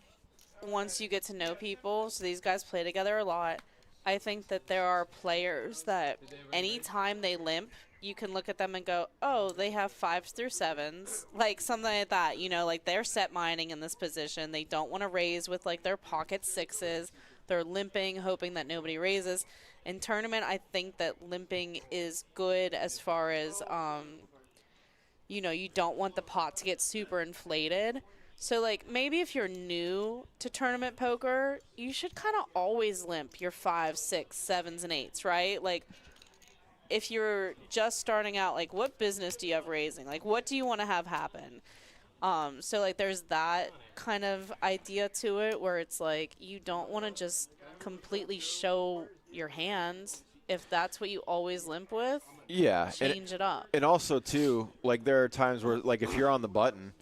once you get to know people, so these guys play together a lot, I think that there are players that anytime they limp, you can look at them and go, oh, they have 5s through 7s, like something like that. You know, like they're set mining in this position. They don't want to raise with like their pocket 6s. They're limping, hoping that nobody raises. In tournament, I think that limping is good as far as, you know, you don't want the pot to get super inflated. So, like, maybe if you're new to tournament poker, you should kind of always limp your 5s, 6s, 7s, and 8s, right? Like, if you're just starting out, like, what business do you have raising? Like, what do you want to have happen? So, like, there's that kind of idea to it where it's like you don't want to just completely show your hand. If that's what you always limp with, Yeah. change it up. And also, too, like there are times where, like, if you're on the button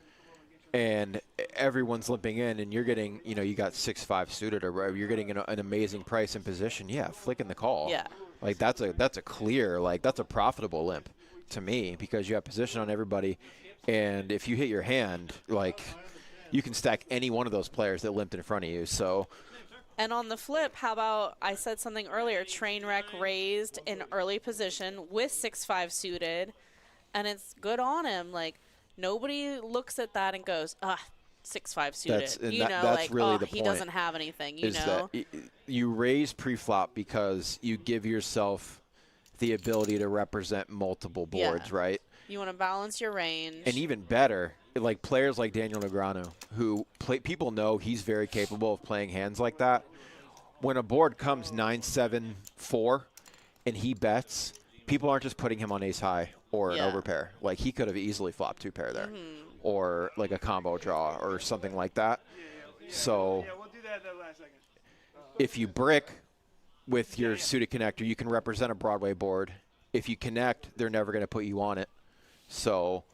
and everyone's limping in and you're getting, you know, you got 6-5 suited or you're getting an amazing price and position, yeah, flicking the call. Yeah. Like, that's a clear, like, that's a profitable limp to me because you have position on everybody. And if you hit your hand, like, you can stack any one of those players that limped in front of you. So. And on the flip, how about I said something earlier, train wreck raised in early position with 6-5 suited, and it's good on him. Like, nobody looks at that and goes, 6-5 suited. That's like, really oh, the he point, doesn't have anything, you know? That you raise pre-flop because you give yourself the ability to represent multiple boards, right? You want to balance your range. And even better, like players like Daniel Negreanu, who people know he's very capable of playing hands like that. When a board comes 9-7-4 and he bets, people aren't just putting him on ace high or an overpair. Like, he could have easily flopped 2 pair there, or like a combo draw or something like that. So if you brick with your suited connector, you can represent a Broadway board. If you connect, they're never going to put you on it. So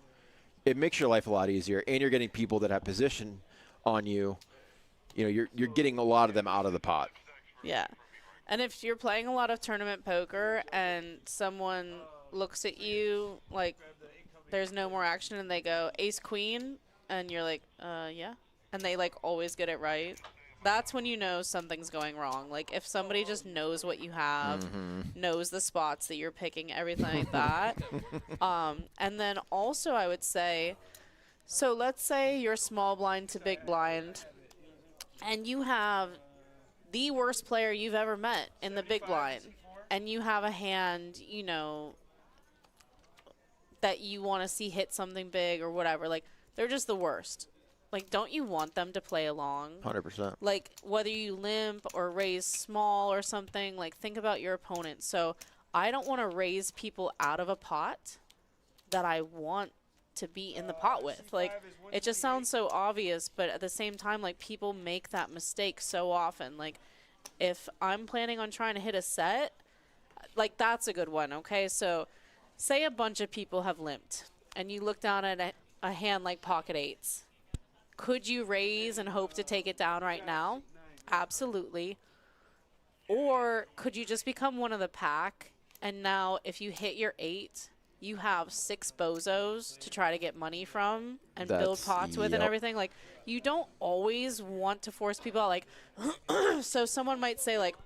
it makes your life a lot easier, and you're getting people that have position on you. You know, you're getting a lot of them out of the pot. Yeah. And if you're playing a lot of tournament poker and someone looks at you like there's no more action and they go ace queen and you're like, yeah. And they like always get it right. That's when you know something's going wrong. Like, if somebody just knows what you have, knows the spots that you're picking, everything like that. And then also I would say, so let's say you're small blind to big blind, and you have the worst player you've ever met in the big blind, and you have a hand, you know, that you want to see hit something big or whatever. Like, they're just the worst. Like, don't you want them to play along? 100%. Like, whether you limp or raise small or something, like, think about your opponent. So I don't want to raise people out of a pot that I want to be in the pot with. Like, it just sounds so obvious, but at the same time, like, people make that mistake so often. Like, if I'm planning on trying to hit a set, like, that's a good one, okay? So say a bunch of people have limped, and you look down at a hand like pocket 8s. Could you raise and hope to take it down right now? Absolutely. Or could you just become one of the pack, and now if you hit your 8, you have 6 bozos to try to get money from and build pots with and everything? Like, you don't always want to force people out. Like, so someone might say, like,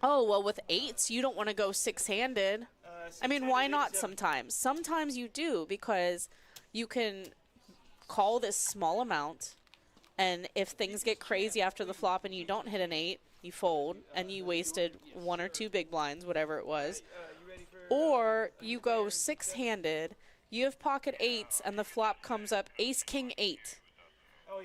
oh, well, with 8s, you don't want to go 6-handed. I mean, why not sometimes? Sometimes you do, because you can call this small amount, and if things get crazy after the flop and you don't hit an 8, you fold, and you wasted 1 or 2 big blinds, whatever it was. Or you go 6-handed, you have pocket 8s, and the flop comes up ace king 8,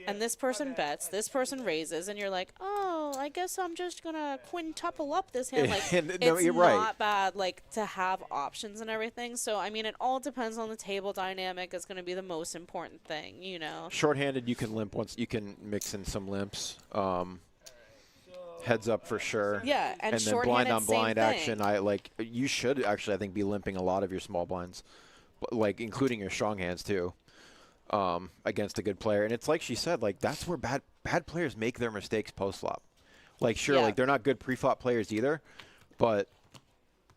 and this person bets, this person raises, and you're like, oh, well, I guess I'm just going to quintuple up this hand. Like, No, it's you're not right. bad, like, to have options and everything. So, I mean, it all depends on the table dynamic. Is going to be the most important thing, you know. Shorthanded, you can limp once. You can mix in some limps. Heads up for sure. Yeah, and then blind shorthanded, on blind same action. thing. You should actually, I think, be limping a lot of your small blinds, like including your strong hands too, against a good player. And it's like she said, like that's where bad players make their mistakes post flop. Like sure, Yeah. like they're not good pre-flop players either, but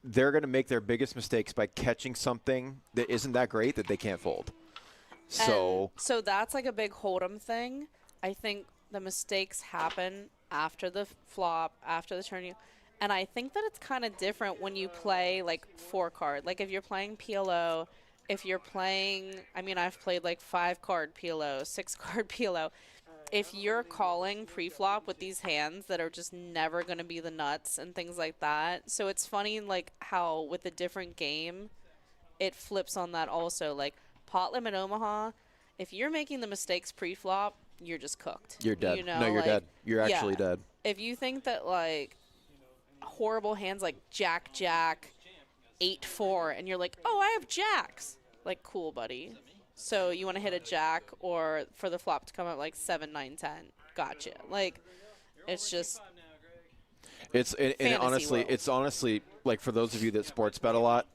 they're going to make their biggest mistakes by catching something that isn't that great that they can't fold. So that's like a big hold'em thing. I think the mistakes happen after the flop, after the turn. And I think that it's kind of different when you play like 4-card. Like if you're playing PLO, if you're playing, I mean, I've played like 5-card PLO, 6-card PLO. If you're calling pre-flop with these hands that are just never going to be the nuts and things like that. So it's funny like how with a different game, it flips on that also. Like pot limit Omaha, if you're making the mistakes pre-flop, you're just cooked. you're dead. You know, No, you're like, dead. You're actually yeah. dead. If you think that like horrible hands like Jack, 8-4, and you're like, oh, I have jacks. Like, cool, buddy. So you want to hit a jack or for the flop to come out like 7, 9, 10. Gotcha. Like, it's just And fantasy it's world. honestly like for those of you that sports bet a lot,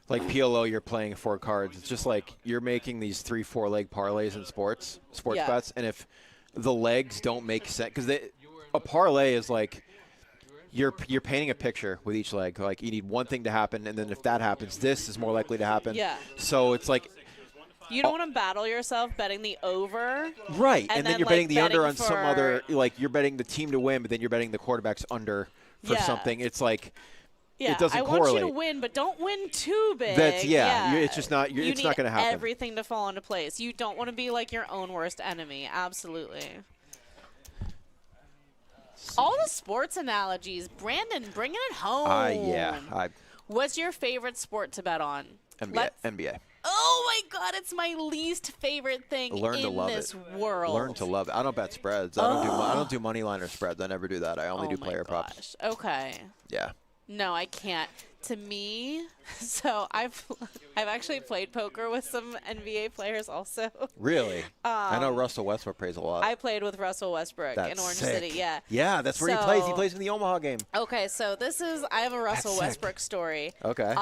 like PLO, you're playing 4 cards. It's just like you're making these 3-4 leg parlays in sports Yeah. bets, and if the legs don't make sense, because a parlay is like you're painting a picture with each leg. Like you need one thing to happen, and then if that happens, this is more likely to happen. Yeah. So it's like You don't want to battle yourself betting the over. right, And and then, then you're like, betting the under betting on some for- other. Like you're betting the team to win, but then you're betting the quarterbacks under for Yeah. something. It's like. Yeah, It doesn't I want correlate. you to win, but don't win too big. That's- yeah, it's just not- You it's need not gonna happen. everything to fall into place. You don't want to be like your own worst enemy. Absolutely. All the sports analogies. Brandon, bringing it home. What's your favorite sport to bet on? NBA. Oh, my God. It's my least favorite thing Learn to in love this it. world. Learn to love it. I don't bet spreads. I don't do money line or spreads. I never do that. I only do player props. Okay. Yeah. No, I can't. To me, so I've actually played poker with some NBA players also. Really? I know Russell Westbrook plays a lot. I played with Russell Westbrook in Orange City. Yeah. Yeah, that's where he plays. He So- plays in the Omaha game. Okay, so I have a Russell sick. Westbrook story. Okay.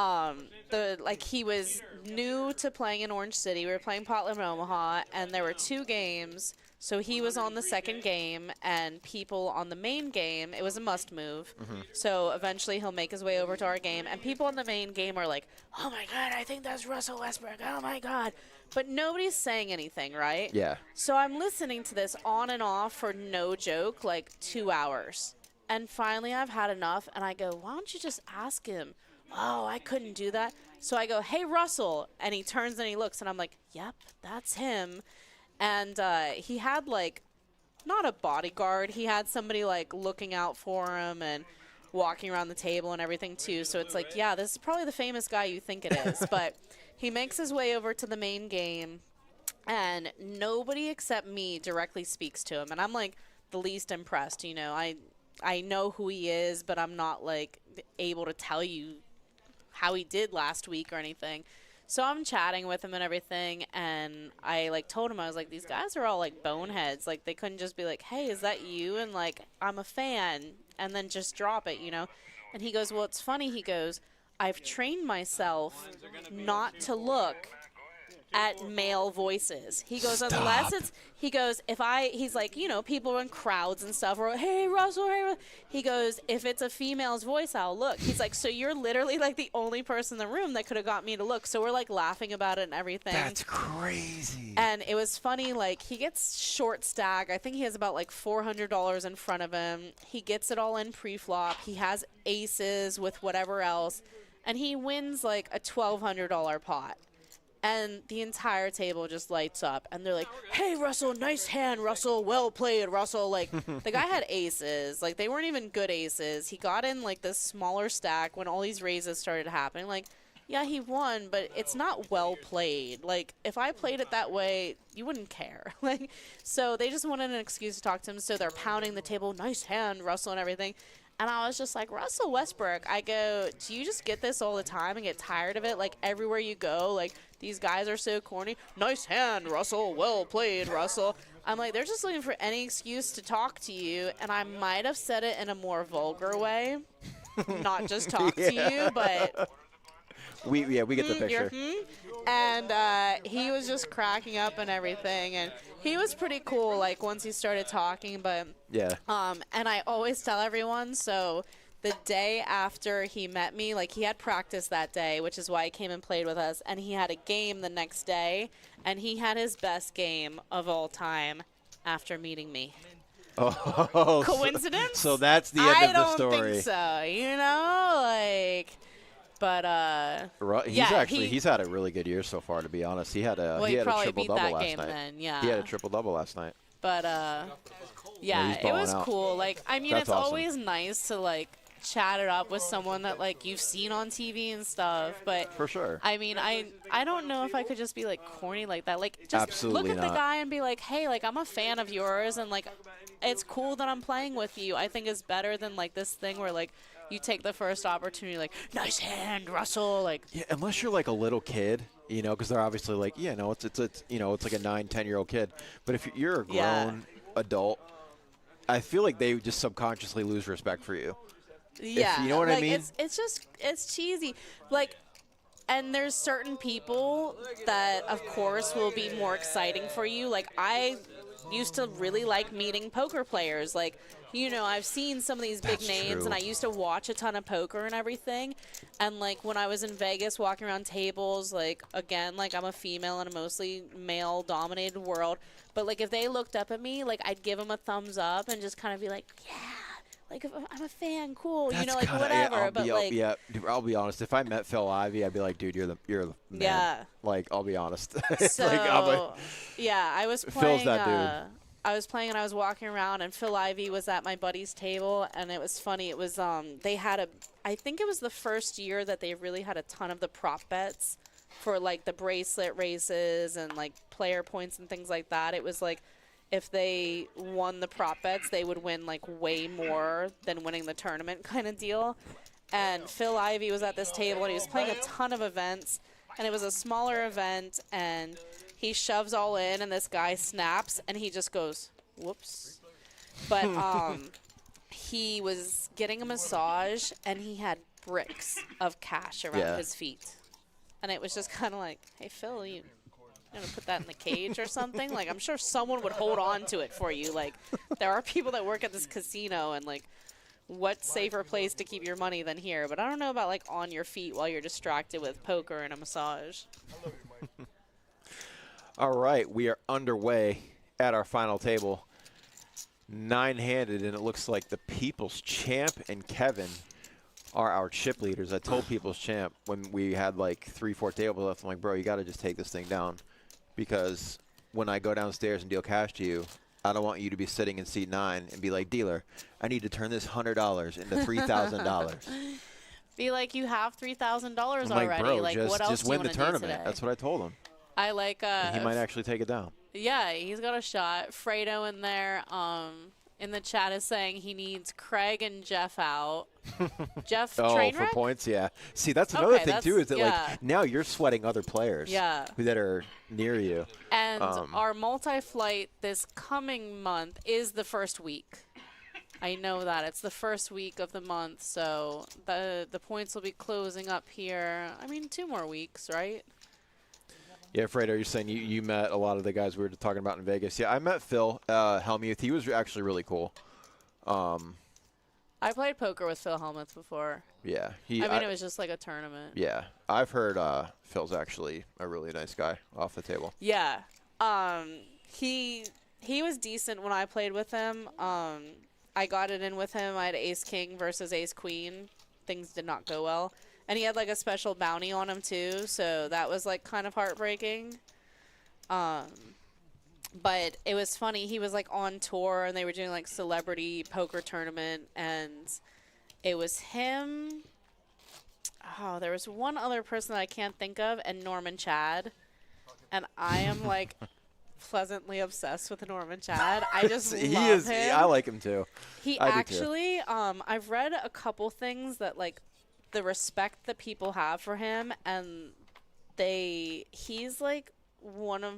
He was new to playing in Orange City. We were playing Portland, Omaha, and there were 2 games. So he was on the second game, and people on the main game, it was a must move. So eventually he'll make his way over to our game, and people on the main game are like, oh my God, I think that's Russell Westbrook. Oh my God. But nobody's saying anything, right? Yeah. So I'm listening to this on and off for no joke, like 2 hours. And finally I've had enough, and I go, why don't you just ask him? Oh, I couldn't do that. So I go, hey, Russell. And he turns and he looks, and I'm like, yep, that's him. And he had, like, not a bodyguard. He had somebody, like, looking out for him and walking around the table and everything, too. So it's like, yeah, this is probably the famous guy you think it is. But he makes his way over to the main game, and nobody except me directly speaks to him. And I'm, like, the least impressed, you know. I know who he is, but I'm not, like, able to tell you how he did last week or anything. So I'm chatting with him and everything, and I, like, told him, I was like, these guys are all, like, boneheads. Like, they couldn't just be like, hey, is that you? And, like, I'm a fan, and then just drop it, you know? And he goes, well, it's funny. He goes, I've trained myself not to look at male voices. He goes, unless it's, he's like, you know, people in crowds and stuff are, hey, Russell, hey, Russell. He goes, if it's a female's voice, I'll look. He's like, so you're literally like the only person in the room that could have got me to look. So we're like laughing about it and everything. That's crazy. And it was funny, like, he gets short stack. I think he has about like $400 in front of him. He gets it all in pre-flop. He has aces with whatever else. And he wins like a $1,200 pot. And the entire table just lights up. And they're like, hey, Russell, nice hand, Russell. Well played, Russell. Like, the guy had aces. Like, they weren't even good aces. He got in, like, this smaller stack when all these raises started happening. Like, yeah, he won, but it's not well played. Like, if I played it that way, you wouldn't care. Like, so they just wanted an excuse to talk to him, so they're pounding the table, nice hand, Russell, and everything. And I was just like, Russell Westbrook, I go, do you just get this all the time and get tired of it? Like, everywhere you go, like, these guys are so corny. Nice hand, Russell. Well played, Russell. I'm like, they're just looking for any excuse to talk to you, and I might have said it in a more vulgar way. Not just talk to you, but... We get the picture. And he was just cracking up and everything, and he was pretty cool, like, once he started talking, but... Yeah. And I always tell everyone, so the day after he met me, like, he had practice that day, which is why he came and played with us, and he had a game the next day, and he had his best game of all time after meeting me. Oh, Coincidence? So that's the end of the story. I don't think so, you know, like... But he's had a really good year so far, to be honest. He had a triple double last night. Then, yeah. He had a triple double last night. But yeah, it was out. cool. Like, I mean, That's it's awesome. always nice to like chat it up with someone that like you've seen on TV and stuff. But for sure. I mean, I don't know if I could just be like corny like that. Like, just Absolutely look at not. the guy and be like, hey, like I'm a fan of yours, and like it's cool that I'm playing with you. I think it's better than like this thing where like you take the first opportunity, like, nice hand, Russell. Like, yeah, unless you're like a little kid, you know, because they're obviously like, yeah, no, it's you know, it's like a 9-10-year-old kid. But if you're a grown adult, I feel like they just subconsciously lose respect for you. Yeah, you know what like, I mean? It's cheesy, like. And there's certain people that, of course, will be more exciting for you. Like, I used to really like meeting poker players. Like, you know, I've seen some of these big names, and I used to watch a ton of poker and everything. And, like, when I was in Vegas walking around tables, like, again, like, I'm a female in a mostly male-dominated world. But, like, if they looked up at me, like, I'd give them a thumbs up and just kind of be like, yeah. Like, if I'm a fan, cool, you know, like, whatever. I'll be honest. If I met Phil Ivey, I'd be like, dude, you're the man. Yeah. Like, I'll be honest. So, I was playing. Phil's that dude. I was playing and I was walking around, and Phil Ivey was at my buddy's table, and it was funny. It was they had I think it was the first year that they really had a ton of the prop bets for like the bracelet races and like player points and things like that. It was like, if they won the prop bets, they would win like way more than winning the tournament kind of deal. And Phil Ivey was at this table, and he was playing a ton of events, and it was a smaller event, and he shoves all in, and this guy snaps, and he just goes, whoops. But he was getting a massage, and he had bricks of cash around his feet. And it was just kind of like, hey, Phil, you gonna put that in the cage or something? Like, I'm sure someone would hold on to it for you. Like, there are people that work at this casino, and like, what safer place to keep your money than here? But I don't know about like on your feet while you're distracted with poker and a massage. All right, we are underway at our final table. 9-handed, and it looks like the People's Champ and Kevin are our chip leaders. I told People's Champ when we had like 3-4 tables left, I'm like, bro, you got to just take this thing down, because when I go downstairs and deal cash to you, I don't want you to be sitting in seat 9 and be like, dealer, I need to turn this $100 into $3,000. Be like, you have $3,000 already. Like, bro, like, what else just do you win the wanna do tournament. today? That's what I told him. I like. And he might actually take it down. Yeah, he's got a shot. Fredo in there. In the chat is saying he needs Craig and Jeff out. Jeff Trainwreck? For points, yeah. See, that's another thing, too, is that, like, now you're sweating other players that are near you. And our multi-flight this coming month is the first week. I know that. It's the first week of the month, so the points will be closing up here. I mean, 2 more weeks, right? Yeah, Fredo, you're saying you met a lot of the guys we were talking about in Vegas. Yeah, I met Phil Hellmuth. He was actually really cool. I played poker with Phil Hellmuth before. Yeah. It was just like a tournament. Yeah. I've heard Phil's actually a really nice guy off the table. Yeah. He was decent when I played with him. I got it in with him. I had Ace King versus Ace Queen. Things did not go well. And he had like a special bounty on him too, so that was like kind of heartbreaking. But it was funny. He was like on tour, and they were doing like celebrity poker tournament, and it was him, Oh, there was one other person that I can't think of, and Norman Chad. And I am, like, pleasantly obsessed with Norman Chad. I just love him. I like him, too. He I do, too. actually, I've read a couple things that, like, the respect that people have for him, and he's, like, one of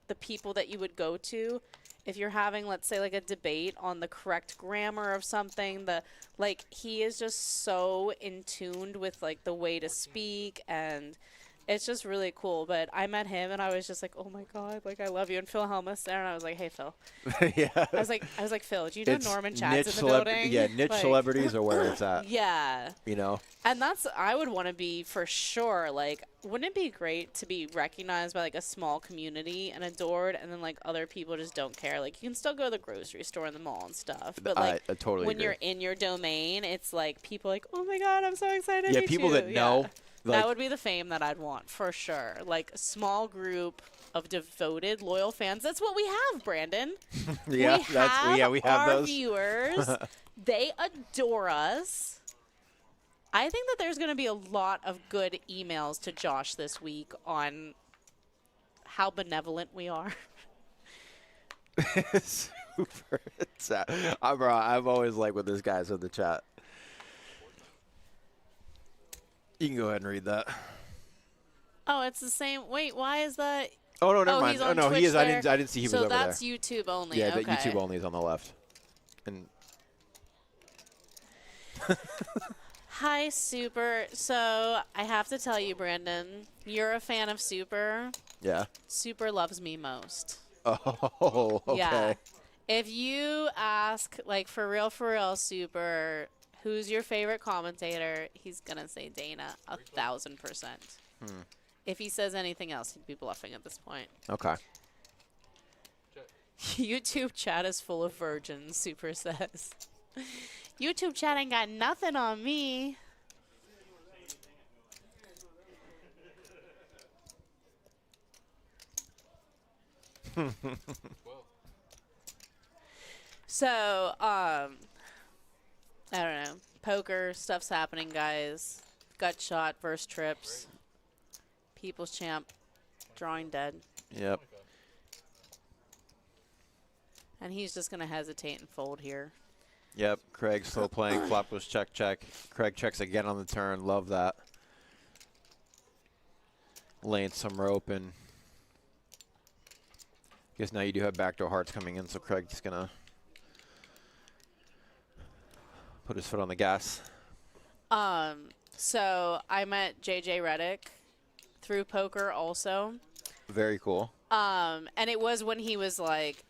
the people that you would go to if you're having, let's say, like a debate on the correct grammar of something. He is just so in tuned with, like, the way to speak, and it's just really cool. But I met him, and I was just like, oh my god, like, I love you. And Phil Helmus there, and I was like, hey, Phil. Yeah. I was like, Phil, do you know Norman Chad's in the building? Yeah, niche celebrities are where it's at. Yeah. You know? And I would want to be for sure. Like, wouldn't it be great to be recognized by, like, a small community and adored, and then, like, other people just don't care? Like, you can still go to the grocery store and the mall and stuff. But, like, I totally when agree. you're in your domain, it's like people like, oh my god, I'm so excited. Yeah, to meet people you. that know. Yeah. Like, That would be the fame that I'd want, for sure. Like, a small group of devoted, loyal fans. That's what we have, Brandon. yeah, we have our those. viewers. They adore us. I think that there's going to be a lot of good emails to Josh this week on how benevolent we are. Super. I'm always like with this guys in the chat. You can go ahead and read that. Oh, it's the same. Wait, why is that? Oh no, never Oh, mind. he's Oh on no, he Twitch is. I there. didn't see he was over there. So that's YouTube only. Yeah, okay. the YouTube only is on the left. And Hi, Super. So I have to tell you, Brandon, you're a fan of Super. yeah. Super loves me most. Oh, okay. Yeah. If you ask, like, for real, Super, who's your favorite commentator, he's going to say Dana 1,000%. If he says anything else, he'd be bluffing at this point. Okay. YouTube chat is full of virgins, Super says. YouTube chat ain't got nothing on me. So, I don't know. Poker stuff's happening, guys. Gut shot versus trips. People's champ drawing dead. Yep. And he's just going to hesitate and fold here. Yep. Craig slow playing. Flop goes check. Craig checks again on the turn. Love that. Laying some rope, and guess now you do have backdoor hearts coming in, so Craig's gonna put his foot on the gas. So I met JJ Redick through poker also. Very cool. And it was when he was like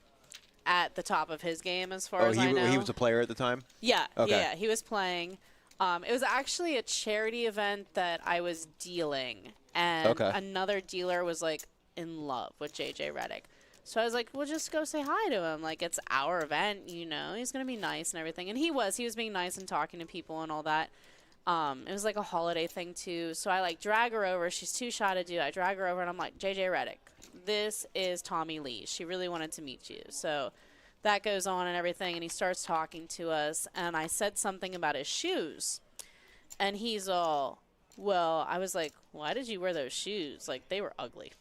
at the top of his game, as far as I know. He was a player at the time? Yeah, Okay. yeah, he was playing. It was actually a charity event that I was dealing, and another dealer was like in love with JJ Redick. So I was like, well, just go say hi to him. Like, it's our event, you know. He's going to be nice and everything. And he was being nice and talking to people and all that. It was like a holiday thing, too. So I, like, drag her over. She's too shy to do. I drag her over, and I'm like, JJ Redick, this is Tommy Lee. She really wanted to meet you. So that goes on and everything, and he starts talking to us. And I said something about his shoes. And he's all, well, I was like, why did you wear those shoes? Like, they were ugly.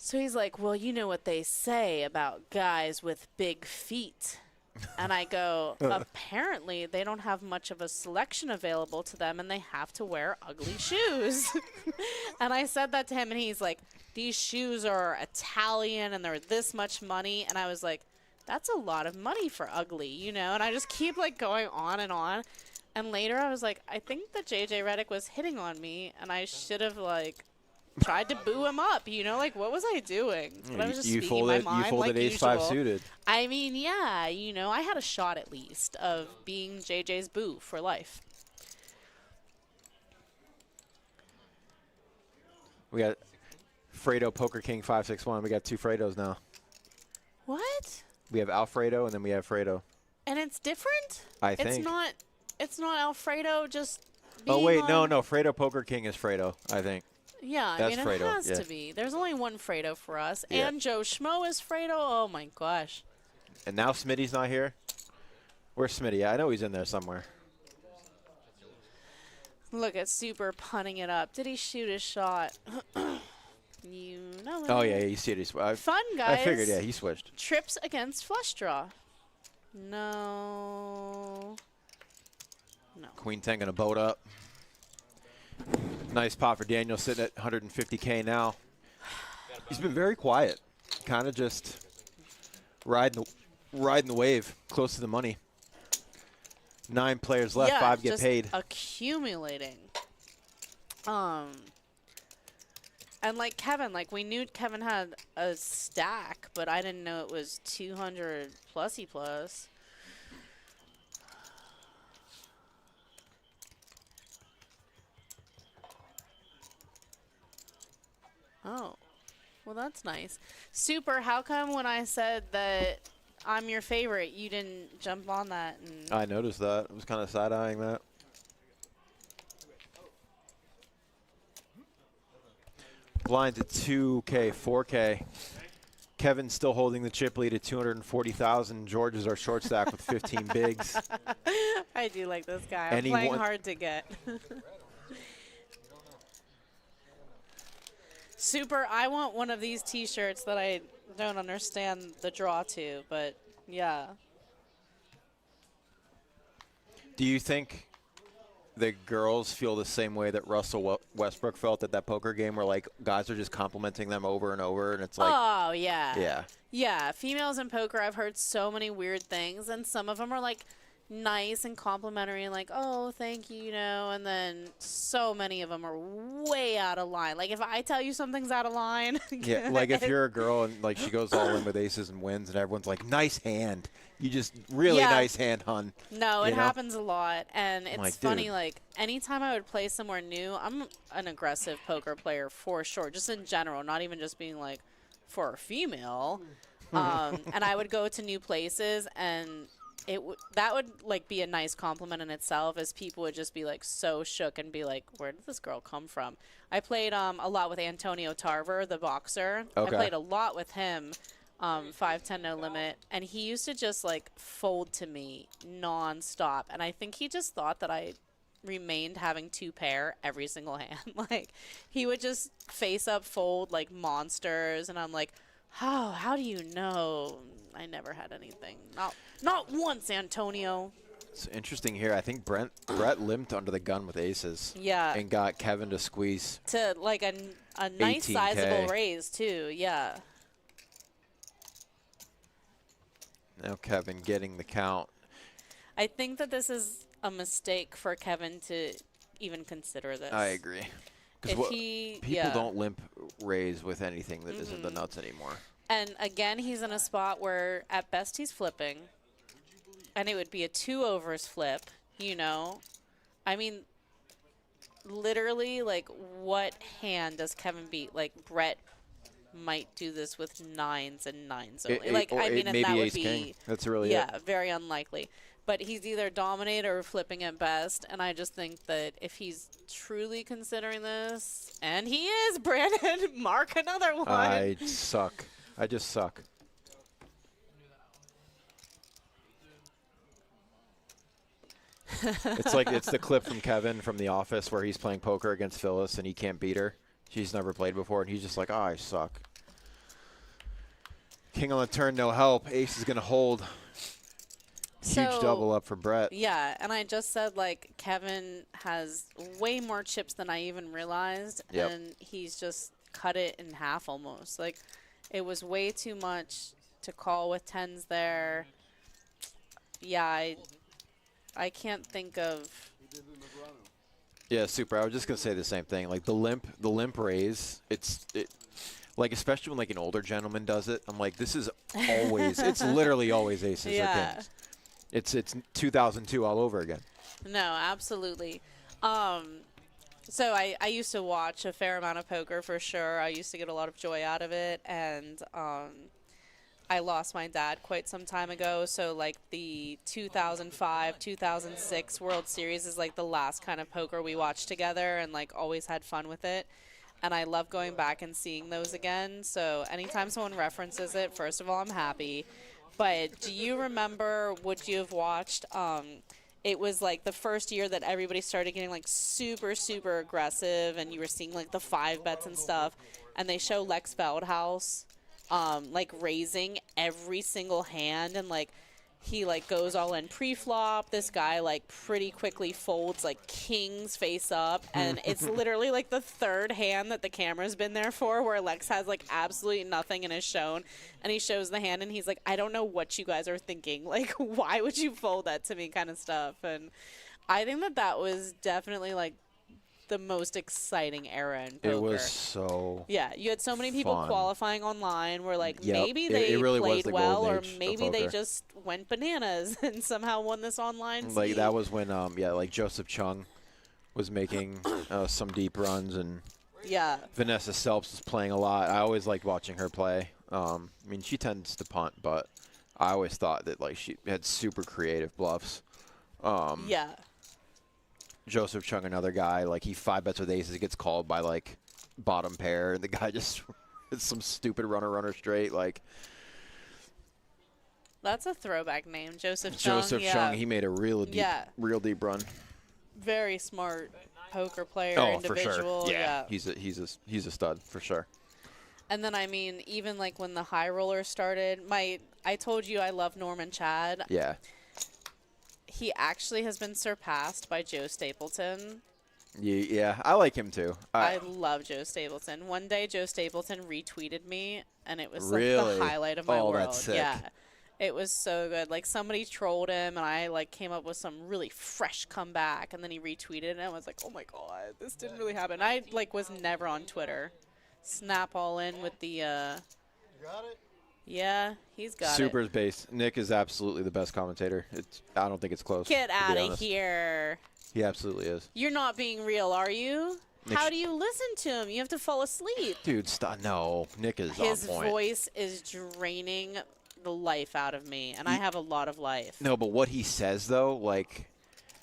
So he's like, well, you know what they say about guys with big feet. And I go, apparently they don't have much of a selection available to them, and they have to wear ugly shoes. And I said that to him, and he's like, these shoes are Italian, and they're this much money. And I was like, that's a lot of money for ugly, you know? And I just keep, like, going on and on. And later I was like, I think that JJ Redick was hitting on me, and I should have, like, tried to boo him up, you know, like, what was I doing? But I was just speaking my mind, you folded like ace-5 usual. suited. I mean, yeah, you know, I had a shot at least of being JJ's boo for life. We got Fredo Poker King 561. We got two Fredos now. What? We have Alfredo, and then we have Fredo. And it's different? I think. It's not Alfredo just being Oh, wait, on... no. Fredo Poker King is Fredo, I think. Yeah, I mean, Fredo, it has to be. There's only one Fredo for us. Yeah. And Joe Schmo is Fredo. Oh, my gosh. And now Smitty's not here? Where's Smitty? I know he's in there somewhere. Look at Super punting it up. Did he shoot his shot? You know it. Oh, yeah, you see it. Fun, guys. I figured, yeah, he switched. Trips against flush draw. No. No. Queen 10 going to boat up. Nice pot for Daniel, sitting at 150K now. He's been very quiet. Kind of just riding the wave, close to the money. 9 players left, Yeah, 5 get just paid. accumulating. And like Kevin, like we knew Kevin had a stack, but I didn't know it was 200 plusy plus. Oh, well that's nice. Super, how come when I said that I'm your favorite, you didn't jump on that? And I noticed that. I was kind of side-eyeing that. Blind at 2K, 4K. Kevin's still holding the chip lead at 240,000. George is our short stack with 15 bigs. I do like this guy. I'm And he playing won- hard to get. Super, I want one of these T-shirts that I don't understand the draw to, but yeah. Do you think the girls feel the same way that Russell Westbrook felt at that poker game where, like, guys are just complimenting them over and over, and it's like, Oh, yeah. yeah. Yeah, females in poker, I've heard so many weird things, and some of them are, like, nice and complimentary and like, oh, thank you, you know, and then so many of them are way out of line. Like, if I tell you something's out of line. Yeah, like if you're a girl and, like, she goes all in with aces and wins and everyone's like, nice hand. You just, really nice hand, hun. No, you it know? happens a lot, and it's like, funny, dude. like, anytime I would play somewhere new, I'm an aggressive poker player for sure, just in general, not even just being, like, for a female. And I would go to new places, and that would, like, be a nice compliment in itself, as people would just be, like, so shook and be like, where did this girl come from? I played a lot with Antonio Tarver, the boxer. Okay. I played a lot with him. 5-10 no limit, and he used to just like fold to me non-stop, and I think he just thought that I remained having 2 pair every single hand. Like, he would just face up fold like monsters, and I'm like, how do you know? I never had anything, not once, Antonio. It's interesting here. I think Brett limped under the gun with aces. Yeah. And got Kevin to squeeze To like a nice 18K. sizable raise too. Yeah. Now Kevin getting the count. I think that this is a mistake for Kevin to even consider this. I agree. If Because he, people don't limp raise with anything that isn't Mm-hmm. the nuts anymore. And again, he's in a spot where at best he's flipping, and it would be a 2 overs flip, you know. I mean, literally, like, what hand does Kevin beat? Like, Brett might do this with 9s and 9s only. Like, I mean, and maybe that would ace be king. That's really yeah, very unlikely. But he's either dominate or flipping at best, and I just think that if he's truly considering this, and he is, Brandon, mark another one. I suck. I just suck. It's the clip from Kevin from The Office where he's playing poker against Phyllis and he can't beat her. She's never played before, and he's just like, oh, I suck. King on the turn, no help. Ace is going to hold. Huge So, double up for Brett. Yeah, and I just said, like, Kevin has way more chips than I even realized, Yep. and he's just cut it in half almost. Like, it was way too much to call with 10s there. Yeah, I can't think of. Yeah, super. I was just gonna say the same thing. Like the limp raise. Like especially when like an older gentleman does it. I'm like, this is always. It's literally always aces or kings. It's 2002 all over again. No, absolutely. So I used to watch a fair amount of poker for sure. I used to get a lot of joy out of it, and I lost my dad quite some time ago. So like the 2005, 2006 World Series is like the last kind of poker we watched together, and like always had fun with it. And I love going back and seeing those again. So anytime someone references it, first of all, I'm happy. But do you remember, would you have watched, it was like the first year that everybody started getting like super, super aggressive, and you were seeing like the 5 bets and stuff. And they show Lex Veldhouse like raising every single hand, and like he like goes all in pre-flop. This guy like pretty quickly folds like kings face up, and it's literally like the 3rd hand that the camera's been there for, where Lex has like absolutely nothing and is shown, and he shows the hand and he's like, I don't know what you guys are thinking, like why would you fold that to me, kind of stuff. And I think that that was definitely like the most exciting era in poker. It was so Yeah, you had so many people fun. qualifying online where like Yep. maybe they It really was played the well, golden or age of maybe they poker. just went bananas and somehow won this online like scene. that was when like Joseph Chung was making some deep runs, and Yeah. Vanessa Selps is playing a lot. I always liked watching her play. I mean, she tends to punt, but I always thought that like she had super creative bluffs. Yeah. Joseph Chung, another guy, like he 5 bets with aces, gets called by like bottom pair, and the guy just it's some stupid runner straight. Like That's a throwback name, Joseph Chung. Joseph Yeah. Chung, he made a real deep run. Very smart poker player, Oh, for individual. sure. Yeah, he's a stud for sure. And then I mean, even like when the high roller started, I told you I love Norman Chad. Yeah. He actually has been surpassed by Joe Stapleton. Yeah, I like him too. I love Joe Stapleton. One day, Joe Stapleton retweeted me, and it was like Really? the highlight of my Oh, world. that's sick. Yeah, it was so good. Like somebody trolled him, and I like came up with some really fresh comeback, and then he retweeted it, and I was like, oh my god, this didn't really happen. I like was never on Twitter. Snap all in with the. You got it? Yeah, he's got Super's it. base. Nick is absolutely the best commentator. I don't think it's close. Get to be out of honest. here. He absolutely is. You're not being real, are you? Nick How do you listen to him? You have to fall asleep. Dude, stop. No, Nick is His on point. voice is draining the life out of me, and I have a lot of life. No, but what he says though, like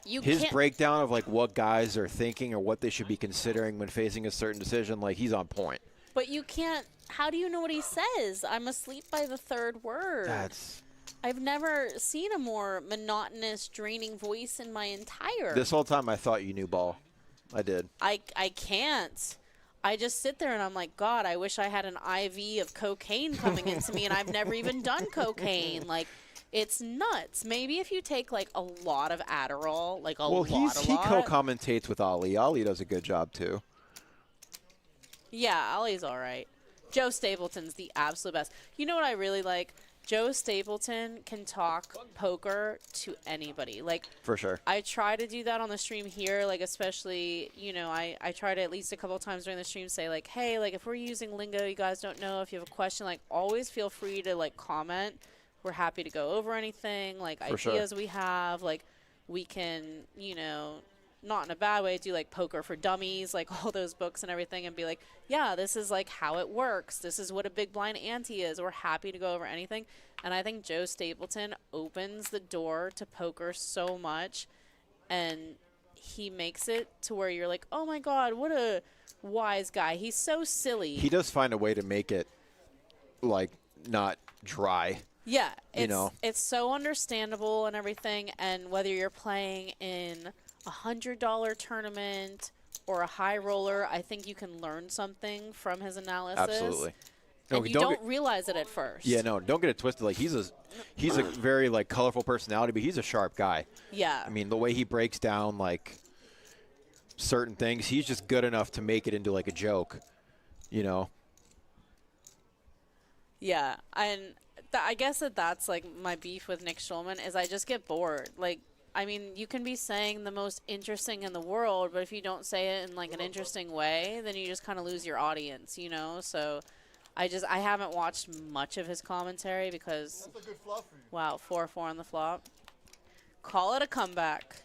You his can't, breakdown of like what guys are thinking or what they should be considering when facing a certain decision, like he's on point. but you can't. How do you know what he says? I'm asleep by the 3rd word. That's I've never seen a more monotonous, draining voice in my entire. this whole time I thought you knew ball. I did. I can't. I just sit there and I'm like, God, I wish I had an IV of cocaine coming into me, and I've never even done cocaine. Like, it's nuts. Maybe if you take like a lot of Adderall, like a lot. He co-commentates with Ali. Ali does a good job too. Yeah, Ollie's all right. Joe Stapleton's the absolute best. You know what I really like? Joe Stapleton can talk poker to anybody. Like, For sure. I try to do that on the stream here, like especially, you know, I try to at least a couple of times during the stream say like, hey, like if we're using lingo you guys don't know, if you have a question, like always feel free to like comment. We're happy to go over anything, like For sure. ideas we have, like we can, you know, not in a bad way, do like Poker for Dummies, like all those books and everything, and be like, yeah, this is like how it works. This is what a big blind ante is. We're happy to go over anything. And I think Joe Stapleton opens the door to poker so much, and he makes it to where you're like, oh my God, what a wise guy. He's so silly. He does find a way to make it like not dry. Yeah, You know. it's so understandable and everything. And whether you're playing in a $100 tournament or a high roller, I think you can learn something from his analysis. Absolutely. And No, you don't don't realize it at first. Yeah, no, don't get it twisted. Like he's a very like colorful personality, but he's a sharp guy. Yeah. I mean, the way he breaks down like certain things, he's just good enough to make it into like a joke, you know. Yeah, and I guess that's like my beef with Nick Schulman is I just get bored. Like, I mean, you can be saying the most interesting in the world, but if you don't say it in like an interesting way, then you just kind of lose your audience, you know? So I haven't watched much of his commentary because, That's a good flop for you. wow, 4-4 on the flop. Call it a comeback.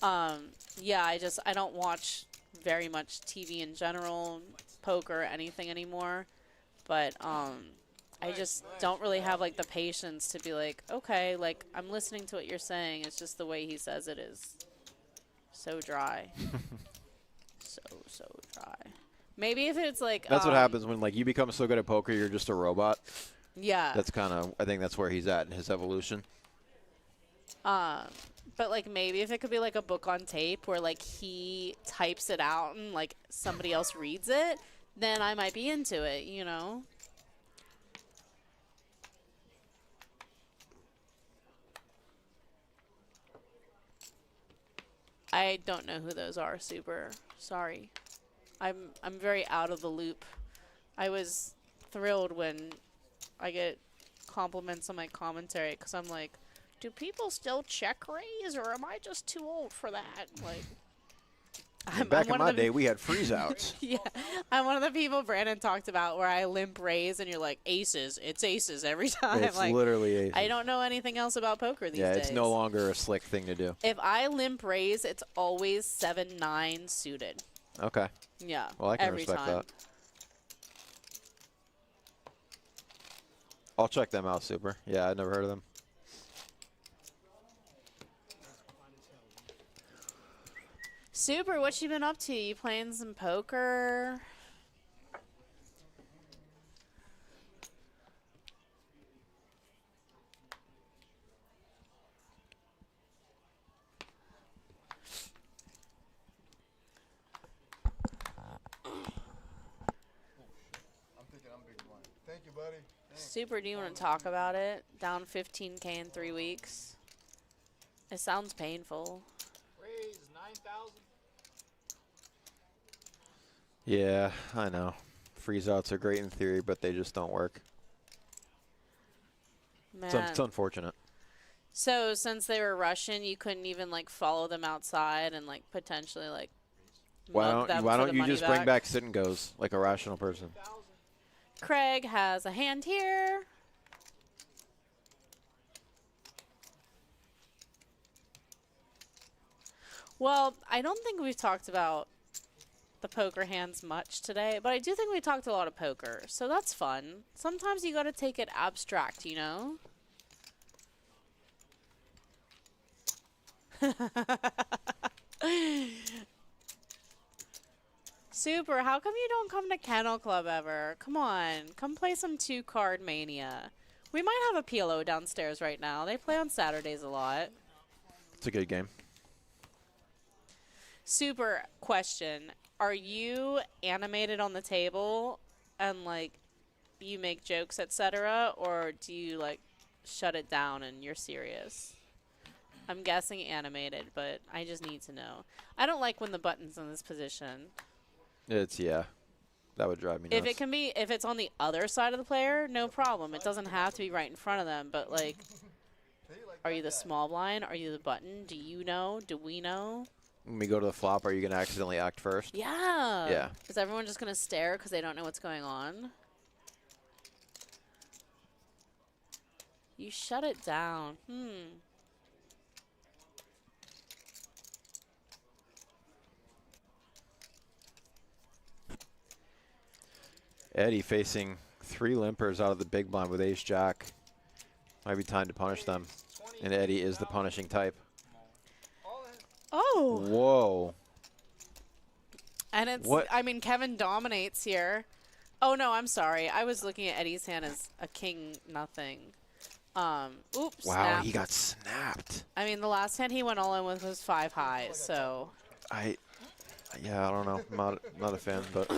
Yeah, I don't watch very much TV in general, poker, anything anymore. But I just don't really have like the patience to be like, okay, like I'm listening to what you're saying. It's just the way he says it is so dry. so dry. Maybe if it's like That's what happens when like you become so good at poker, you're just a robot. Yeah. That's kind of I think that's where he's at in his evolution. But like maybe if it could be like a book on tape where like he types it out and like somebody else reads it, then I might be into it, you know? I don't know who those are, Super. Sorry. I'm very out of the loop. I was thrilled when I get compliments on my commentary because I'm like, do people still check raise or am I just too old for that? Like, Back in my day, we had freeze outs. yeah, I'm one of the people Brandon talked about where I limp raise and you're like, aces. It's aces every time. It's like, literally aces. I don't know anything else about poker these days. Yeah, it's no longer a slick thing to do. If I limp raise, it's always 7-9 suited. Okay. Yeah. Well, I can every respect time. that. I'll check them out, Super. Yeah, I'd never heard of them. Super, what you been up to? You playing some poker? I'm thinking I'm big blind. Thank you, buddy. Thanks. Super, do you want to talk about it? Down 15K in 3 weeks. It sounds painful. Raise 9,000. Yeah, I know. Freeze outs are great in theory, but they just don't work. Man. It's unfortunate. So since they were Russian, you couldn't even like follow them outside and like potentially like mug them Why for don't the you money just bring back sit and goes like a rational person? Craig has a hand here. Well, I don't think we've talked about the poker hands much today, but I do think we talked a lot of poker, so that's fun. Sometimes you gotta take it abstract, you know? Super, how come you don't come to Kennel Club ever? Come on, come play some 2-card Mania. We might have a PLO downstairs right now. They play on Saturdays a lot. It's a good game. Super question. Are you animated on the table and like you make jokes, etc., or do you like shut it down and you're serious? I'm guessing animated, but I just need to know. I don't like when the button's in this position. Yeah. That would drive me nuts. If it's on the other side of the player, no problem. It doesn't have to be right in front of them, but like, are you the small blind? Are you the button? Do you know? Do we know? When we go to the flop, are you going to accidentally act first? Yeah. Yeah. Is everyone just going to stare because they don't know what's going on? You shut it down. Eddie facing 3 limpers out of the big blind with ace-jack. Might be time to punish them. And Eddie is the punishing type. Oh. Whoa. And it's, What? I mean, Kevin dominates here. Oh, no, I'm sorry. I was looking at Eddie's hand as a king nothing. Oops. Wow, snap. he got snapped. I mean, the last hand he went all in with was 5 high, so. Yeah, I don't know. I'm not a fan, but.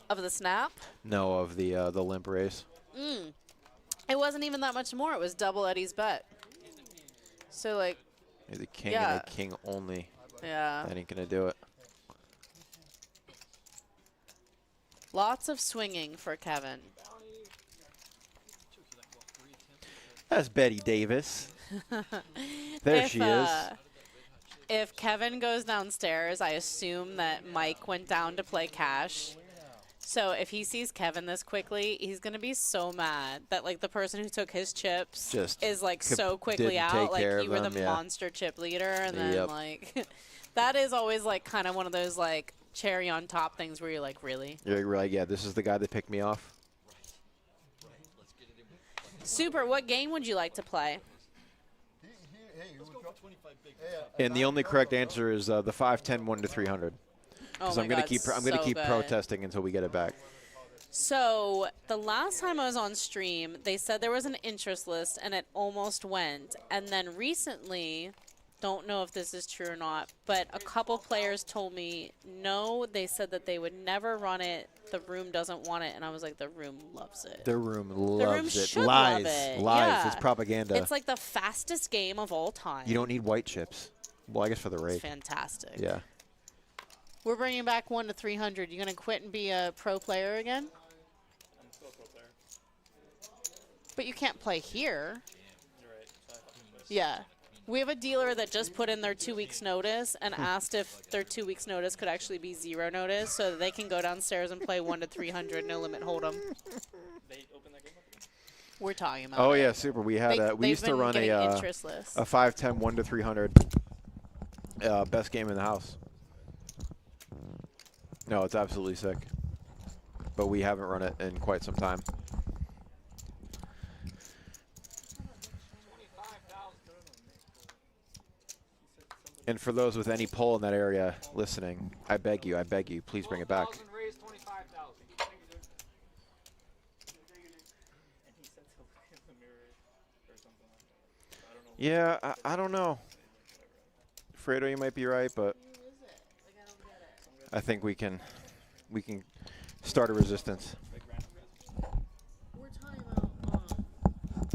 Of the snap? No, of the limp race. It wasn't even that much more. It was double Eddie's bet. So, like. The king yeah. and the king only. Yeah. That ain't going to do it. Lots of swinging for Kevin. That's Betty Davis. There she is. If Kevin goes downstairs, I assume that Mike went down to play cash. So if he sees Kevin this quickly, he's going to be so mad that, like, the person who took his chips Just is, like, so quickly didn't out. take Like, care you of were them, the yeah. monster chip leader. And then, Yep. like, that is always, like, kind of one of those, like, cherry on top things where you're like, really? You're like, yeah, this is the guy that picked me off. Super, what game would you like to play? And the only correct answer is the 5-10 1 to 300. Oh Because my I'm gonna God, keep so keep good. protesting until we get it back. So the last time I was on stream, they said there was an interest list and it almost went. And then recently, don't know if this is true or not, but a couple players told me no, they said that they would never run it. The room doesn't want it. And I was like, the room loves it. The room The room loves it. should Lies. love it. Lies. Yeah. It's propaganda. It's like the fastest game of all time. You don't need white chips. Well, I guess for the It's rake. fantastic. Yeah. We're bringing back 1 to 300. You gonna quit and be a pro player again? I'm still a pro player. But you can't play here. You're right. So I fucking switched. Yeah. We have a dealer that just put in their 2 weeks notice and asked if their 2 weeks notice could actually be 0 notice so that they can go downstairs and play 1 to 300, no limit hold'em. They opened that game up again? We're talking about Oh it. yeah, super. We had we used to run a interest list. 5-10 1 to 300. Best game in the house. No, it's absolutely sick. But we haven't run it in quite some time. And for those with any pull in that area listening, I beg you, please bring it back. Raised 25,000. Yeah, I don't know. Fredo, you might be right, but I think we can start a resistance. We're talking about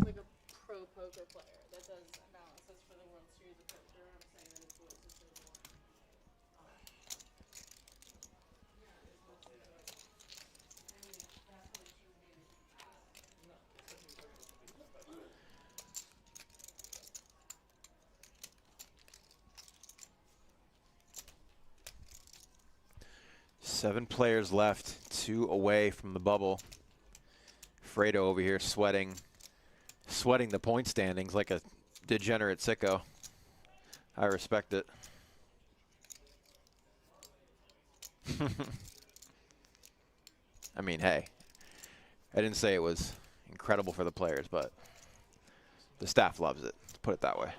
like a pro poker player that does analysis for the World Series of Poker. I'm saying that his voice is really boring. Seven players left, 2 away from the bubble. Fredo over here sweating the point standings like a degenerate sicko. I respect it. I mean, hey, I didn't say it was incredible for the players, but the staff loves it. Let's put it that way.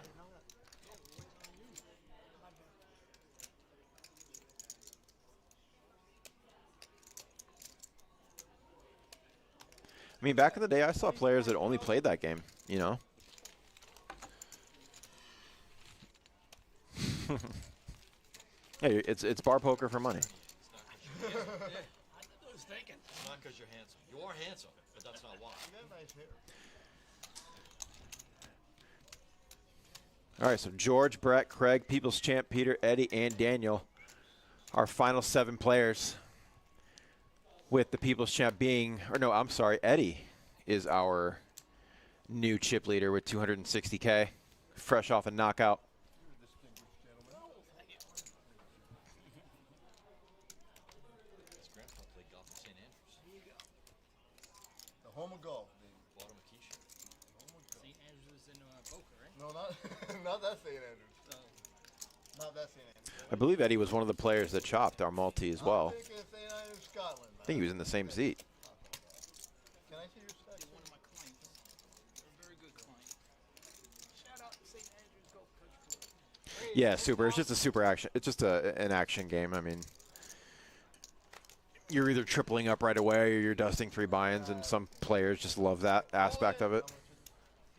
I mean, back in the day, I saw players that only played that game, you know? Hey, it's bar poker for money. Yeah, I was thinking. Not because you're handsome. You are handsome, but that's not why. All right, so George, Brett, Craig, People's Champ, Peter, Eddie, and Daniel, our final 7 players. With the People's Champ being, or no, I'm sorry, Eddie is our new chip leader with 260K, fresh off a knockout. His grandpa played golf in St. Andrews. The home of golf, baby. Bought him a t-shirt. St. Andrews in Boca, right? No, not not that St. Andrews. Not that St. Andrews. I believe Eddie was one of the players that chopped our multi as well. I'm thinking of St. Andrews, Scotland. I think he was in the same seat. Can I see your stack? He's one of my clients. A very good client. Shout out to St. Andrews Golf Coach. Yeah, super. It's just a super action. It's just an action game. I mean, you're either tripling up right away or you're dusting 3 buy-ins, and some players just love that aspect of it.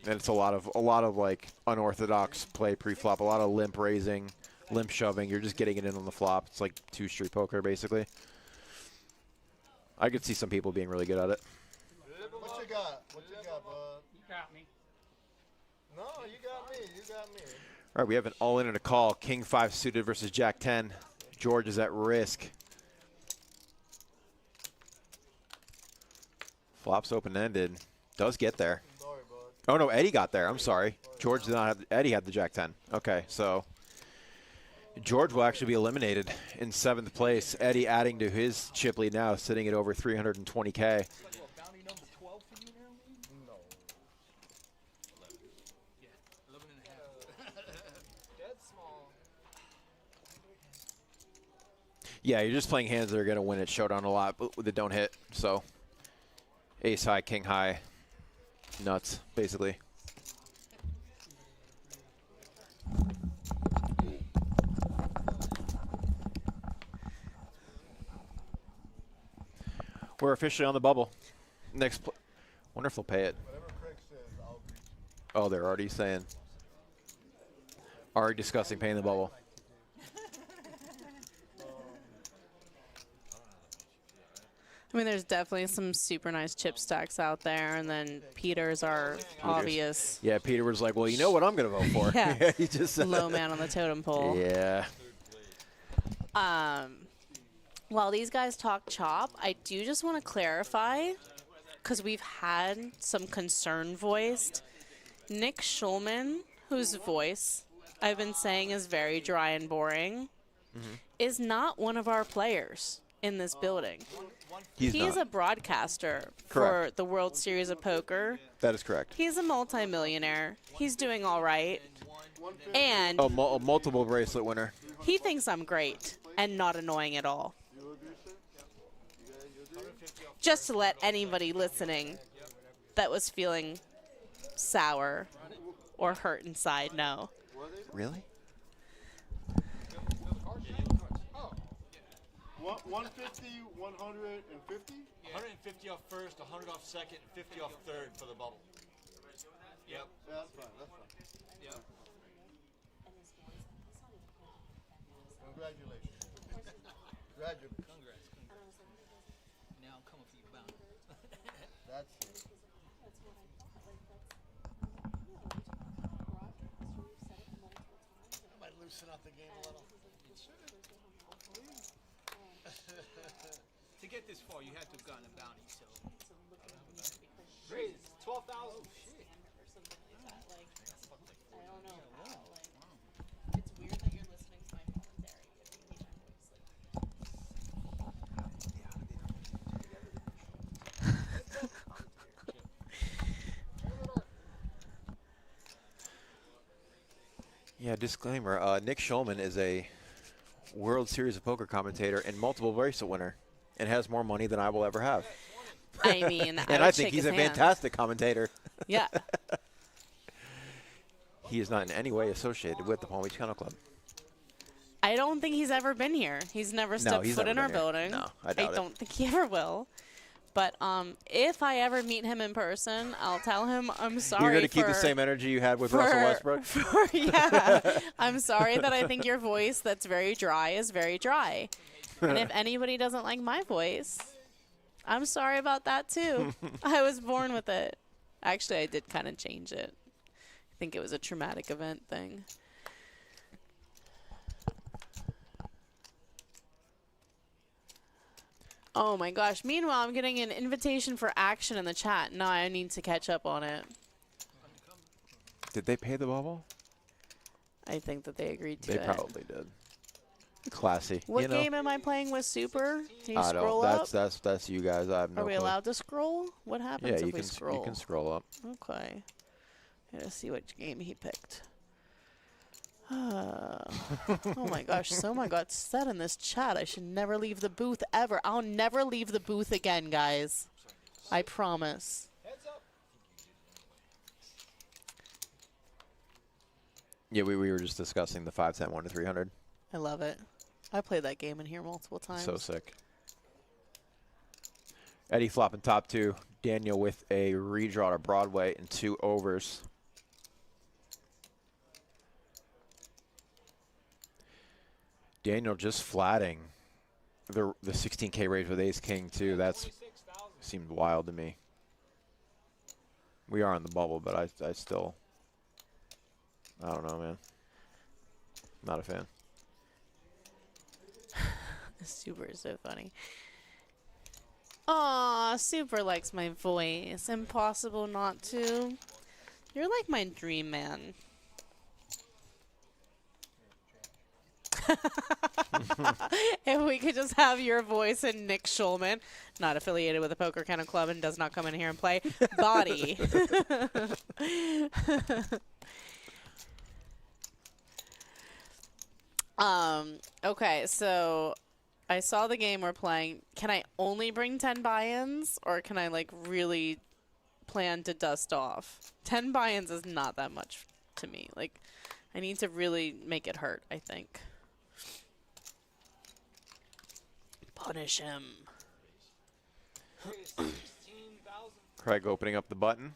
And it's a lot of like unorthodox play pre-flop, a lot of limp raising, limp shoving. You're just getting it in on the flop. It's like 2 street poker basically. I could see some people being really good at it. What you got? What you got, bud? You got me. No, you got me. You got me. All right, we have an all-in and a call. King 5 suited versus Jack 10. George is at risk. Flops open-ended. Does get there. Sorry, bud. Oh, no, Eddie got there. I'm sorry. George did not have – Eddie had the Jack 10. Okay, so George will actually be eliminated in 7th place. Eddie adding to his chip lead now, sitting at over 320K. Bounty number 12 for you now, No. 11 and a half. Dead small. Yeah, you're just playing hands that are going to win at Showdown a lot, but that don't hit. So ace high, king high, nuts, basically. We're officially on the bubble. Next, wonder if they'll pay it. Whatever Craig says, I'll agree to. Oh, they're already saying. Already discussing paying the bubble. I mean, there's definitely some super nice chip stacks out there, and then Peters are obvious. Yeah, Peter was like, well, you know what I'm going to vote for. Yeah. He just said Low man on the totem pole. Yeah. While these guys talk chop, I do just want to clarify, because we've had some concern voiced. Nick Schulman, whose voice I've been saying is very dry and boring, is not one of our players in this building. He's a broadcaster for the World Series of Poker. That is correct. He's a multimillionaire. He's doing all right. And A multiple bracelet winner. he thinks I'm great and not annoying at all. Just to let anybody listening that was feeling sour or hurt inside know. Really? 150, 150? 150 off first, 100 off second, and 50 off third for the bubble. Yep. Yeah, that's fine. That's fine. Yep. Congratulations. Congratulations. Congrats. Now I'm coming for you, bound. That's it. I might loosen up the game a little. To get this far, you had to have gotten a bounty, so. Great. 12,000. Shit. I don't know how, it's weird that you're listening to my commentary if you hear my voice. Yeah, disclaimer. Nick Schulman is a World Series of Poker commentator and multiple bracelet winner and has more money than I will ever have. I mean, And I think he's a fantastic commentator. Yeah. He is not in any way associated with the Palm Beach Kennel Club. I don't think he's ever been here. He's never stepped he's foot never in our been here. building. No, I doubt it. don't think he ever will. But if I ever meet him in person, I'll tell him I'm sorry. You're going to keep the for- same energy you had with Russell Westbrook? Yeah. I'm sorry that I think your voice that's very dry is very dry. And if anybody doesn't like my voice, I'm sorry about that too. I was born with it. Actually, I did kind of change it. I think it was a traumatic event thing. Oh my gosh. Meanwhile, I'm getting an invitation for action in the chat. Now I need to catch up on it. Did they pay the bubble? I think that they agreed to They it. probably did. Classy. What you know? game am I playing with Super? Can you I scroll don't. up? That's you guys. I have no Are we clue. allowed to scroll? What happens Yeah, if you we can. scroll? You can scroll up. Okay. Gotta see what game he picked. Oh my gosh, so much got said in this chat. I should never leave the booth ever. I'll never leave the booth again, guys. I promise. Yeah, we were just discussing the 5-10 1 to 300. I love it. I played that game in here multiple times. So sick. Eddie flopping top two. Daniel with a redraw to Broadway and 2 overs. Daniel just flatting the 16K raise with ace king too. That's seemed wild to me. We are in the bubble, but I still, I don't know, man. Not a fan. Super is so funny. Aw, Super likes my voice. Impossible not to. You're like my dream man. If we could just have your voice and Nick Schulman, not affiliated with the Poker Kennel Club and does not come in here and play, body. Okay, so I saw the game we're playing. Can I only bring 10 buy-ins, or can I like really plan to dust off? 10 buy-ins is not that much to me. Like, I need to really make it hurt, I think. Punish him. Craig opening up the button.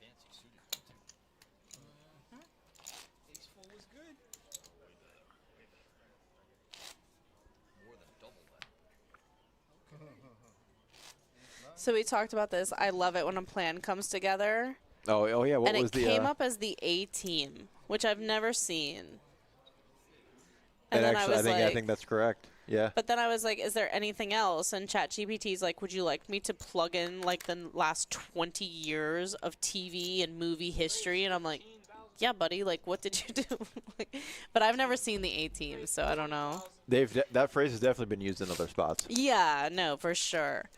Fancy suited too. Ace full was good. More than double that. So we talked about this. I love it when a plan comes together. Oh yeah. What and was it the? came up as the A team, which I've never seen. And then actually, I was like, I think that's correct. Yeah. but then I was like, is there anything else? And ChatGPT's like, would you like me to plug in like the last 20 years of TV and movie history? And I'm like, yeah, buddy. Like, what did you do? But I've never seen the A team, so I don't know. That phrase has definitely been used in other spots. Yeah, no, for sure.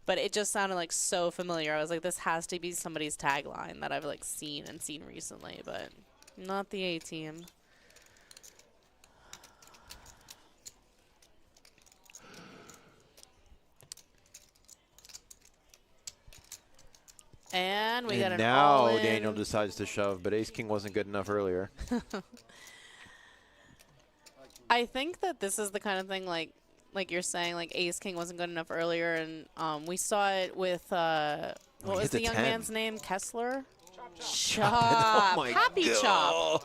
But it just sounded like so familiar. I was like, this has to be somebody's tagline that I've like seen recently, but not the A team. And we got an now all-in. Daniel decides to shove, but Ace King wasn't good enough earlier. I think that this is the kind of thing like you're saying, like Ace King wasn't good enough earlier, and we saw it with what was hit the the young 10. man's name? Kessler. Oh Chop. my Happy God.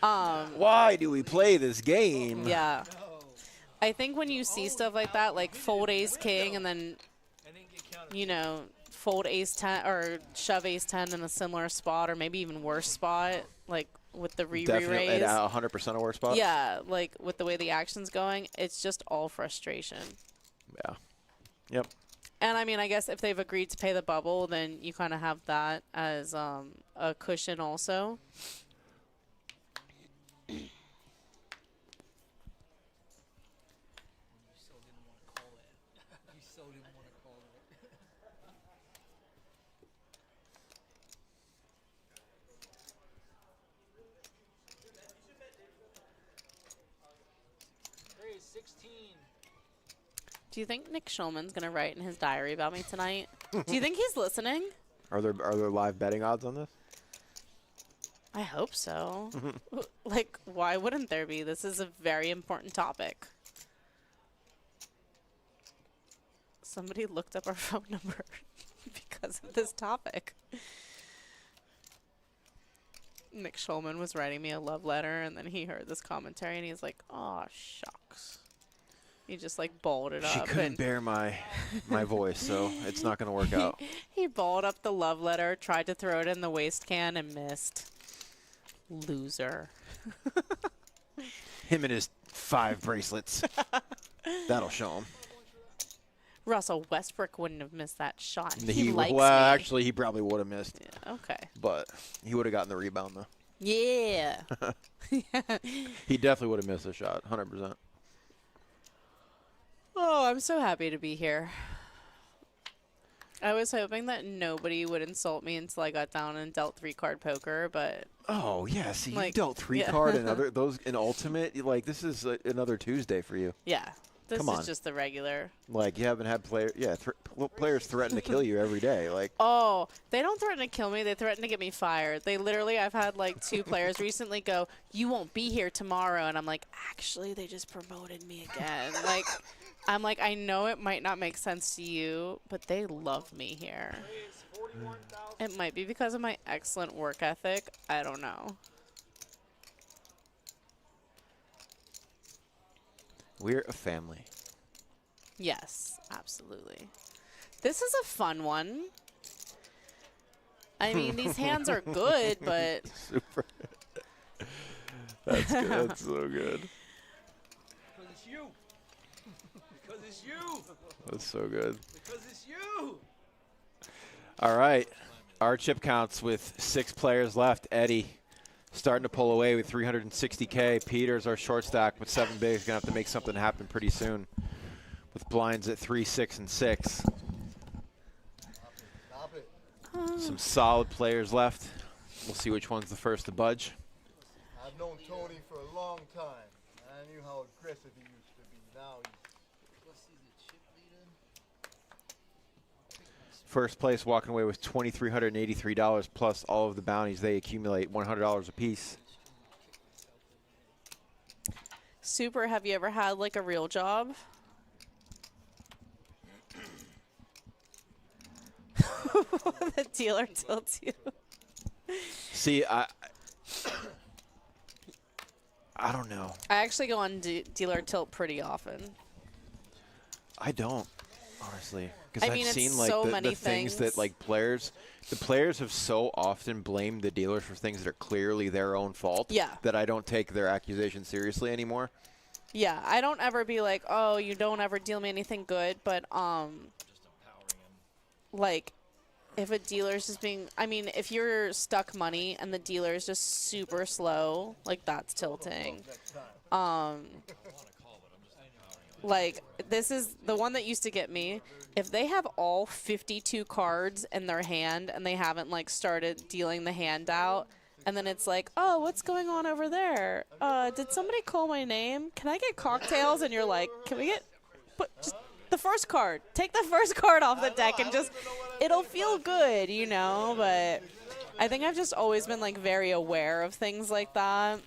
Chop. Why do we play this game? Yeah. I think when you see stuff like that, like fold Ace King and then, fold Ace 10 or shove Ace 10 in a similar spot or maybe even worse spot, like with the Definitely re-raise. at 100% a worse spot. Yeah, like with the way the action's going, it's just all frustration. Yeah. Yep. And I mean, I guess if they've agreed to pay the bubble, then you kind of have that as a cushion also. Raise 16. Do you think Nick Schulman's going to write in his diary about me tonight? Do you think he's listening? Are there live betting odds on this? I hope so. Like, why wouldn't there be? This is a very important topic. Somebody looked up our phone number because of this topic. Nick Schulman was writing me a love letter, and then he heard this commentary, and he's like, "Oh shucks." He just like balled it She up. couldn't and bear my voice, so it's not going to work out. he balled up the love letter, tried to throw it in the waste can, and missed. Loser. Him and his 5 bracelets. That'll show him. Russell Westbrook wouldn't have missed that shot. He Well, likes me. actually, he probably would have missed. Yeah, okay. But he would have gotten the rebound, though. Yeah. He definitely would have missed a shot, 100%. Oh, I'm so happy to be here. I was hoping that nobody would insult me until I got down and dealt 3-card poker, but Oh, yeah. See, you Like, dealt 3-card and those in Ultimate. Like, this is another Tuesday for you. yeah. This Come is on. just the regular. Like, you haven't had players threaten to kill you every day. Like, Oh, they don't threaten to kill me. They threaten to get me fired. They literally, I've had like 2 players recently go, "You won't be here tomorrow." And I'm like, actually, they just promoted me again. Like, I'm like, I know it might not make sense to you, but they love me here. It might be because of my excellent work ethic. I don't know. we're a family. Yes, absolutely. This is a fun one. I mean, these hands are good, but Super. That's good. That's so good. Because it's you. Because it's you. That's so good. Because it's you. All right. Our chip counts with 6 players left. Eddie starting to pull away with 360K. Peter's our short stack with 7 bigs. Gonna have to make something happen pretty soon with blinds at 3, 6, and 6. Some solid players left. We'll see which one's the first to budge. I've known Tony for a long time. I knew how aggressive he used to be. Now he's First place walking away with $2,383 plus all of the bounties. They accumulate $100 apiece. Super, have you ever had like a real job? The dealer tilts you. See, I don't know. I actually go on dealer tilt pretty often. I don't, honestly, because I mean, I've it's seen like so the many things that things. like the players have so often blamed the dealers for things that are clearly their own fault. Yeah. That I don't take their accusations seriously anymore. Yeah, I don't ever be like, oh, you don't ever deal me anything good, but like, if a dealer's just being, I mean, if you're stuck money and the dealer's just super slow, like that's tilting. Like, this is the one that used to get me. If they have all 52 cards in their hand and they haven't like started dealing the hand out, and then it's like, oh, what's going on over there? Did somebody call my name? Can I get cocktails? And you're like, can we get just the first card? Take the first card off the deck and just, it'll feel good, you know? But I think I've just always been like very aware of things like that.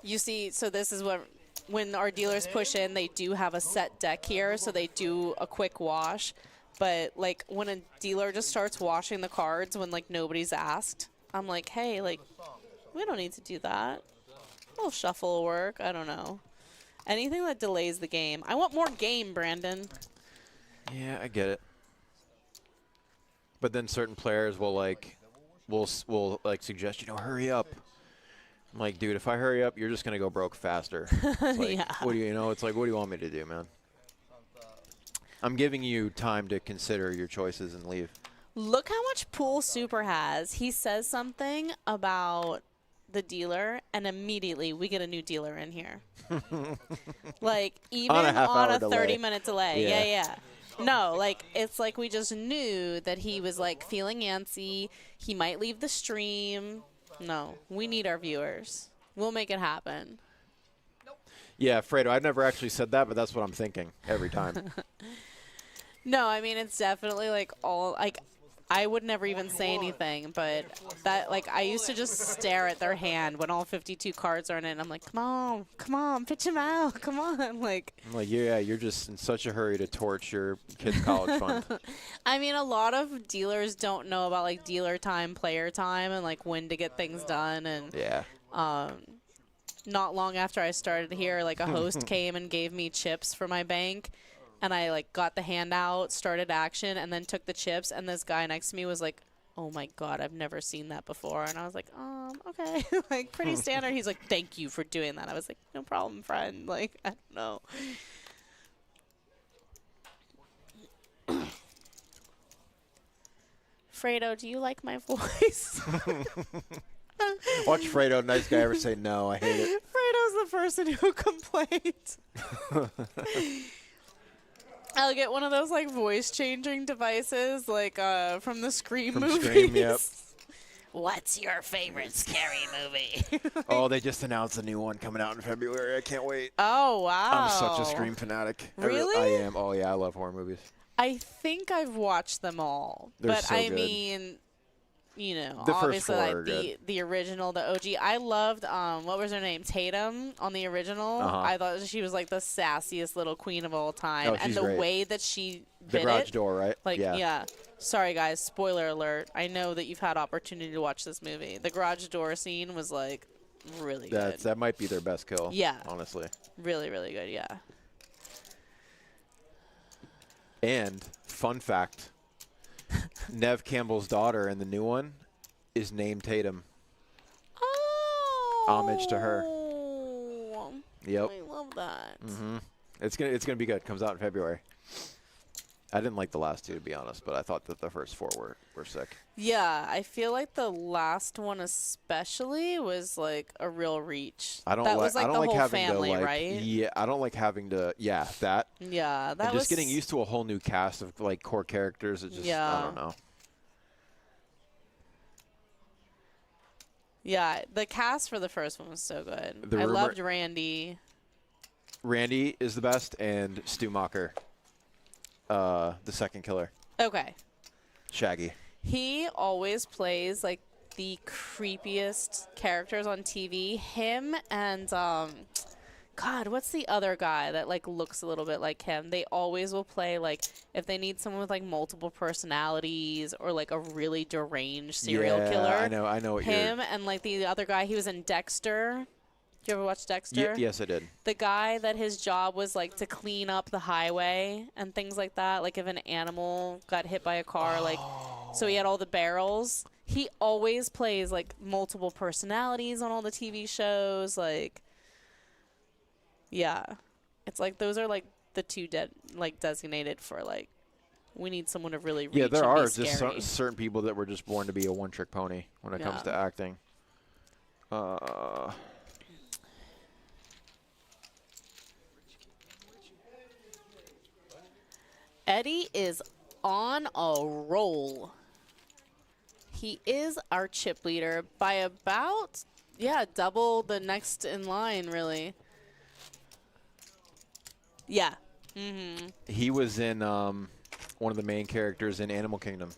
You see, so this is what, when our dealers push in, they do have a set deck here, so they do a quick wash. But like when a dealer just starts washing the cards when like nobody's asked, I'm like, hey, like we don't need to do that. A little shuffle will work. I don't know. Anything that delays the game. I want more game, Brandon. Yeah, I get it. But then certain players will like, will like suggest, hurry up. I'm like, dude, if I hurry up, you're just gonna go broke faster. It's like, Yeah. What do you it's like, what do you want me to do, man? I'm giving you time to consider your choices and leave. Look how much pool Super has. He says something about the dealer, and immediately we get a new dealer in here. Like, even On a on half-hour a delay. 30-minute delay. Yeah. Yeah. No, like, it's like we just knew that he was, like, feeling antsy. He might leave the stream. No, we need our viewers. We'll make it happen. Yeah, Fredo, I've never actually said that, but that's what I'm thinking every time. No, I mean, it's definitely, like, all, like, I would never even say anything, but that, like, I used to just stare at their hand when all 52 cards are in it, and I'm like, come on, pitch him out, come on, like. I'm like, yeah, you're just in such a hurry to torch your kid's college fund. I mean, a lot of dealers don't know about, like, dealer time, player time, and, like, when to get things done, and. Yeah. Not long after I started here, like, a host came and gave me chips for my bank. And I, like, got the handout, started action, and then took the chips. And this guy next to me was like, oh, my God, I've never seen that before. And I was like, okay. Like, pretty standard. He's like, thank you for doing that. I was like, no problem, friend. Like, I don't know. Fredo, do you like my voice? Watch Fredo, nice guy, ever say no. I hate it. Fredo's the person who complained. I'll get one of those, like, voice-changing devices, like, from the Scream From movies. Scream, yep. What's your favorite scary movie? Oh, they just announced a new one coming out in February. I can't wait. Oh, wow. I'm such a Scream fanatic. Really? I am. Oh, yeah, I love horror movies. I think I've watched them all. They're but so I good. mean, you know, The first obviously, four like, are good. the original, the OG. I loved, what was her name? Tatum on the original. Uh-huh. I thought she was, like, the sassiest little queen of all time. Oh, and she's the great. way that she The bit garage it, door, right? like, yeah. yeah. Sorry, guys. Spoiler alert. I know that you've had opportunity to watch this movie. The garage door scene was, like, really good. That might be their best kill. Yeah. Honestly. Really, really good, yeah. And, fun fact, Nev Campbell's daughter in the new one is named Tatum. Oh. Homage to her. Yep. I love that. Mm-hmm. It's gonna be good. Comes out in February. I didn't like the last two, to be honest, but I thought that the first 4 were sick. Yeah, I feel like the last one especially was like a real reach. I don't that like. was like I don't the like whole having family, to like. right? Yeah, I don't like having to. Yeah, that. Yeah, that and was just getting used to a whole new cast of like core characters. It just. I don't know. Yeah, the cast for the first one was so good. I rumor- loved Randy. Randy is the best, and Stu Macher, the second killer. Okay. Shaggy. He always plays like the creepiest characters on TV. Him and God, what's the other guy that like looks a little bit like him? They always will play like if they need someone with like multiple personalities or like a really deranged serial killer. I know what him and like the other guy, he was in Dexter. Did you ever watch Dexter? Yes, I did. The guy that his job was like to clean up the highway and things like that. Like if an animal got hit by a car, like so he had all the barrels. He always plays like multiple personalities on all the TV shows. Like, yeah, it's like those are like the two designated for like we need someone to really reach. Yeah, there and are be just scary. certain people that were just born to be a one-trick pony when it comes to acting. Eddie is on a roll. He is our chip leader by about, double the next in line, really. Yeah. Mm-hmm. He was in one of the main characters in Animal Kingdom.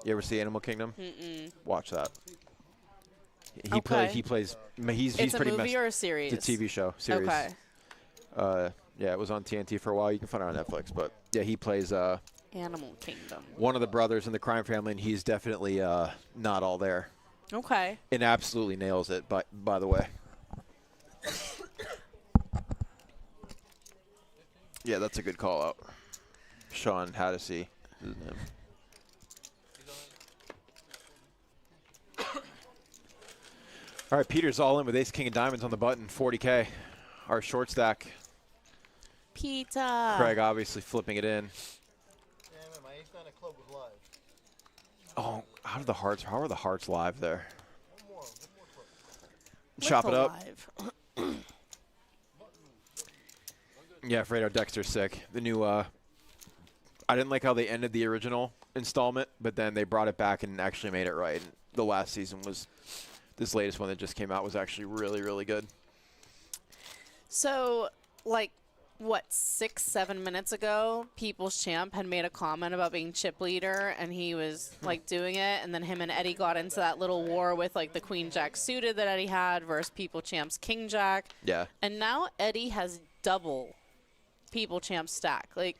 You ever see Animal Kingdom? Mm-mm. Watch that. He plays. He's it's pretty a movie or a series? It's a TV show series. Okay. Yeah, it was on TNT for a while. You can find it on Netflix. But yeah, he plays Animal Kingdom. one of the brothers in the crime family, and he's definitely not all there. Okay. And absolutely nails it. By the way. Yeah, that's a good call out. Sean Haddisy is his name. All right, Peter's all in with ace, king, and diamonds on the button. 40K. Our short stack. Peter. Craig obviously flipping it in. Yeah, man, my ace 9 of club was live. Oh, how are the hearts live there? One more clip. Chop it up. Live. Yeah, Fredo Dexter's sick. The new, I didn't like how they ended the original installment, but then they brought it back and actually made it right. And the last season was, this latest one that just came out was actually really, really good. So, like, what, 6-7 minutes ago, People's Champ had made a comment about being chip leader, and he was, like, doing it, and then him and Eddie got into that little war with, like, the Queen Jack suited that Eddie had versus People Champ's King Jack. Yeah. And now Eddie has double People Champ stack. Like,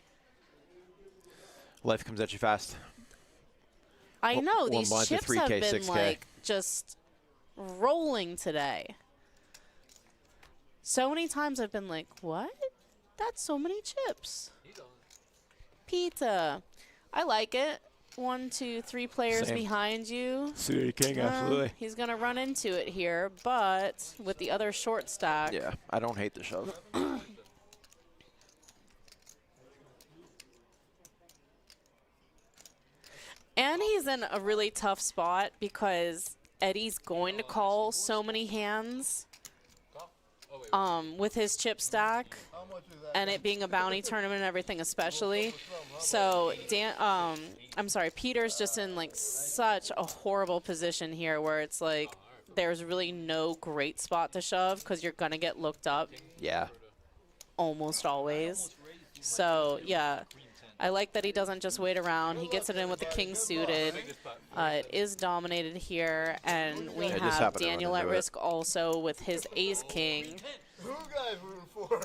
Life comes at you fast. I know, one these blind to chips 3K, have been, 6K. like, just rolling today. So many times I've been like, what? That's so many chips. Pizza. I like it. 1, 2, 3 players Same. behind you. Suited king, absolutely. He's going to run into it here, but with the other short stack. Yeah, I don't hate the shove. And he's in a really tough spot because Eddie's going to call so many hands with his chip stack and it being a bounty tournament and everything especially. So Peter's just in like such a horrible position here where it's like there's really no great spot to shove because you're going to get looked up. Yeah. Almost always. So, yeah. I like that he doesn't just wait around. He gets it in with the king suited. It is dominated here, and we have Daniel at risk also with his ace king. Who guys rooting for?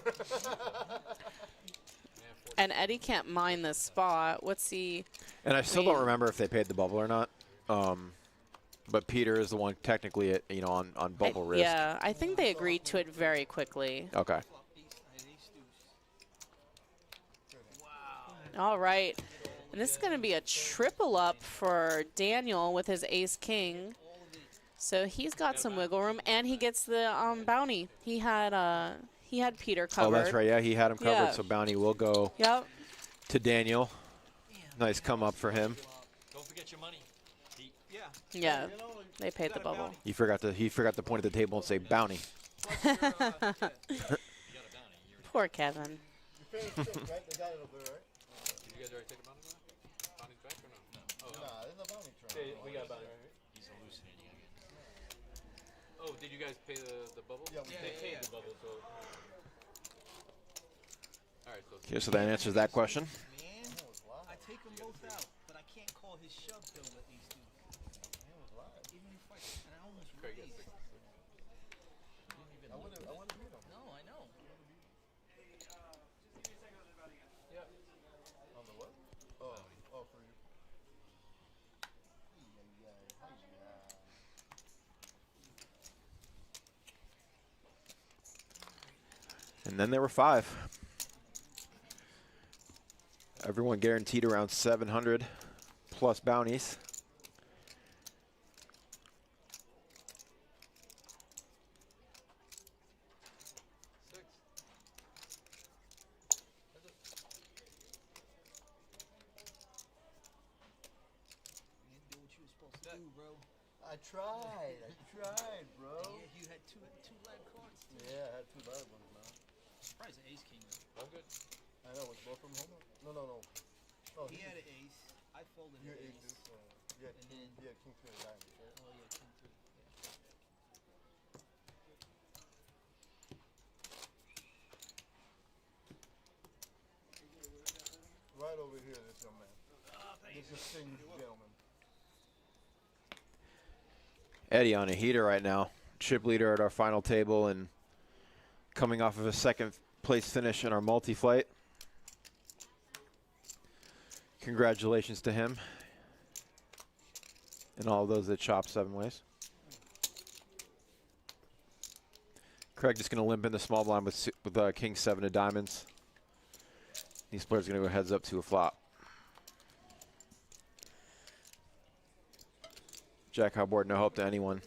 And Eddie can't mind this spot. What's he? And I still don't remember if they paid the bubble or not. But Peter is the one technically, on bubble risk. Yeah, I think they agreed to it very quickly. Okay. All right. And this is going to be a triple up for Daniel with his ace-king. So he's got some wiggle room, and he gets the bounty. He had Peter covered. Oh, that's right. Yeah, he had him covered, Yeah. so bounty will go Yep. to Daniel. Nice come up for him. Don't forget your money. Yeah, they paid the bubble. He forgot to point at the table and say bounty. Poor Kevin. You finished it, right? They got it over there, right? Did you guys already take a bounty back? Bounty's back or no? Oh, Nah, there's no bounty train. we got a bounty, right? He's hallucinating again. Oh, did you guys pay the bubble? Yeah, we They paid. paid the bubble, so. All right, so. Okay, so that answers that question. Man, I take them both out, but I can't call his shove though with these two. Even if and I almost Craig raised. got 6. I wouldn't beat him. No, I know. On the what? Oh, for you. And then there were 5. Everyone guaranteed around 700 plus bounties. You didn't do what you were supposed to do, bro. I tried, bro. Yeah, you had two live cards. Yeah, I had 2 live ones, man. Surprised the ace king. I'm good. I know, was both of them home? No. No, He had an ace. I folded Your his aces. ace. Yeah, And then- king 2 and diamonds, right? Oh yeah, king two. Yeah. Right over here, this young man. This distinguished gentleman. Eddie on a heater right now. Chip leader at our final table and coming off of a 2nd place finish in our multi-flight. Congratulations to him and all those that chopped 7 ways. Craig just going to limp in the small blind with king 7 of diamonds. These players are going to go heads up to a flop. Jack high board, no hope to anyone.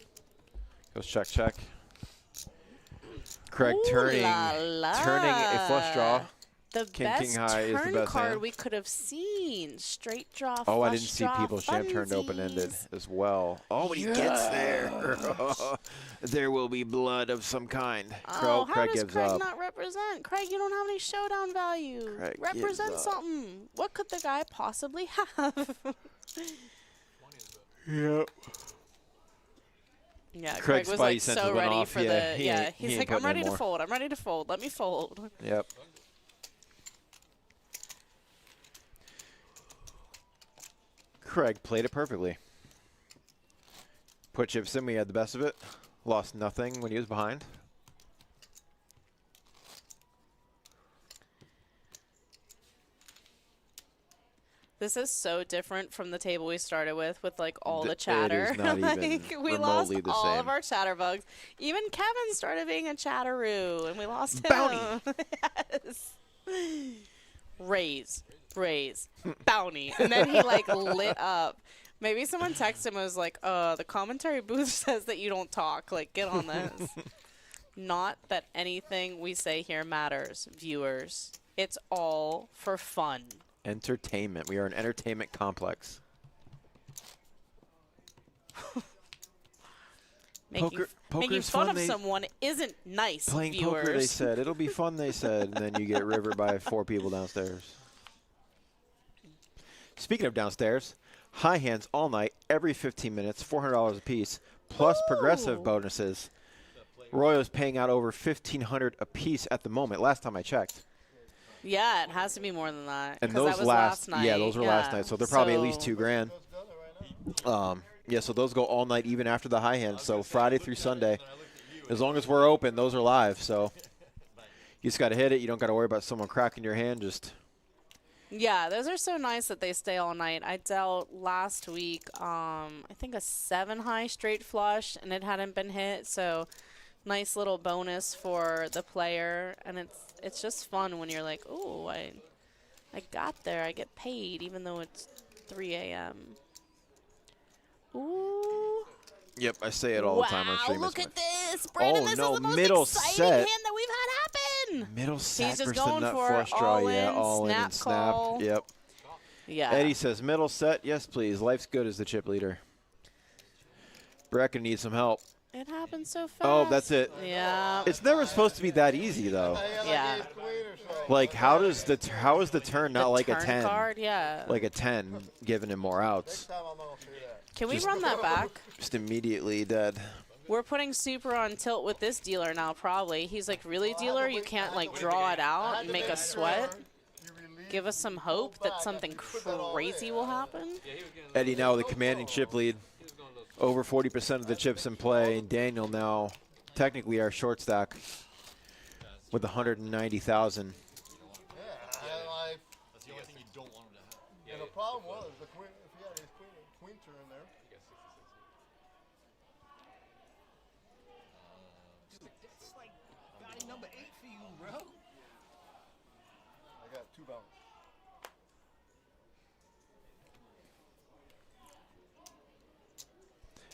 Goes check, check. Craig Ooh turning la turning a flush draw. The King, best king high is the turn best card hand. we could have seen. Straight draw, Oh, I flush didn't see draw, people's jam turned open-ended funsies. as well. Oh, when he gets there, there will be blood of some kind. Oh, how Craig does gives Craig up. not represent? Craig, you don't have any showdown value. Craig Represent gives up. something. What could the guy possibly have? Yep. Yeah, Craig Craig was Spidey like senses so went ready off. for Yeah, the. he Yeah, ain't- he he's ain't like, I'm putting in ready to more." fold. I'm ready to fold. Let me fold. Yep. Craig played it perfectly. Put chips in, we had the best of it. Lost nothing when he was behind. This is so different from the table we started with like all the It chatter. is not like even we lost remotely the all same. of our chatterbugs. Even Kevin started being a chatteroo, and we lost Bounty. him. Yes. Raise, bounty, and then he like lit up. Maybe someone texted him and was like, the commentary booth says that you don't talk. Like, get on this. Not that anything we say here matters, viewers. It's all for fun. Entertainment. We are an entertainment complex. Making Poker's fun fun, of they- someone isn't nice, Playing viewers. poker, they said. It'll be fun, they said. And then you get rivered by 4 people downstairs. Speaking of downstairs, high hands all night, every 15 minutes, $400 a piece, plus progressive Ooh. bonuses. Royo's paying out over $1,500 a piece at the moment, last time I checked. Yeah, it has to be more than that. And 'cause those that was last night. yeah, those were last Yeah. night, so they're probably at least So- $2,000. Yeah, so those go all night, even after the high hands. So Friday through Sunday, as long as we're open, those are live. So you just got to hit it. You don't got to worry about someone cracking your hand. Just Yeah, those are so nice that they stay all night. I dealt last week, I think a 7 high straight flush, and it hadn't been hit. So nice little bonus for the player, and it's just fun when you're like, oh, I got there. I get paid, even though it's 3 a.m. Ooh. Yep, I say it all the time on Wow, stream. look It's at this. Brandon, Oh, this no, is the most middle exciting set. hand that we've had in. Middle sack He's just versus the going nut for force draw. all Yeah, in, all in snap and snap. call. Yep. Yeah. Eddie says middle set. Yes, please. Life's good as the chip leader. Brecken needs some help. It happens so fast. Oh, that's it. Yeah. It's never supposed to be that easy, though. Yeah. Like, how is the turn not The like turn a 10? card, yeah. Like a 10, giving him more outs. Can we run that back? Just immediately dead. We're putting super on tilt with this dealer now, probably. He's like, really, dealer? You can't, like, draw it out and make us sweat? Give us some hope that something crazy will happen? Eddie now with a commanding chip lead. Over 40% of the chips in play. And Daniel now technically our short stack with 190,000. That's the only thing you don't want him to have. And the problem was the queen. If he had his queen turn there. It's like guy number 8 for you, bro. I got 2 bounces.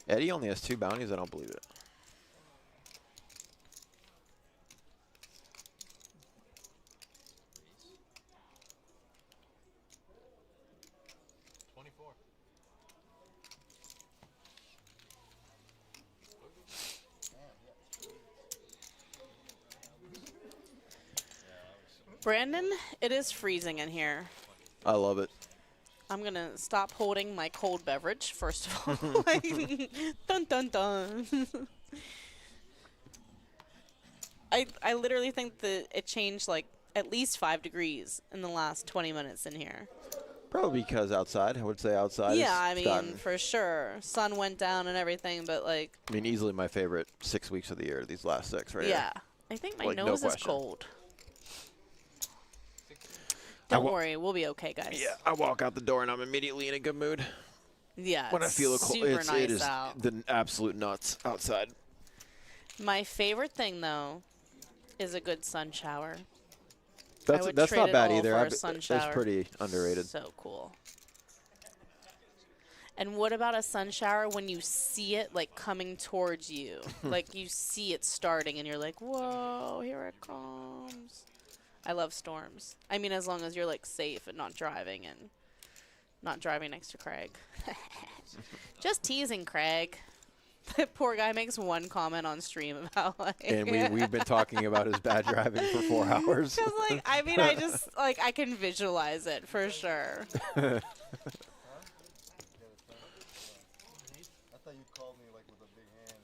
Eddie only has 2 bounties. I don't believe it. Brandon, it is freezing in here. I love it. I'm going to stop holding my cold beverage, first of all. Dun, dun, dun. I literally think that it changed, like, at least 5 degrees in the last 20 minutes in here. Probably because outside. I would say outside. Yeah, I it's mean, gotten, for sure. Sun went down and everything, but, like... I mean, easily my favorite 6 weeks of the year, these last 6 right Yeah. I think my Like, no nose is question. cold. Don't worry, we'll be okay, guys. Yeah, I walk out the door and I'm immediately in a good mood. Yeah, When I it's feel a cold, super it nice is out. the absolute nuts outside. My favorite thing, though, is a good sun shower. That's would not trade bad it all either. for a sun That's shower. pretty underrated. So cool. And what about a sun shower when you see it, like, coming towards you? Like, you see it starting, and you're like, whoa, here it comes. I love storms. I mean, as long as you're, like, safe and not driving next to Craig. Just teasing Craig. That poor guy makes one comment on stream about, like... And we've been talking about his bad driving for 4 hours. Because, like, I mean, I just, like, I can visualize it for sure. I thought you called me like with a big hand.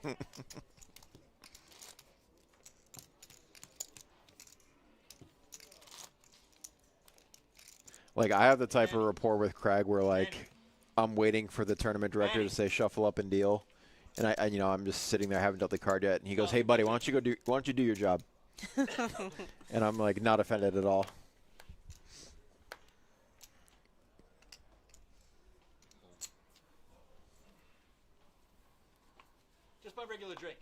And, Like, I have the type of rapport with Craig where, like, I'm waiting for the tournament director to say shuffle up and deal. And I'm just sitting there, haven't dealt the card yet. And he goes, hey, buddy, why don't you do your job? And I'm, like, not offended at all. Just my regular drink.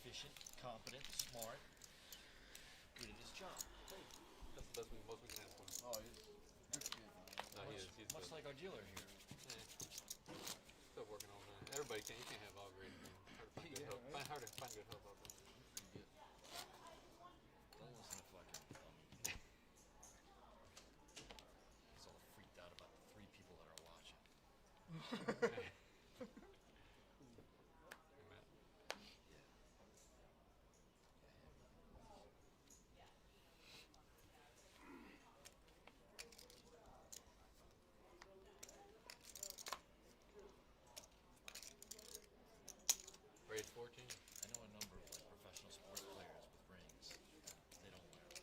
Efficient, competent, smart, good at his job. That's the best most we can ask for. oh, he's good kid, man. No, he is. He's Much good. like our dealer here. Still working on that. Everybody can't. You can't have all grades. Hard to find good help. Hard to find good help out there. Don't listen to fucking He's all freaked out about the 3 people that are watching. Grade 14. I know a number of like professional sports players with rings. They don't wear them.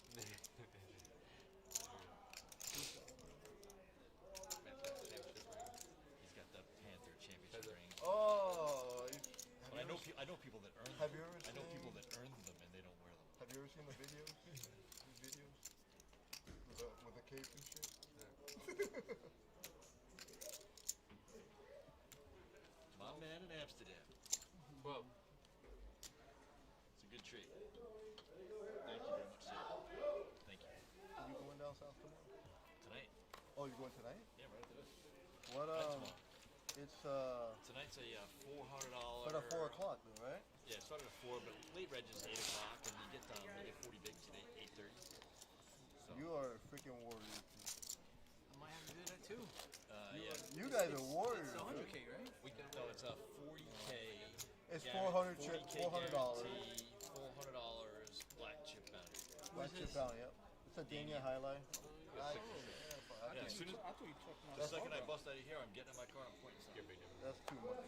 He's got the Panther championship ring. Oh, But I know people that earn them. have you ever I know seen- people that earn them and they don't wear them. have you ever seen the videos? These videos with the cape and shit. My man in Amsterdam. Well, treat. Thank you very much, sir. Thank you. Are you going down south tomorrow? Tonight? Oh, you're going tonight? Yeah, right after this. What, tomorrow. it's, Tonight's a $400. but at 4 o'clock, though, right? Yeah, it started at 4, but late reg is 8 o'clock, and you get you get 40 bigs at 8:30. So, You are a freaking warrior. I might have to do that too. yeah. You guys are warriors. It's 100K, right? No, it's a 40K. It's guarantee- $400 40K $400. guarantee, $400 black chip bounty. Black chip bounty, yep. It's a Dania highlight. Yeah, as soon as, I thought you took the second I bust out of here, I'm getting in my car and pointing stuff. That's too much.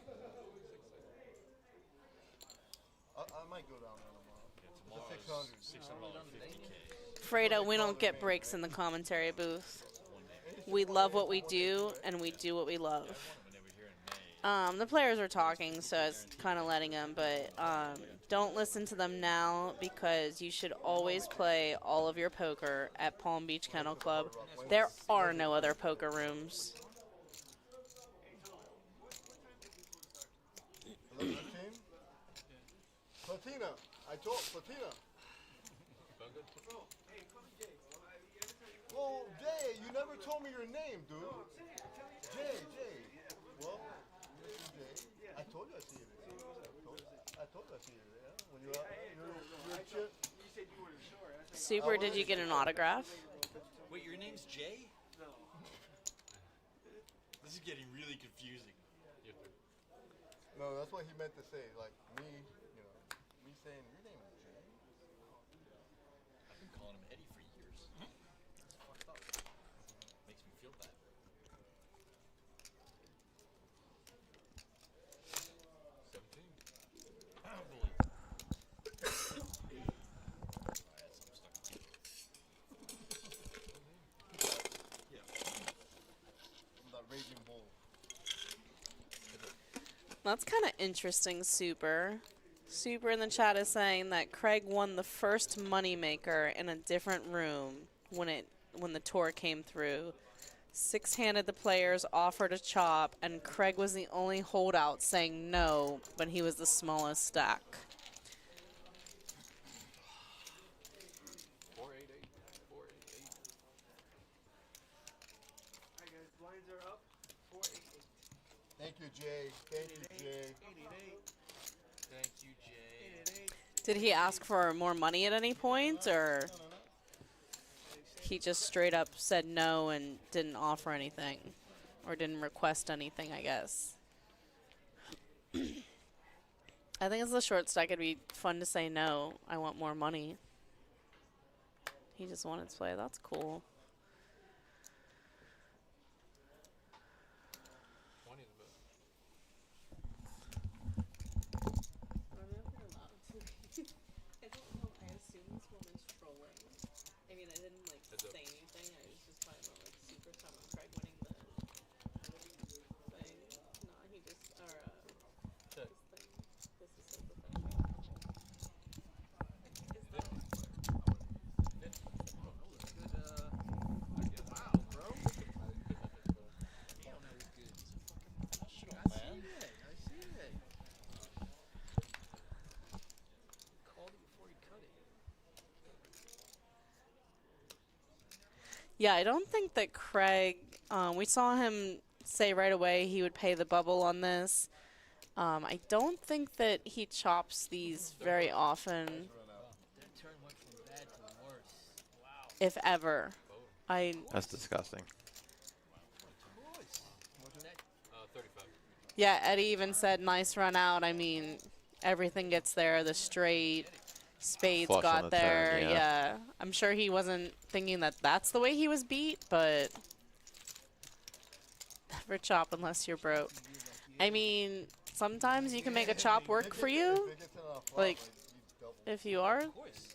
I might go down there tomorrow. Yeah, tomorrow's $600, $50K. Fredo, we don't get breaks in the commentary booth. We love what we do, and we do what we love. Whenever here in May. The players are talking, so it's kind of letting them, but don't listen to them now because you should always play all of your poker at Palm Beach Kennel Club. There are no other poker rooms. Hello, team? Platina. I told Platina. Well, Jay, you never told me your name, dude. Jay. Well, Jay. I told you I see you there. I told you I see you there. When you're out, you're chip. You said you weren't sure. Super, did you get an autograph? Wait, your name's Jay? No. This is getting really confusing. No, that's what he meant to say. Like me, me saying your name is Jay. I've been calling him Eddie for years. It's fucked up. Makes me feel bad. 17. Oh, boy. I'm that raging bull. That's kind of interesting, Super. Super in the chat is saying that Craig won the first moneymaker in a different room when the tour came through. Six-handed the players, offered a chop, and Craig was the only holdout saying no, but he was the smallest stack. 488. 488. Alright, guys, blinds are up. 488. Thank you, Jay. Thank you, Jay. 888. Thank you, Jay. 888. Did he ask for more money at any point, or he just straight up said no and didn't offer anything, or didn't request anything, I guess? I think as the short stack, it'd be fun to say no, I want more money. He just wanted to play. That's cool. 20 is about. I don't know. I assume this woman's trolling. I mean, I didn't like Heads up. say anything. I was just talking about like Super talking about Craig winning the thing. No, he just Check. this thing. This is so professional. Is that Wow, bro. Damn, that was good. Shut up, I man. see it. I see it. Called it before he cut it. Yeah, I don't think that Craig. We saw him say right away he would pay the bubble on this. I don't think that he chops these very often, That turn went from bad to worse. Wow. if ever. That's disgusting. That 35. Yeah, Eddie even said nice run out. I mean, everything gets there. The straight, spades Flush on got the there. turn, Yeah. yeah. I'm sure he wasn't thinking that that's the way he was beat, but never chop unless you're broke. I mean, sometimes you can make a chop work for you, like if you are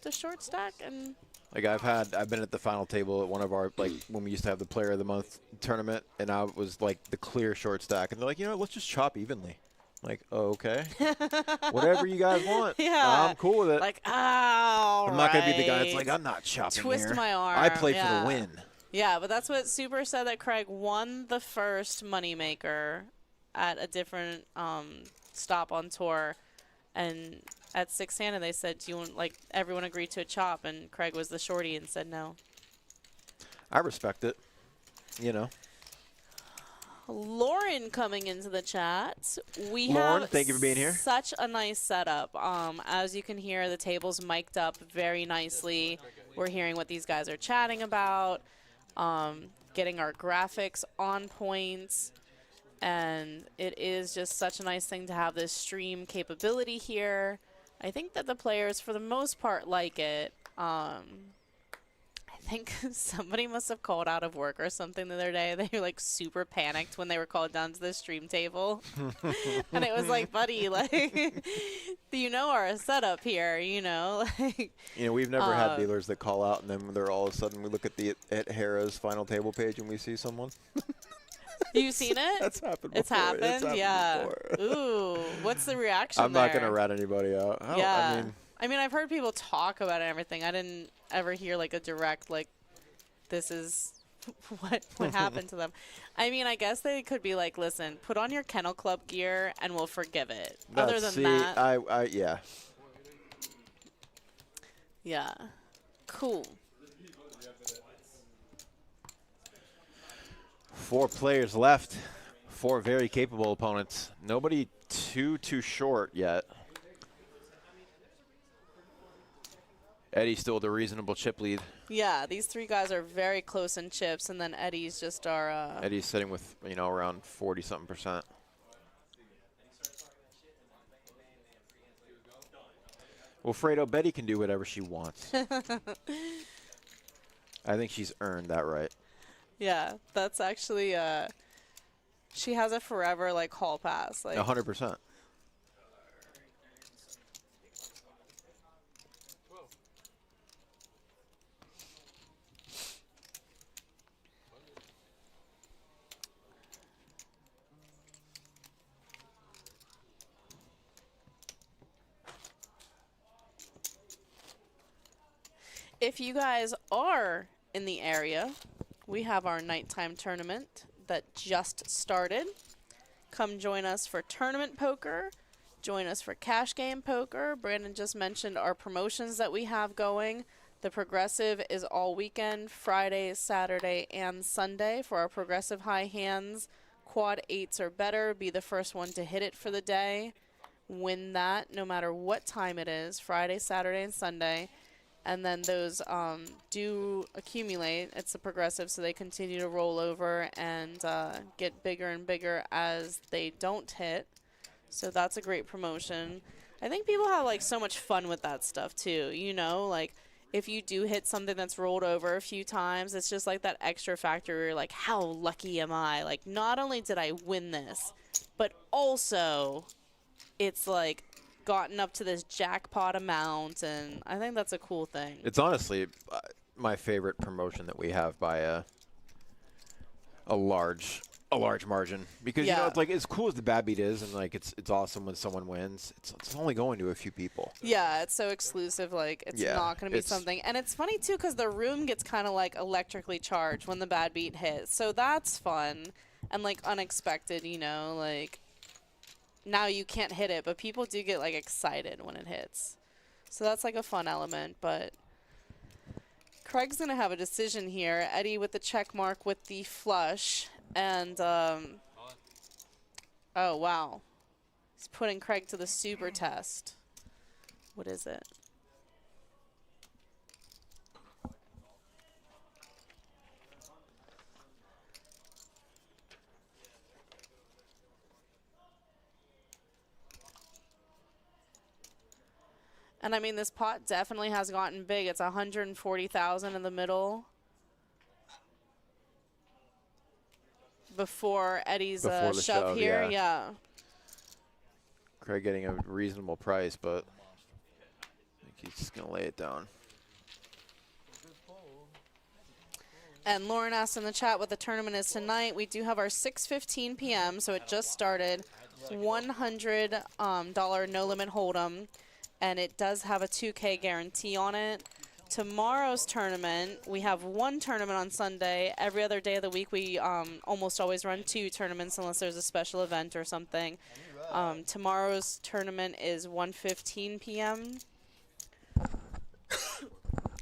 the short stack. And Like I've been at the final table at one of our, like when we used to have the Player of the Month tournament, and I was like the clear short stack, and they're like, you know, let's just chop evenly. Like, oh, okay, whatever you guys want. Yeah. I'm cool with it. like, oh, I'm not gonna be the guy that's like, I'm not chopping Twist here. my arm. I play yeah. for the win. Yeah, but that's what Super said, that Craig won the first moneymaker at a different stop on tour. And at 6-handed, they said, "Do you want, like, everyone agreed to a chop?" And Craig was the shorty and said no. I respect it. You know. Lauren coming into the chat. We Lauren, have thank you for being here. Such a nice setup. As you can hear, the table's mic'd up very nicely. We're hearing what these guys are chatting about, getting our graphics on point, and it is just such a nice thing to have this stream capability here. I think that the players, for the most part, like it. I think somebody must have called out of work or something the other day. They were like super panicked when they were called down to the stream table. And it was like, buddy, like, you know our setup here, you know? Like, You know, we've never had dealers that call out and then they're all of a sudden we look at Hera's final table page and we see someone. you've seen it? That's happened before. It's happened? Yeah. Before. Ooh, what's the reaction I'm not going to there? rat anybody out. Yeah. I mean, I've heard people talk about it and everything. I didn't ever hear like a direct, like, this is what happened to them. I mean, I guess they could be like, listen, put on your Kennel Club gear and we'll forgive it. Other than that. Yeah. Yeah. Cool. 4 players left. 4 very capable opponents. Nobody too short yet. Eddie's still the reasonable chip lead. Yeah, these 3 guys are very close in chips, and then Eddie's just our... Eddie's sitting with, you know, around 40-something%. Well, Fredo, Betty can do whatever she wants. I think she's earned that right. Yeah, that's actually... she has a forever, like, hall pass. Like 100%. If you guys are in the area, we have our nighttime tournament that just started. Come join us for tournament poker. Join us for cash game poker. Brandon just mentioned our promotions that we have going. The progressive is all weekend, Friday, Saturday, and Sunday for our progressive high hands. Quad 8s or better. Be the first one to hit it for the day. Win that no matter what time it is, Friday, Saturday, and Sunday. And then those do accumulate. It's a progressive, so they continue to roll over and get bigger and bigger as they don't hit. So that's a great promotion. I think people have like so much fun with that stuff too. You know, like if you do hit something that's rolled over a few times, it's just like that extra factor where you're like, how lucky am I? Like, not only did I win this, but also it's like gotten up to this jackpot amount, and I think that's a cool thing. It's honestly my favorite promotion that we have by a large margin, because you know, it's like as cool as the bad beat is, and like it's awesome when someone wins. It's only going to a few people. Yeah, it's so exclusive. Like it's not going to be something, and it's funny too because the room gets kind of like electrically charged when the bad beat hits. So that's fun and like unexpected. You know, like. Now you can't hit it, but people do get like excited when it hits. So that's like a fun element, but Craig's going to have a decision here. Eddie with the check mark with the flush, and oh wow. He's putting Craig to the super test. What is it? And I mean, this pot definitely has gotten big. It's 140,000 in the middle. Before Eddie's shove here, yeah. Craig getting a reasonable price, but I think he's just gonna lay it down. And Lauren asked in the chat what the tournament is tonight. We do have our 6:15 p.m., so it just started. $100 no limit hold'em. And it does have a 2K guarantee on it. tomorrow's tournament, we have one tournament on Sunday. Every other day of the week, we almost always run 2 tournaments unless there's a special event or something. Tomorrow's tournament is 1:15 p.m.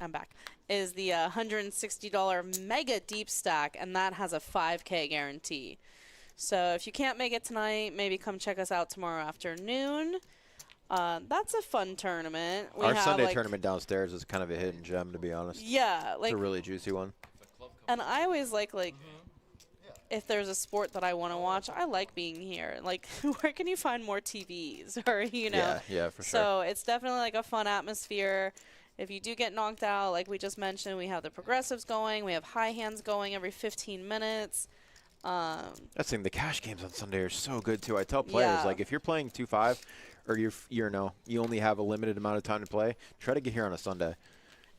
I'm back. Is the $160 mega deep stack, and that has a 5K guarantee. So if you can't make it tonight, maybe come check us out tomorrow afternoon. That's a fun tournament. Our Sunday tournament downstairs is kind of a hidden gem, to be honest. Yeah, It's a really juicy one. And I always like if there's a sport that I want to watch, I like being here. Like, where can you find more TVs? Or, you know. Yeah, for sure. So it's definitely like a fun atmosphere. If you do get knocked out, like we just mentioned, we have the progressives going. We have high hands going every 15 minutes. That's the thing. The cash games on Sunday are so good, too. I tell players, like, if you're playing 2-5 or you only have a limited amount of time to play, try to get here on a Sunday.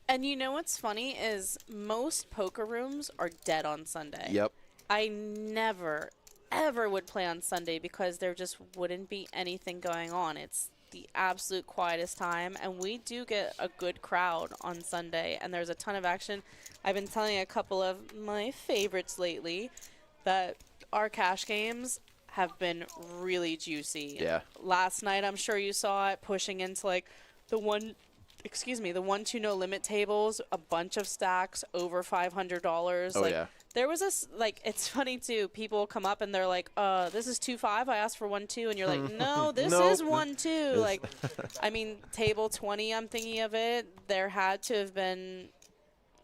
And you know what's funny is most poker rooms are dead on Sunday. Yep. I never, ever would play on Sunday because there just wouldn't be anything going on. It's the absolute quietest time, and we do get a good crowd on Sunday, and there's a ton of action. I've been telling a couple of my favorites lately that our cash games have been really juicy. Yeah. Last night, I'm sure you saw it, pushing into like the 1-2 no limit tables, a bunch of stacks over $500. Oh, like, yeah. There was this, like, it's funny too. People come up and they're like, this is 2-5. I asked for 1-2. And you're like, no, this is 1-2. Like, I mean, table 20, I'm thinking of it. There had to have been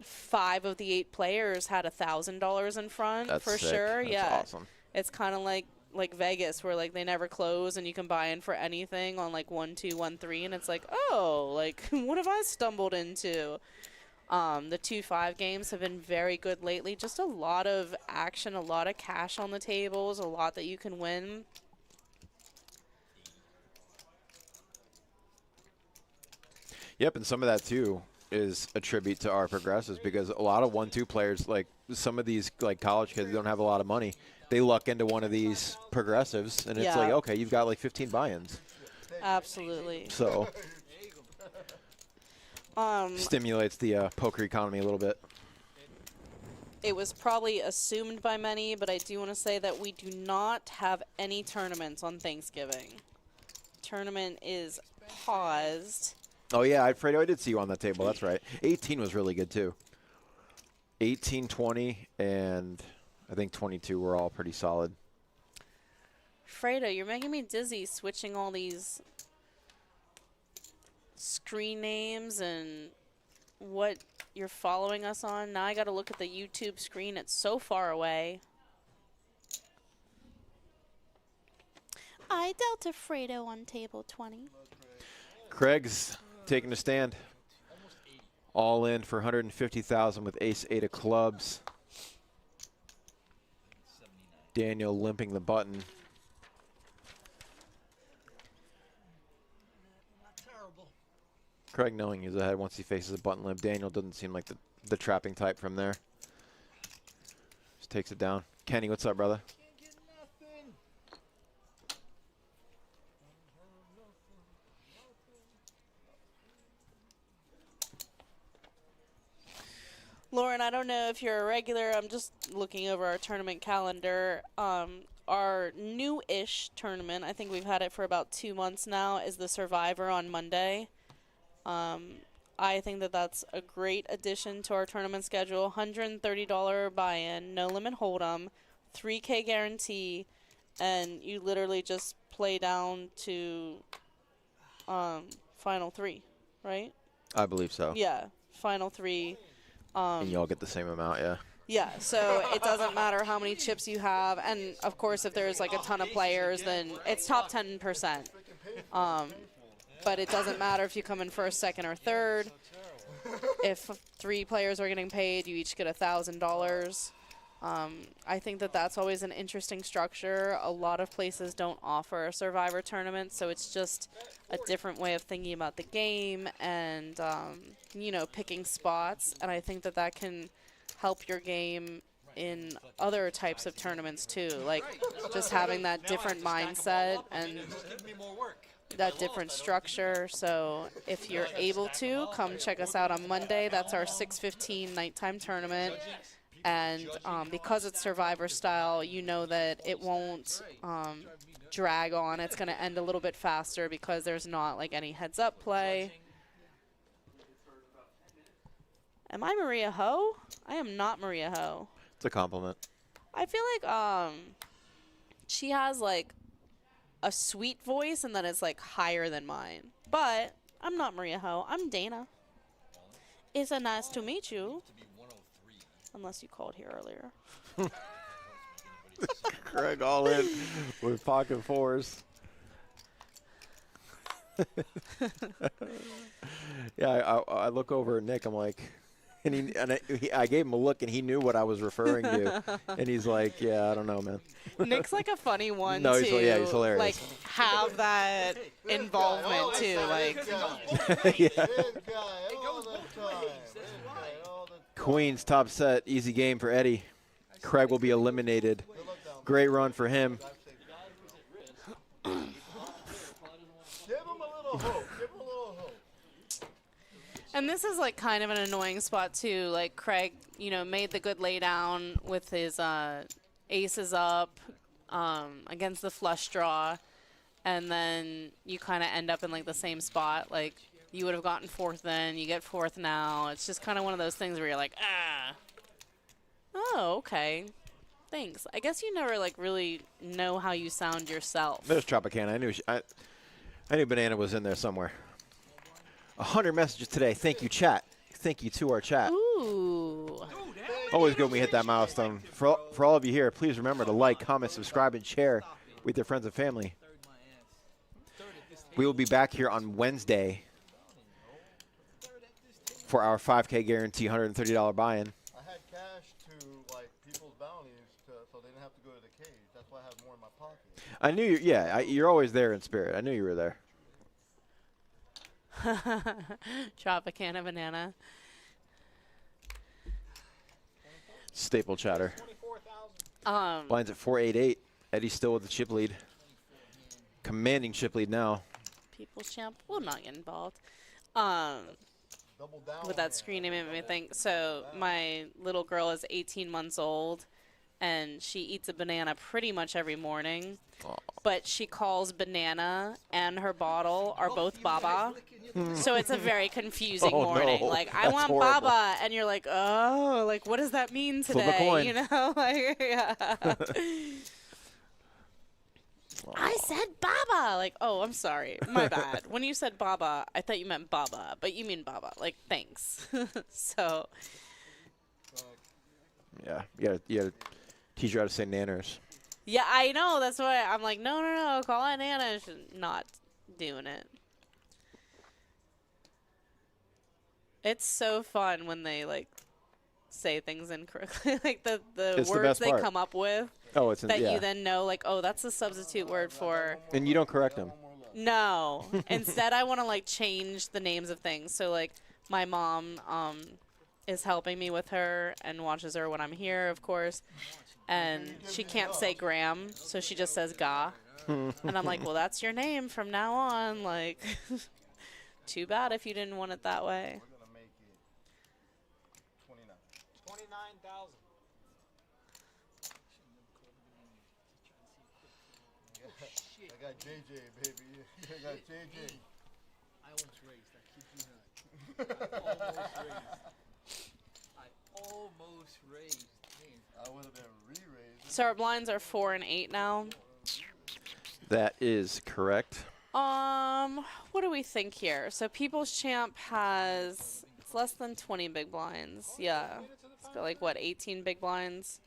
5 of the 8 players had $1,000 in front. That's for sick. sure. That's yeah. awesome. It's kind of like Vegas, where like they never close and you can buy in for anything on like 1-2, 1-3, and it's like, oh, like what have I stumbled into? The 2-5 games have been very good lately. Just a lot of action, a lot of cash on the tables, a lot that you can win. Yep, and some of that too is a tribute to our progressives, because a lot of 1-2 players, like some of these like college kids, don't have a lot of money. They luck into one of these progressives, and it's like, okay, you've got like 15 buy-ins. Absolutely. So stimulates the poker economy a little bit. It was probably assumed by many, but I do want to say that we do not have any tournaments on Thanksgiving. Tournament is paused. Oh, yeah, Fredo, I did see you on that table. That's right. 18 was really good, too. 18, 20, and I think 22 were all pretty solid. Fredo, you're making me dizzy switching all these screen names and what you're following us on. Now I got to look at the YouTube screen. It's so far away. I dealt to Fredo on table 20. Craig's taking a stand. All in for $150,000 with ace-8 of clubs. Daniel limping the button. Craig knowing he's ahead once he faces a button limp. Daniel doesn't seem like the trapping type from there. Just takes it down. Kenny, what's up, brother? Lauren, I don't know if you're a regular. I'm just looking over our tournament calendar. Our new-ish tournament, I think we've had it for about 2 months now, is the Survivor on Monday. I think that that's a great addition to our tournament schedule. $130 buy-in, no limit hold'em, 3K guarantee, and you literally just play down to final 3, right? I believe so. Yeah, final 3. And you all get the same amount, yeah. Yeah, so it doesn't matter how many chips you have, and of course if there's like a ton of players, then it's top 10%. But it doesn't matter if you come in first, second, or third. If 3 players are getting paid, you each get $1,000. I think that that's always an interesting structure. A lot of places don't offer a Survivor tournament, so it's just a different way of thinking about the game and, you know, picking spots. And I think that that can help your game in other types of tournaments too, like just having that different mindset. And that different structure. So if you're able to, come check us out on Monday. That's our 6:15 nighttime tournament. And because it's Survivor style, you know that it won't drag on. It's going to end a little bit faster because there's not like any heads up play. Am I Maria Ho? I am not Maria Ho. It's a compliment. I feel like she has like a sweet voice and then it's like higher than mine. But I'm not Maria Ho. I'm Dana. It's a nice to meet you. Unless you called here earlier. Craig all in with pocket fours. Yeah, I look over at Nick. I'm like, I gave him a look, and he knew what I was referring to. And he's like, yeah, I don't know, man. Nick's like a funny one No, to he's hilarious. like have that involvement too. Like Yeah. Queens top set, easy game for Eddie. Craig will be eliminated. Great run for him. Give him a little hope. Give him a little hope. And this is like kind of an annoying spot too. Like Craig, you know, made the good lay down with his aces up against the flush draw, and then you kind of end up in like the same spot. Like you would have gotten fourth then, you get fourth now. It's just kind of one of those things where you're like, oh, okay, thanks. I guess you never like really know how you sound yourself. There's Tropicana. I knew Banana was in there somewhere. 100 messages today. Thank you, chat. Thank you to our chat. Ooh. Always good when we hit that milestone. For all of you here, please remember to like, comment, subscribe, and share with your friends and family. We will be back here on Wednesday for our 5K guarantee $130 buy-in. I had cash to like people's bounties so they didn't have to go to the cage. That's why I have more in my pocket. I knew you. Yeah, you're always there in spirit. I knew you were there. Tropicana banana. Staple chatter. Blinds at 488. Eddie's still with the chip lead. Commanding chip lead now. People's champ will not get involved. Double down With that screen, it made me think. So my little girl is 18 months old, and she eats a banana pretty much every morning. But she calls banana and her bottle are both Baba. So it's a very confusing morning. No. Like, I That's want horrible. Baba, and you're like, oh, like, what does that mean Flip a today? coin. You know, like, yeah. I said Baba. Like, oh, I'm sorry. My bad. When you said Baba, I thought you meant Baba, but you mean Baba. Like, thanks. So. Yeah, you gotta teach her how to say nanners. Yeah, I know. That's why I'm like, no. Call it Nana. She's not doing it. It's so fun when they, like, say things incorrectly. Like, the It's the words best they part. come up with Oh, it's that yeah. you then know, like, oh, that's a substitute word for. And you don't correct them. No. Instead, I want to, like, change the names of things. So, like, my mom is helping me with her and watches her when I'm here, of course. And she can't say Graham, so she just says Ga. And I'm like, well, that's your name from now on. Like, too bad if you didn't want it that way. We're gonna make it 29. 29,000. I got JJ, baby. I got JJ. I almost raised. I kid you not. I almost raised. I would have been re-raised. So our blinds are 4 and 8 now. That is correct. What do we think here? So People's Champ has, it's less than 20 big blinds. Yeah. It's got like, what, 18 big blinds?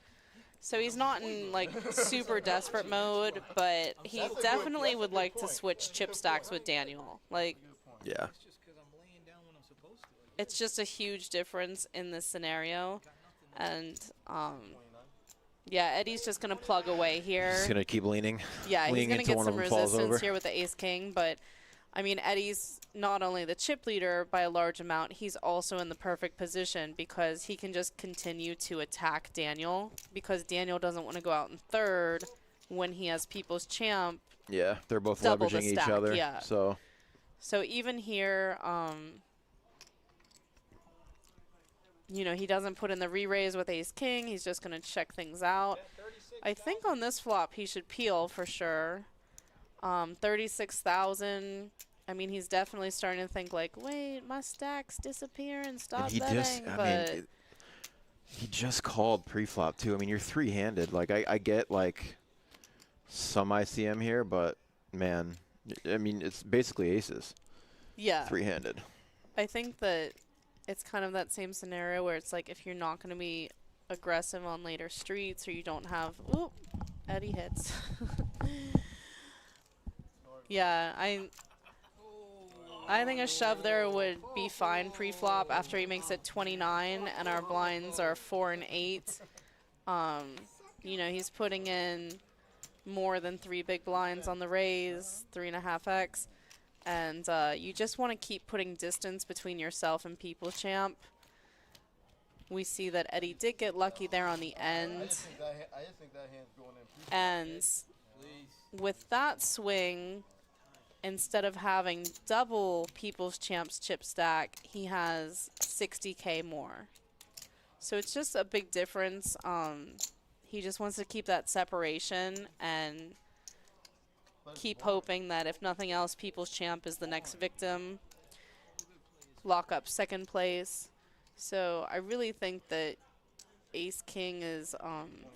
So he's not in like super desperate mode, but he definitely would like to switch chip stacks with Daniel. Like, Yeah. It's just because I'm laying down when I'm supposed to. it's just a huge difference in this scenario. And, yeah, Eddie's just going to plug away here. Just gonna keep leaning. Yeah, he's leaning going to until get one some of them falls over. resistance here with the ace-king, but, I mean, Eddie's not only the chip leader by a large amount, he's also in the perfect position because he can just continue to attack Daniel because Daniel doesn't want to go out in third when he has People's Champ. Yeah, they're both Double the leveraging each stack, other. yeah. So So even here, you know, he doesn't put in the re-raise with ace-king. He's just going to check things out. I think on this flop he should peel for sure. 36,000. I mean, he's definitely starting to think like, wait, my stack's disappearing. Stop betting. But he just called pre-flop too. I mean, you're three-handed. Like I get like some ICM here, but man, I mean, it's basically aces. yeah, Three-handed. I think that it's kind of that same scenario where it's like if you're not going to be aggressive on later streets or you don't have, oop, Eddie hits. Yeah, I think a shove there would be fine pre-flop after he makes it 29 and our blinds are 4 and 8. You know, he's putting in more than 3 big blinds on the raise, 3.5x. And you just want to keep putting distance between yourself and People's Champ. We see that Eddie did get lucky there on the end. I just think that hand's going in. And with that swing, instead of having double People's Champ's chip stack, he has 60K more. So it's just a big difference. He just wants to keep that separation and keep hoping that if nothing else, People's Champ is the next victim. Lock up second place. So I really think that ace-king is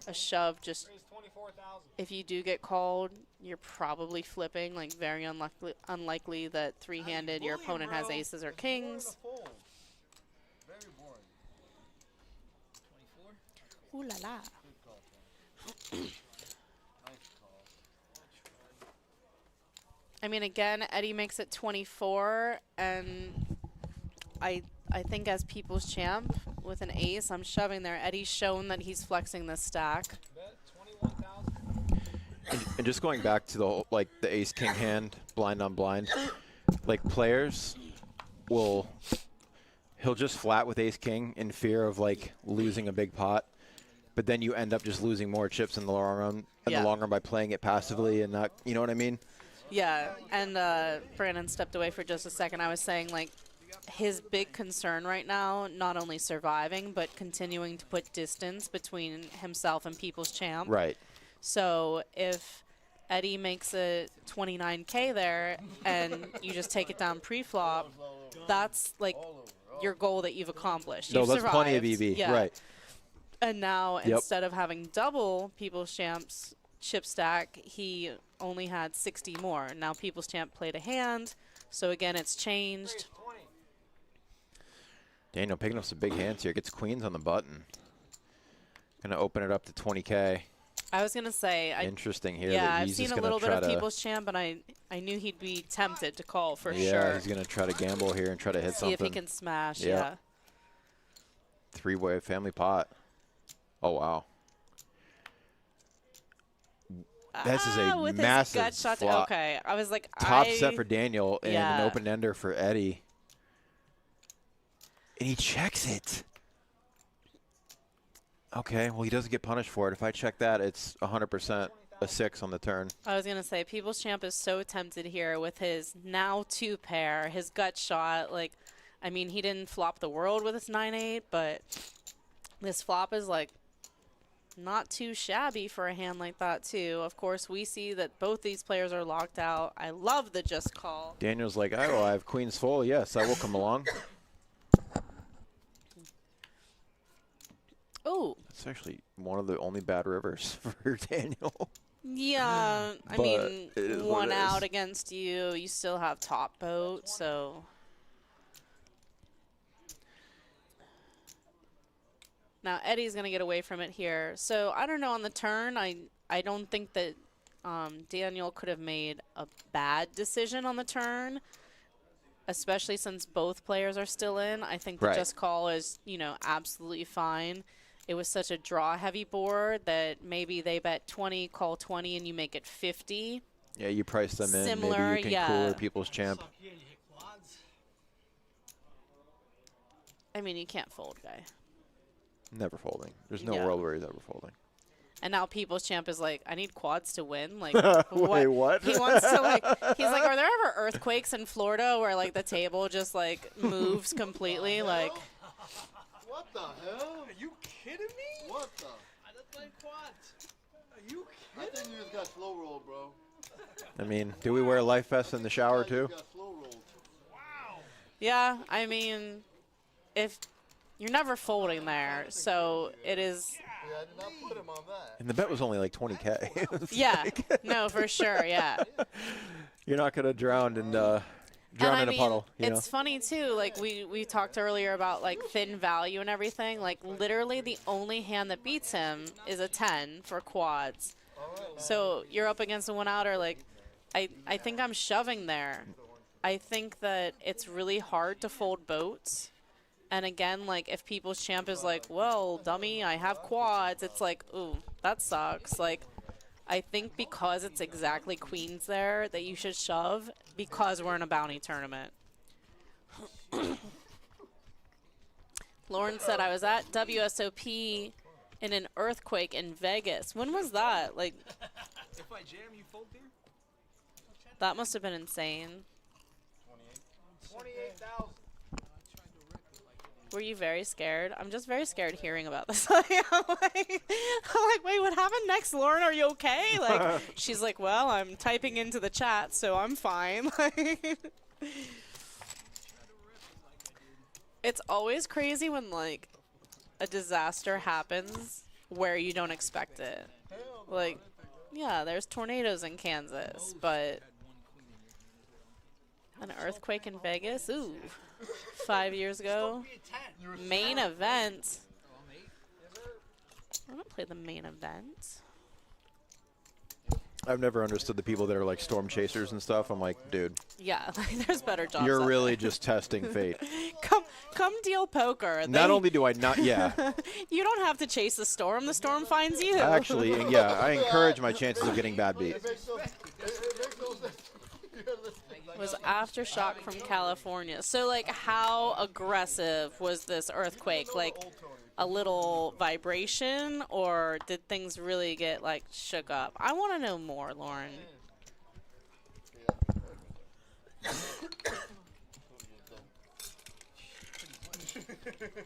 a shove. Just if you do get called, you're probably flipping. Like very unlikely that three-handed your opponent has aces or kings. Very boring. 24? Ooh la la. I mean, again, Eddie makes it 24, and I think as People's Champ with an ace, I'm shoving there. Eddie's shown that he's flexing this stack. And just going back to the whole, like the ace-king hand, blind on blind, like players he'll just flat with ace-king in fear of like losing a big pot, but then you end up just losing more chips in the long run, by playing it passively and not, you know what I mean? Yeah, and Brandon stepped away for just a second. I was saying, like, his big concern right now, not only surviving, but continuing to put distance between himself and People's Champ. Right. So if Eddie makes a 29K there and you just take it down pre-flop, that's, like, your goal that you've accomplished. No, You've that's survived. plenty of EV, yeah. right. And now, instead of having double People's Champ's chip stack, he only had 60 more. Now People's Champ played a hand, so again, it's changed. Daniel picking up some big hands here. Gets queens on the button. Gonna open it up to 20K. I was gonna say, interesting here. Yeah, that I've he's seen just a little bit try of to, People's Champ, and I knew he'd be tempted to call for sure. Yeah, he's gonna try to gamble here and try to hit something. See if he can smash. Yeah. Three-way family pot. Oh wow. This is a with massive his gut shot. flop. Okay, I was like, Top set for Daniel and yeah. an open ender for Eddie. And he checks it. Okay, well, he doesn't get punished for it. If I check that, it's 100% a 6 on the turn. I was going to say, People's Champ is so tempted here with his now 2 pair, his gut shot. Like, I mean, he didn't flop the world with his 9-8, but this flop is, like, not too shabby for a hand like that, too. Of course, we see that both these players are locked out. I love the just call. Daniel's like, oh, I have queens full. Yes, I will come along. Oh. It's actually one of the only bad rivers for Daniel. Yeah, I mean, one out against you. You still have top boat, so. Now, Eddie's going to get away from it here. So, I don't know, on the turn, I don't think that Daniel could have made a bad decision on the turn, especially since both players are still in. I think the just call is, you know, absolutely fine. It was such a draw-heavy board that maybe they bet 20, call 20, and you make it 50. Yeah, you price them in. Similar, maybe you can cooler People's Champ. I mean, you can't fold, guy. Never folding. There's no world where he's ever folding. And now People's Champ is like, I need quads to win. Like, Wait, what? He wants to like. He's like, are there ever earthquakes in Florida where like the table just like moves completely? Like, What the hell? Are you kidding me? What the? I just played quads. Are you I think you just got slow rolled, bro. I mean, do we wear life vests in the shower too? You got slow rolled. yeah, I mean, if you're never folding there, so it is. Yeah, I did not put him on that. And the bet was only like 20K. Yeah, no, for sure, yeah. You're not gonna drown in And I a mean, puddle. You know? it's funny too. Like we talked earlier about like thin value and everything. Like literally, the only hand that beats him is a 10 for quads. So you're up against a one outer. Like, I think I'm shoving there. I think that it's really hard to fold boats. And again, like if People's Champ is like, well, dummy, I have quads. It's like, ooh, that sucks. Like, I think because it's exactly queens there that you should shove because we're in a bounty tournament. Lauren said I was at WSOP in an earthquake in Vegas. When was that? Like, If I jam, you fold here? that must have been insane. 28,000. Were you very scared? I'm just very scared hearing about this. I'm like, wait, what happened next, Lauren? Are you okay? Like, she's like, well, I'm typing into the chat, so I'm fine. It's always crazy when, like, a disaster happens where you don't expect it. Like, yeah, there's tornadoes in Kansas, but an earthquake in Vegas? Ooh. 5 years ago. Main event. I don't play the main event. I've never understood the people that are like storm chasers and stuff. I'm like, dude, Yeah, like, there's better jobs. you're out really there. just testing fate. Come deal poker. Not only do I not, yeah, You don't have to chase the storm finds you. actually, yeah, I encourage my chances of getting bad beat. It makes no sense. Was aftershock from California. So, like, how aggressive was this earthquake? Like, a little vibration, or did things really get, like, shook up? I want to know more, Lauren.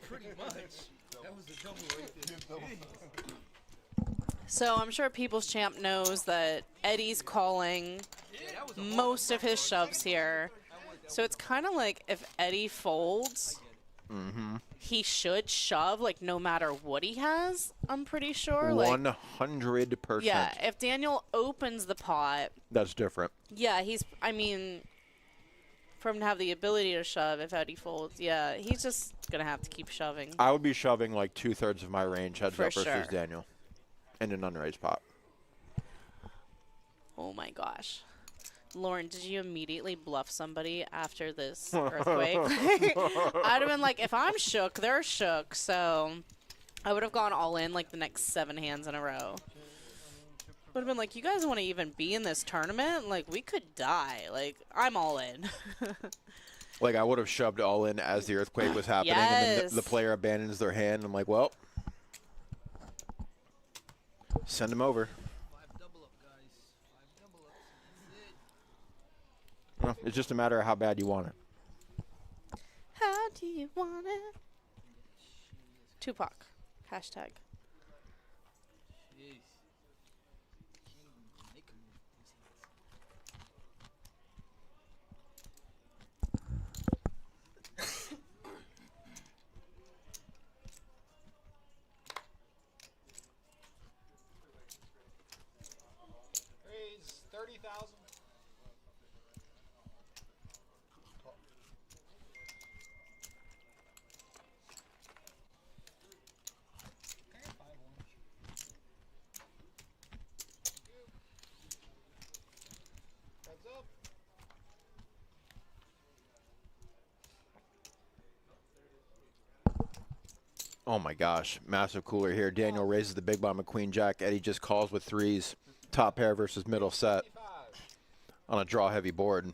Pretty much. That was the double right there. So I'm sure People's Champ knows that Eddie's calling most of his shoves here. So it's kind of like if Eddie folds, he should shove, like, no matter what he has, I'm pretty sure. Like, 100%. yeah, if Daniel opens the pot, That's different. yeah, I mean, for him to have the ability to shove if Eddie folds, yeah, he's just going to have to keep shoving. I would be shoving like 2/3 of my range heads For up versus sure. Daniel in an unraised pot. Oh my gosh. Lauren, did you immediately bluff somebody after this earthquake? I'd have been like, if I'm shook, they're shook. So I would have gone all in like the next 7 hands in a row. Would have been like, you guys want to even be in this tournament? Like, we could die. Like, I'm all in. Like, I would have shoved all in as the earthquake was happening, and then Yes. the player abandons their hand. I'm like, well, send him over. 5 double up, guys. 5 double ups. Well, it's just a matter of how bad you want it. How do you want it? Tupac. Hashtag. Jeez. Can't even make a move. Raise 30,000. Heads up. Oh my gosh, massive cooler here. Daniel raises the big blind with Queen Jack. Eddie just calls with 3s. Top pair versus middle set 55. on a draw heavy board.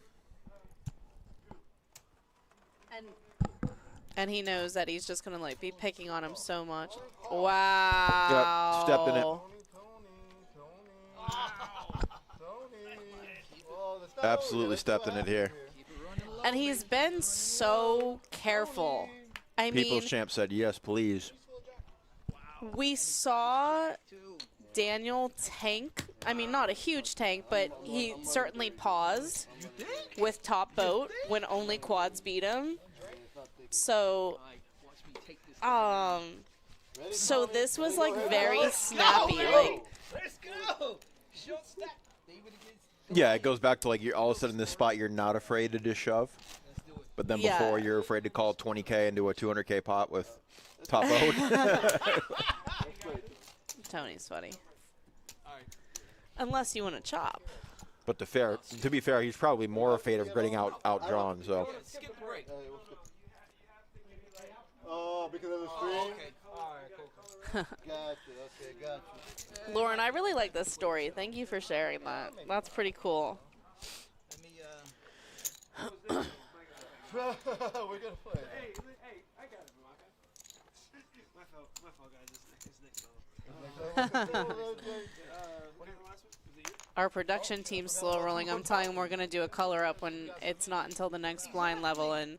And he knows that he's just going to, like, be picking on him so much. Wow. Yep, stepped in it. Absolutely stepped in it here. And he's been so careful. I People's mean, champ said, yes, please. we saw Daniel tank. I mean, not a huge tank, but he certainly paused with top boat when only quads beat him. So, so this was like very snappy. Like, Let's go. Short stack. David against. Yeah, it goes back to like you're all of a sudden in this spot you're not afraid to just shove, but then Yeah. before you're afraid to call 20K and do a 200K pot with top out. Tony's funny. Unless you want to chop. But to be fair, he's probably more afraid of getting outdrawn. So Skip the break. Oh, because of the Oh, stream? okay. All right, cool. Gotcha. Okay, gotcha. Lauren, I really like this story. Thank you for sharing that. That's pretty cool. Let me, We're gonna play. I got it, my fault, guys. It's Nick, Our production team's slow rolling. I'm telling them we're going to do a color up when it's not until the next blind level, and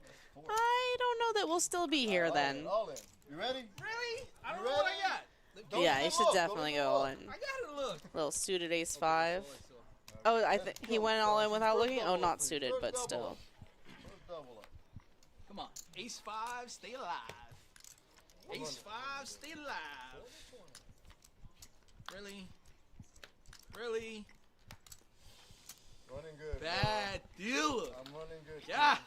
I don't know that we'll still be here then. All in. You ready? really? I don't know what I got. Don't Yeah, give you should up. definitely Don't give go all up. in. I got to look. Little suited ace 5. Oh, I think he went all in without looking. Oh, not suited, but still. Double up. Come on. Ace 5, stay alive. Ace 5, stay alive. Really? Really? Running good. Bad dealer. I'm running good. God.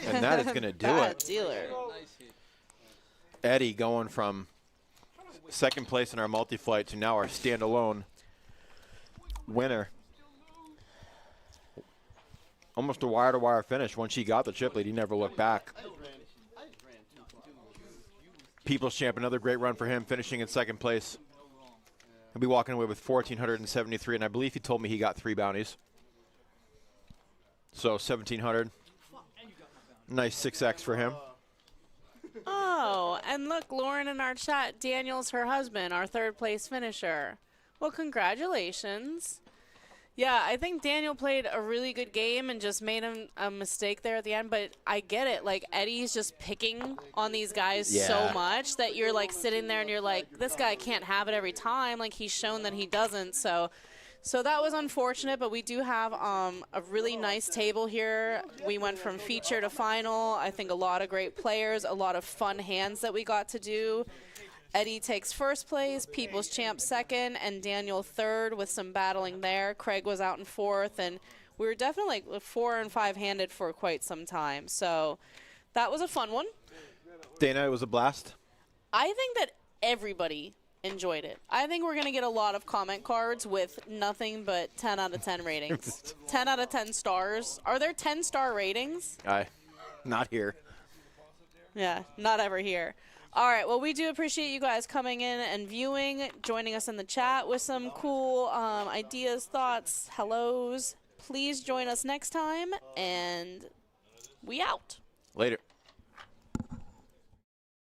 and that is gonna do Bad it. dealer. Nice hit. Eddie going from second place in our multi-flight to now our standalone winner. Almost a wire-to-wire finish. Once he got the chip lead, he never looked back. People's Champ, another great run for him, finishing in second place. He'll be walking away with 1,473, and I believe he told me he got 3 bounties. So 1,700. Nice 6X for him. Oh, and look, Lauren in our chat, Daniel's her husband, our third place finisher. Well, congratulations. Yeah, I think Daniel played a really good game and just made a mistake there at the end, but I get it. Like, Eddie's just picking on these guys so Yeah. much that you're, like, sitting there and you're like, this guy can't have it every time. Like, he's shown that he doesn't, so that was unfortunate, but we do have a really nice table here. We went from feature to final. I think a lot of great players, a lot of fun hands that we got to do. Eddie takes first place, People's Champ second, and Daniel third with some battling there. Craig was out in fourth, and we were definitely like 4 and 5 handed for quite some time. So that was a fun one. Dana, it was a blast. I think that everybody enjoyed it. I think we're going to get a lot of comment cards with nothing but 10 out of 10 ratings. 10 out of 10 stars. Are there 10-star ratings? Not here. Yeah, not ever here. All right, well, we do appreciate you guys coming in and viewing, joining us in the chat with some cool ideas, thoughts, hellos. Please join us next time, and we out. Later.